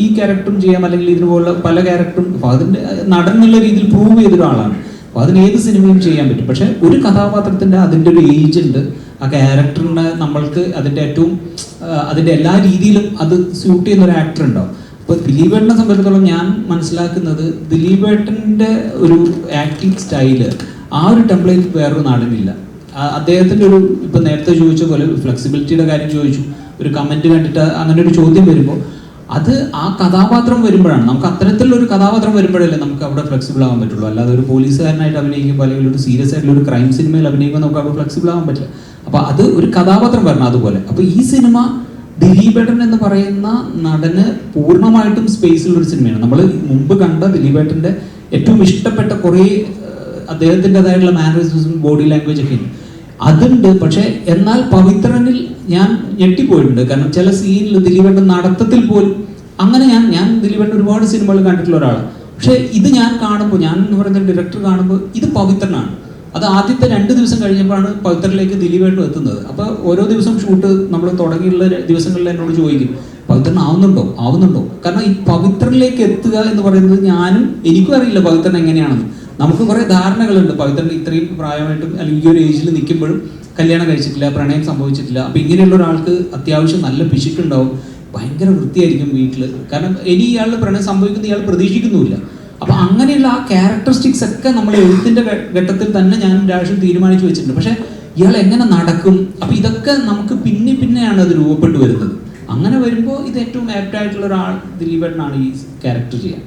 ഈ ക്യാരക്ടറും ചെയ്യാം, അല്ലെങ്കിൽ ഇതിനുപോലുള്ള പല ക്യാരക്ടറും ഫഹദിൻ്റെ നടൻ എന്നുള്ള രീതിയിൽ പ്രൂവ് ചെയ്തൊരാളാണ്. അപ്പോൾ അതിന് ഏത് സിനിമയും ചെയ്യാൻ പറ്റും. പക്ഷെ ഒരു കഥാപാത്രത്തിൻ്റെ അതിൻ്റെ ഒരു ഏജ് ഉണ്ട്, ആ ക്യാരക്ടറിന് നമ്മൾക്ക് അതിൻ്റെ എല്ലാ രീതിയിലും അത് സ്യൂട്ട് ചെയ്യുന്ന ഒരു ആക്ടർ ഉണ്ടാവും. അപ്പോൾ ദിലീപേട്ടനെ സംബന്ധിച്ചിടത്തോളം ഞാൻ മനസ്സിലാക്കുന്നത് ദിലീപേട്ടൻ്റെ ഒരു ആക്ടിങ് സ്റ്റൈല് ആ ഒരു ടെംപ്ലേറ്റ് വേറൊരു നാടിനില്ല. അദ്ദേഹത്തിൻ്റെ ഒരു ഇപ്പം നേരത്തെ ചോദിച്ച പോലെ ഫ്ലെക്സിബിലിറ്റിയുടെ കാര്യം ചോദിച്ചു, ഒരു കമൻറ്റ് കണ്ടിട്ട് അങ്ങനെ ഒരു ചോദ്യം വരുമ്പോൾ അത് ആ കഥാപാത്രം വരുമ്പോഴാണ്, നമുക്ക് അത്തരത്തിലുള്ളൊരു കഥാപാത്രം വരുമ്പോഴല്ലേ നമുക്ക് അവിടെ ഫ്ലെക്സിബിൾ ആവാൻ പറ്റുള്ളൂ. അല്ലാതെ ഒരു പോലീസുകാരനായിട്ട് അഭിനയിക്കുമ്പോൾ അല്ലെങ്കിൽ ഒരു സീരിയസ് ആയിട്ടുള്ള ഒരു ക്രൈം സിനിമയിൽ അഭിനയിക്കുമ്പോൾ നമുക്ക് അവിടെ ഫ്ലെക്സിബിൾ ആവാൻ പറ്റില്ല. അപ്പോൾ അത് ഒരു കഥാപാത്രം വരണം അതുപോലെ. അപ്പോൾ ഈ സിനിമ ദിലീപേട്ടൻ എന്ന് പറയുന്ന നടന് പൂർണ്ണമായിട്ടും സ്പേസിലുള്ള ഒരു സിനിമയാണ്. നമ്മൾ മുമ്പ് കണ്ട ദിലീപേട്ടൻ്റെ ഏറ്റവും ഇഷ്ടപ്പെട്ട കുറേ അദ്ദേഹത്തിൻ്റെതായിട്ടുള്ള മാനറിസംസും ബോഡി ലാംഗ്വേജ് ഒക്കെ ഉണ്ട്, അതുണ്ട്. പക്ഷെ എന്നാൽ പവിത്രനിൽ ഞാൻ ഞെട്ടിപ്പോയിട്ടുണ്ട്. കാരണം ചില സീനിൽ ദിലീപേട്ടൻ നടത്തത്തിൽ പോലും അങ്ങനെ ഞാൻ ദിലീപേട്ടൻ ഒരുപാട് സിനിമകൾ കണ്ടിട്ടുള്ള ഒരാളാണ്. പക്ഷെ ഇത് ഞാൻ കാണുമ്പോൾ, ഞാൻ എന്ന് പറയുന്ന ഡയറക്ടർ കാണുമ്പോൾ ഇത് പവിത്രനാണ്. അത് ആദ്യത്തെ 2 ദിവസം കഴിഞ്ഞപ്പോഴാണ് പവിത്രനിലേക്ക് ദിലീപേട്ടൻ എത്തുന്നത്. അപ്പോൾ ഓരോ ദിവസം ഷൂട്ട് നമ്മൾ തുടങ്ങിയുള്ള ദിവസങ്ങളിൽ എന്നോട് ചോദിക്കും, പവിത്രൻ ആവുന്നുണ്ടോ? കാരണം ഈ പവിത്രനിലേക്ക് എത്തുക എന്ന് പറയുന്നത് എനിക്കും അറിയില്ല പവിത്രൻ എങ്ങനെയാണെന്ന്. നമുക്ക് കുറേ ധാരണകളുണ്ട്. പവിത്രൻ ഇത്രയും പ്രായമായിട്ടും അല്ലെങ്കിൽ ഈ ഒരു ഏജിൽ നിൽക്കുമ്പോഴും കല്യാണം കഴിച്ചിട്ടില്ല, പ്രണയം സംഭവിച്ചിട്ടില്ല. അപ്പം ഇങ്ങനെയുള്ള ഒരാൾക്ക് അത്യാവശ്യം നല്ല പിശുക്കുണ്ടാവും, ഭയങ്കര വൃത്തിയായിരിക്കും വീട്ടിൽ. കാരണം ഇനി ഇയാളുടെ പ്രണയം സംഭവിക്കുന്ന ഇയാൾ പ്രതീക്ഷിക്കുന്നുമില്ല. അപ്പം അങ്ങനെയുള്ള ആ ക്യാരക്ടറിസ്റ്റിക്സ് ഒക്കെ നമ്മൾ എഴുത്തിൻ്റെ ഘട്ടത്തിൽ തന്നെ ഞാൻ രാഷ്ട്രീയം തീരുമാനിച്ചു വെച്ചിട്ടുണ്ട്. പക്ഷേ ഇയാൾ എങ്ങനെ നടക്കും, അപ്പം ഇതൊക്കെ നമുക്ക് പിന്നെയാണ് അത് രൂപപ്പെട്ടു വരുന്നത്. അങ്ങനെ വരുമ്പോൾ ഇത് ഏറ്റവും ആപ്റ്റായിട്ടുള്ള ഒരാൾ ദിലീപേട്ടനാണ് ഈ ക്യാരക്ടർ ചെയ്യാൻ.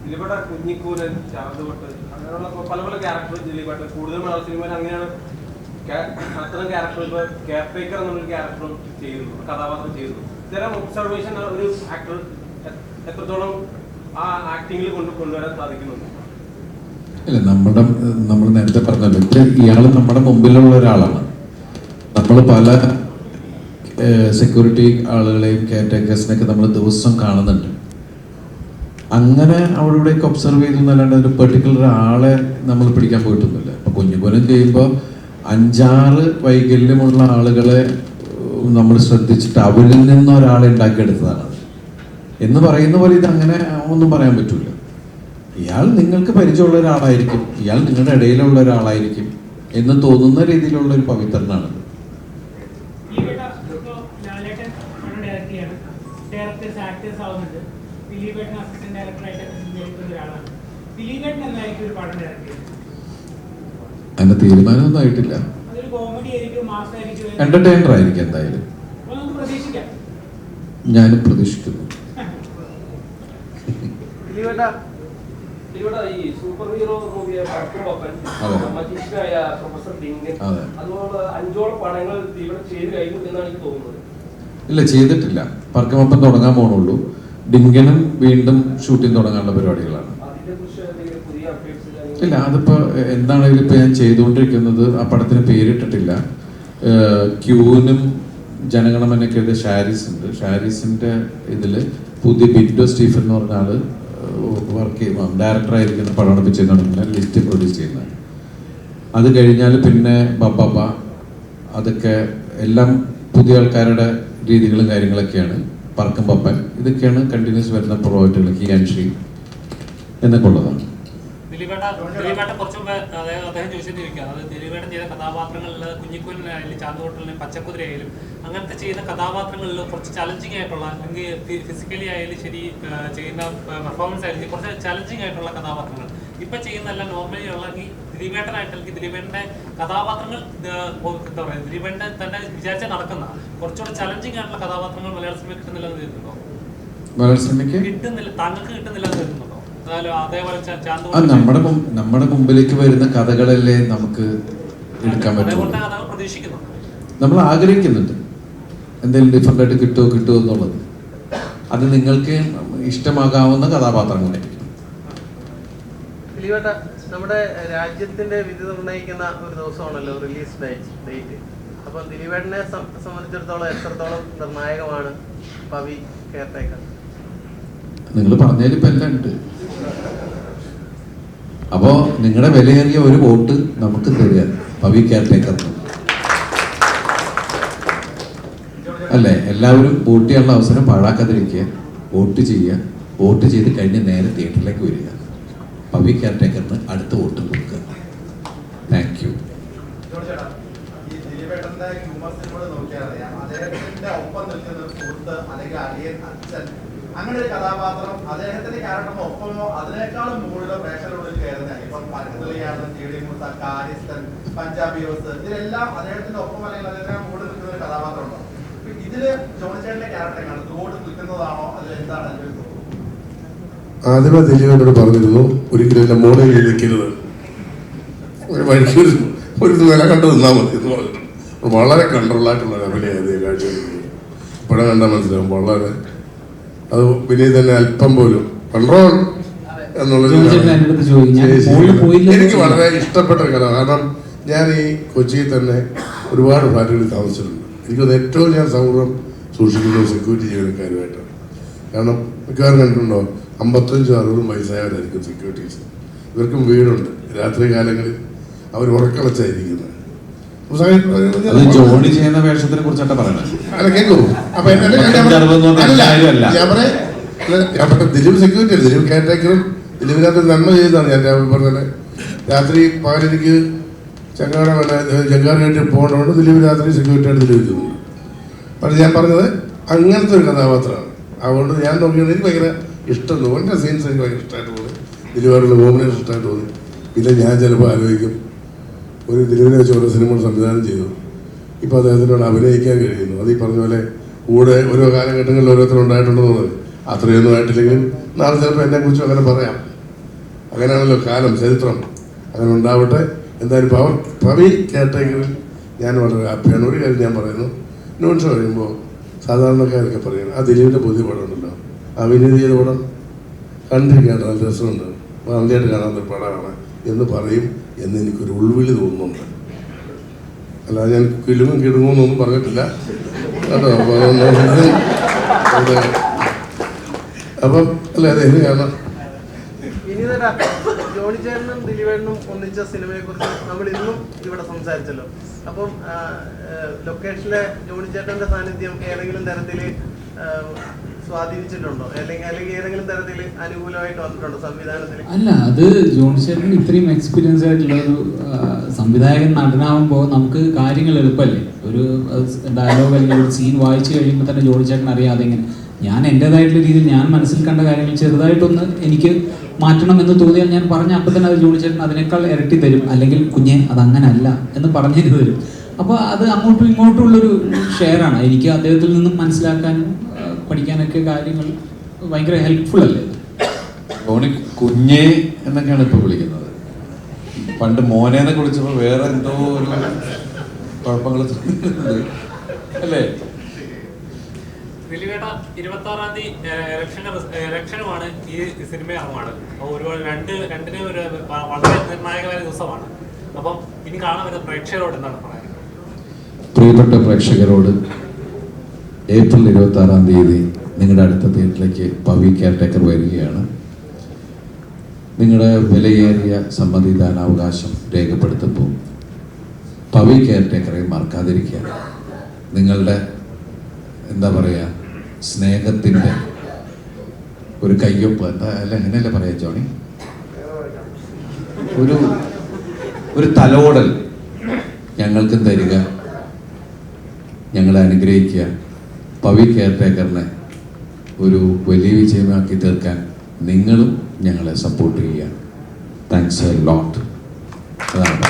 ദിലീപേട്ടൻ കുഞ്ഞിക്കൂരൻ, ചാർത്തുപൊട്ട്, അങ്ങനെയുള്ള പല ക്യാരക്ടർ ദിലീപേട്ടൻ കൂടുതൽ മലയാള സിനിമയിൽ അങ്ങനെയാണ് അത്തരം ക്യാരക്ടർ. ഇപ്പോൾ കെയർടേക്കർ എന്നുള്ളൊരു ക്യാരക്ടറും ചെയ്തിരുന്നു, കഥാപാത്രം ചെയ്തിരുന്നു. ഇത്തരം ഒബ്സർവേഷൻ ഒരു ആക്ടർ എത്രത്തോളം ആ ആക്ടിങ്ങിൽ കൊണ്ടുവരാൻ സാധിക്കുന്നുണ്ട്? ഇല്ല, നമ്മൾ നേരത്തെ പറഞ്ഞല്ലോ, ഇയാൾ നമ്മുടെ മുമ്പിലുള്ള ഒരാളാണ്. നമ്മൾ പല സെക്യൂരിറ്റി ആളുകളെയും കെയർടേക്കേഴ്സിനെയൊക്കെ നമ്മൾ ദിവസം കാണുന്നുണ്ട്. അങ്ങനെ അവിടെയൊക്കെ ഒബ്സർവ് ചെയ്തു എന്നല്ലാണ്ട് ഒരു പെർട്ടിക്കുലർ ആളെ നമ്മൾ പിടിക്കാൻ പോയിട്ടൊന്നുമില്ല. അപ്പൊ കുഞ്ഞുകുലം ചെയ്യുമ്പോൾ 5-6 വൈകല്യമുള്ള ആളുകളെ നമ്മൾ ശ്രദ്ധിച്ചിട്ട് അവരിൽ നിന്ന് ഒരാളെ ഉണ്ടാക്കിയെടുത്തതാണ് എന്ന് പറയുന്ന പോലെ ഇത് അങ്ങനെ ഒന്നും പറയാൻ പറ്റൂല. ഇയാൾ നിങ്ങൾക്ക് പരിചയമുള്ള ഒരാളായിരിക്കും, ഇയാൾ നിങ്ങളുടെ ഇടയിലുള്ള ഒരാളായിരിക്കും എന്ന് തോന്നുന്ന രീതിയിലുള്ള ഒരു പവിത്രനാണ്. അതിന്റെ തീരുമാനമൊന്നും ആയിട്ടില്ല. എന്റർടൈനർ ആയിരിക്കും എന്തായാലും, ഞാനും പ്രതീക്ഷിക്കുന്നു. ഈ സൂപ്പർ ഹീറോ മൂവിയെ മജീഷ്യനായ പ്രൊഫസർ ഡിങ്കൻ, അതുപോലെ 5ഓളം പടങ്ങൾ ഇവിടെ ചെയ്ത് കഴിഞ്ഞു എന്നാണ് എനിക്ക് തോന്നുന്നത്. ഇല്ല, ചെയ്തിട്ടില്ല. പറക്കമപ്പം തുടങ്ങാൻ പോണുള്ളൂ. ഡിങ്കനും വീണ്ടും ഷൂട്ടിംഗ് തുടങ്ങാനുള്ള പരിപാടികളാണ്. ഇല്ല, അതിപ്പോ എന്താണെങ്കിലും ഇപ്പൊ ഞാൻ ചെയ്തുകൊണ്ടിരിക്കുന്നത്, ആ പടത്തിന് പേരിട്ടിട്ടില്ല. ക്യൂനും ജനഗണമനൊക്കെ എഴുതിയ ഷാരിസ് ഉണ്ട്. ഷാരിസിന്റെ ഇതില് പുതിയ ബിൻഡോ സ്റ്റീഫൻ എന്ന് പറഞ്ഞ ആള് വർക്ക് ചെയ്യുന്ന ഡയറക്ടറായിരിക്കുന്ന പടമാണ് ചെയ്തുകൊണ്ടിരിക്കുന്നത്, ലിസ്റ്റ് പ്രൊഡ്യൂസ് ചെയ്യുന്നത്. അത് കഴിഞ്ഞാൽ പിന്നെ ബബ്ബ, അതൊക്കെ എല്ലാം പുതിയ ആൾക്കാരുടെ രീതികളും കാര്യങ്ങളൊക്കെയാണ്. പറക്കും പപ്പൻ, ഇതൊക്കെയാണ് കണ്ടിന്യൂസ് വരുന്ന പ്രോജക്റ്റുകൾ. ഹി ആൻഡ് ഷീ എന്നൊക്കെ ഉള്ളതാണ്. ദിലീപേട്ടൻ കുറച്ച് മുമ്പ് അദ്ദേഹം ചോദിച്ചിരിക്കുകയാണ്, അത് ദിലീപേട്ടൻ ചെയ്ത കഥാപാത്രങ്ങളിൽ കുഞ്ഞിക്കുരനായാലും ചാന്തുകൊട്ടലിനും പച്ചക്കുതിരയായാലും അങ്ങനത്തെ ചെയ്യുന്ന കഥാപാത്രങ്ങളിൽ കുറച്ച് ചലഞ്ചിങ് ആയിട്ടുള്ള, അല്ലെങ്കിൽ ഫിസിക്കലി ആയാലും ശരി ചെയ്യുന്ന പെർഫോമൻസ് ആയാലും കുറച്ച് ചലഞ്ചിങ് ആയിട്ടുള്ള കഥാപാത്രങ്ങൾ ഇപ്പം ചെയ്യുന്നതെല്ലാം നോർമലി ഉള്ള ഈ ദിലീപേട്ടനായിട്ട്, അല്ലെങ്കിൽ ദിലീപേട്ടൻ്റെ കഥാപാത്രങ്ങൾ എന്താ പറയുക, ദിലീപേട്ടൻ തന്നെ വിചാരിച്ചാൽ നടക്കുന്ന കുറച്ചുകൂടെ ചലഞ്ചിങ് ആയിട്ടുള്ള കഥാപാത്രങ്ങൾ മലയാള സിനിമ കിട്ടുന്നില്ലെന്ന് കരുതുന്നുണ്ടോ? മലയാള സിനിമയ്ക്ക് കിട്ടുന്നില്ല, താങ്കൾക്ക് കിട്ടുന്നില്ലെന്ന് കരുതുന്നുണ്ടോ? നമ്മുടെ മുമ്പിലേക്ക് വരുന്ന കഥകളല്ലേ നമുക്ക് എടുക്കാൻ പറ്റുള്ളൂ. നമ്മൾ ആഗ്രഹിക്കുന്നുണ്ട് എന്തെങ്കിലും ഡിഫറെന്റ് ആയിട്ട് കിട്ടുമോ എന്നുള്ളത്. അത് നിങ്ങൾക്ക് ഇഷ്ടമാകാവുന്ന കഥാപാത്രങ്ങളായിരിക്കും. നമ്മുടെ രാജ്യത്തിന്റെ വിധി നിർണ്ണയിക്കുന്ന ഒരു ദിവസമാണല്ലോ റിലീസ് ഡേറ്റ്. അപ്പം ദിലീപേട്ടനെ സംബന്ധിച്ചിടത്തോളം എത്രത്തോളം നിർണായകമാണ് പവി കെയർടേക്കർ? നിങ്ങൾ പറഞ്ഞാൽ ഇപ്പൊ എല്ലാം ഉണ്ട്. അപ്പോ നിങ്ങളുടെ വിലയേറിയ ഒരു വോട്ട് നമുക്ക് തരിക പവി കെയർടേക്കർ അല്ലേ? എല്ലാവരും വോട്ട് ചെയ്യാനുള്ള അവസരം പാഴാക്കാതിരിക്കുക, വോട്ട് ചെയ്യുക. വോട്ട് ചെയ്ത് കഴിഞ്ഞ് നേരെ തിയേറ്ററിലേക്ക് വരിക. പവി കെയർടേക്കറിന് അടുത്ത വോട്ട് കൊടുക്കുക. Thank you. അങ്ങനെ ഒരു കഥാപാത്രം അദ്ദേഹത്തിന്റെ ക്യാരക്ടറിന് ഒപ്പമോ അതിനേക്കാളും മുകളിലോ പ്രേക്ഷകരുടെ കയറുന്നതാണ്. ഇപ്പം പരക്കതളിയാണ്, കാര്യസ്ഥൻ, പഞ്ചാബി ഹൗസ്, ഇതിലെല്ലാം അദ്ദേഹത്തിന്റെ ഒപ്പം അല്ലെങ്കിൽ അദ്ദേഹത്തിന് മുകളിൽ നിൽക്കുന്ന ഒരു കഥാപാത്രം ഉണ്ടോ? ഇതില് ജോണിച്ചേട്ടന്റെ ക്യാരക്ടർ എങ്ങനെയാണ്? ത്രോട്ട് നിൽക്കുന്നതാണോ? അതിൽ എന്താണ് അതിന്റെ ആദ്യമേ ദിലീപേട്ടോട് പറഞ്ഞിരുന്നു, ഒരിക്കലും എന്റെ മോളിൽ നിൽക്കരുത്, ഒരു വഴിക്ക് ഒരു വില കണ്ടു നിന്നാൽ മതി എന്ന് പറഞ്ഞു. വളരെ കൺട്രോളായിട്ടുള്ള അഭിനയത് കാഴ്ച ഇപ്പോഴാണ് കണ്ടാൽ മനസ്സിലാവും. വളരെ അത് വിനീത് തന്നെ അല്പം പോലും കൺട്രോൾ എന്നുള്ളത് എനിക്ക് വളരെ ഇഷ്ടപ്പെട്ട ഒരു കഥ. കാരണം ഞാൻ ഈ കൊച്ചിയിൽ തന്നെ ഒരുപാട് ഫ്ലാറ്റുകളിൽ താമസിച്ചിട്ടുണ്ട്. എനിക്കത് ഏറ്റവും ഞാൻ സൗഹൃദം സൂക്ഷിക്കുന്നത് സെക്യൂരിറ്റി ജീവനക്കാരുമായിട്ടാണ്. കാരണം മിക്കവാറും കണ്ടിട്ടുണ്ടോ 55-60 വയസ്സായവരായിരിക്കും സെക്യൂരിറ്റീസ്. ഇവർക്കും വീടുണ്ട്. രാത്രി കാലങ്ങളിൽ അവർ ഉറക്കളച്ചായിരിക്കുന്നത്. അത് ജോലി ചെയ്യുന്ന വേഷത്തിനെ കുറിച്ചാണ് പറയുന്നത്. അല്ല കേൾക്കൂ. അപ്പൊ ഞാൻ പറയാം ദിലീപ് സെക്യൂരിറ്റി അല്ല, ദിലീപ് കെയർടേക്കറും ദിലീപിനകത്ത് നന്മ ചെയ്തതാണ്. ഞാൻ രാവിലെ പറഞ്ഞത് രാത്രി പകലെനിക്ക് ജങ്കാറായിട്ട് പോകേണ്ടതുകൊണ്ട് ദിലീപ് രാത്രി സെക്യൂരിറ്റി ആയിട്ട് ദിലീപ് ചെയ്യുന്നുണ്ട്. പക്ഷെ ഞാൻ പറഞ്ഞത് അങ്ങനത്തെ ഒരു കഥാപാത്രമാണ്. അതുകൊണ്ട് ഞാൻ നോക്കിയത് എനിക്ക് ഭയങ്കര ഇഷ്ടം തോന്നി. എൻ്റെ സീൻസ് എനിക്ക് ഭയങ്കര ഇഷ്ടമായിട്ട് തോന്നി. ദിലീപായിട്ടുള്ള കോമ്പിനേഷൻ ഇഷ്ടമായിട്ട് തോന്നി. പിന്നെ ഞാൻ ചിലപ്പോൾ ആലോചിക്കും, ഒരു ദിലീപിനെ വെച്ച് ഓരോ സിനിമകൾ സംവിധാനം ചെയ്തു, ഇപ്പോൾ അദ്ദേഹത്തിനോട് അഭിനയിക്കാൻ കഴിയുന്നു. അത് ഈ പറഞ്ഞ പോലെ കൂടെ ഓരോ കാലഘട്ടങ്ങളിൽ ഓരോരുത്തരുണ്ടായിട്ടുണ്ടെന്ന് തോന്നുന്നത് അത്രയൊന്നും ആയിട്ടില്ലെങ്കിലും നാളെ ചിലപ്പോൾ എന്നെക്കുറിച്ചും അങ്ങനെ പറയാം. അങ്ങനെയാണല്ലോ കാലം, ചരിത്രം. അങ്ങനെ ഉണ്ടാവട്ടെ. എന്തായാലും പവി കെയർടേക്കറിൽ ഞാൻ വളരെ ഹാപ്പിയാണ്. ഒരു കാര്യം ഞാൻ പറയുന്നു, ന്യൂൺ ഷോ കഴിയുമ്പോൾ സാധാരണക്കാരൊക്കെ പറയുന്നത് ആ ദിലീപിൻ്റെ പുതിയ പടം ഉണ്ടല്ലോ, അഭിനയ ചെയ്ത പടം കണ്ടിരിക്കാണ്ട് നല്ല രസമുണ്ട്, നല്ലതായിട്ട് കാണാത്തൊരു പടമാണ് എന്ന് പറയും എന്ന് എനിക്കൊരു ഉൾവിളി തോന്നുന്നുണ്ട്. അല്ലാതെ ഞാൻ കിടുങ്ങുമെന്നൊന്നും പറഞ്ഞിട്ടില്ല കേട്ടോ. അപ്പം അല്ല അതെ ഇത് കാണാം. ജോണി ചേട്ടനും ദിലീപേട്ടനും ഒന്നിച്ച സിനിമയെ കുറിച്ച് നമ്മൾ ഇന്നും ഇവിടെ സംസാരിച്ചല്ലോ. അപ്പം ലൊക്കേഷനിലെ ജോണി ചേട്ടന്റെ സാന്നിധ്യം ഏതെങ്കിലും തരത്തിൽ സ്വാധീനിച്ചിട്ടുണ്ടോ, അല്ലെങ്കിൽ ഏതെങ്കിലും തരത്തിൽ അനുകൂലമായിട്ട് വന്നിട്ടുണ്ടോ സംവിധാനത്തിൽ? അല്ല, അത് ജോണി ചേട്ടൻ ഇത്രയും എക്സ്പീരിയൻസ് ആയിട്ടുള്ള ഒരു സംവിധായകൻ നടനാവുമ്പോൾ നമുക്ക് കാര്യങ്ങൾ എളുപ്പമല്ലേ. ഒരു ഡയലോഗ് അല്ലെങ്കിൽ ഒരു സീൻ വായിച്ചു കഴിയുമ്പോൾ തന്നെ ജോണി ചേട്ടൻ അറിയാതെ ഇങ്ങനെ ഞാൻ എൻ്റെതായിട്ടുള്ള രീതിയിൽ ഞാൻ മനസ്സിൽ കണ്ട കാര്യങ്ങൾ ചെറുതായിട്ടൊന്ന് എനിക്ക് മാറ്റണം എന്ന് തോന്നിയാൽ ഞാൻ പറഞ്ഞ അപ്പം തന്നെ അത് ജോണി ചേട്ടൻ അതിനേക്കാൾ ഇരട്ടി തരും, അല്ലെങ്കിൽ കുഞ്ഞെ അതങ്ങനല്ല എന്ന് പറഞ്ഞു തരും. അപ്പോൾ അത് അങ്ങോട്ടും ഇങ്ങോട്ടും ഉള്ളൊരു ഷെയറാണ്. എനിക്ക് അദ്ദേഹത്തിൽ നിന്നും മനസ്സിലാക്കാനും പഠിക്കാനൊക്കെ കാര്യങ്ങൾ ഭയങ്കര ഹെൽപ്ഫുൾ അല്ലേ. ജോണി കുഞ്ഞേ എന്നൊക്കെയാണ് ഇപ്പോൾ വിളിക്കുന്നത്. പണ്ട് മോനേനെ വിളിച്ചപ്പോൾ വേറെ എന്തോ ഒരു കുഴപ്പങ്ങൾ അല്ലേ. ദിലീപേട്ട 26-ാം തീയതി ഇലക്ഷനുമാണ്, ഈ സിനിമ ഇറങ്ങുവാണ്. ഒരുപാട് രണ്ടിന് ഒരു വളരെ നിർണായകമായ ദിവസമാണ്. അപ്പം ഇനി കാണാൻ വരുന്ന പ്രേക്ഷകരോട് എന്താണ് പറയുന്നത്? പ്രിയപ്പെട്ട പ്രേക്ഷകരോട് ഏപ്രിൽ 26-ാം തീയതി നിങ്ങളുടെ അടുത്ത തിയേറ്ററിലേക്ക് പവി കെയർടേക്കർ വരികയാണ്. നിങ്ങളുടെ വിലയേറിയ സമ്മതിദാനാവകാശം രേഖപ്പെടുത്തുമ്പോൾ പവി കെയർടേക്കറെ മറക്കാതിരിക്കുക. നിങ്ങളുടെ എന്താ പറയുക, സ്നേഹത്തിൻ്റെ ഒരു കയ്യൊപ്പ്, എന്താ അല്ല എങ്ങനെയല്ലേ പറയാ ജോണി, ഒരു തലോടൽ ഞങ്ങൾക്കും തരിക, ഞങ്ങളെ അനുഗ്രഹിക്കുക. പവി കെയർടേക്കറിനെ ഒരു വലിയ വിജയമാക്കി തീർക്കാൻ നിങ്ങളും ഞങ്ങളെ സപ്പോർട്ട് ചെയ്യുക. Thanks a lot. അതാണ്.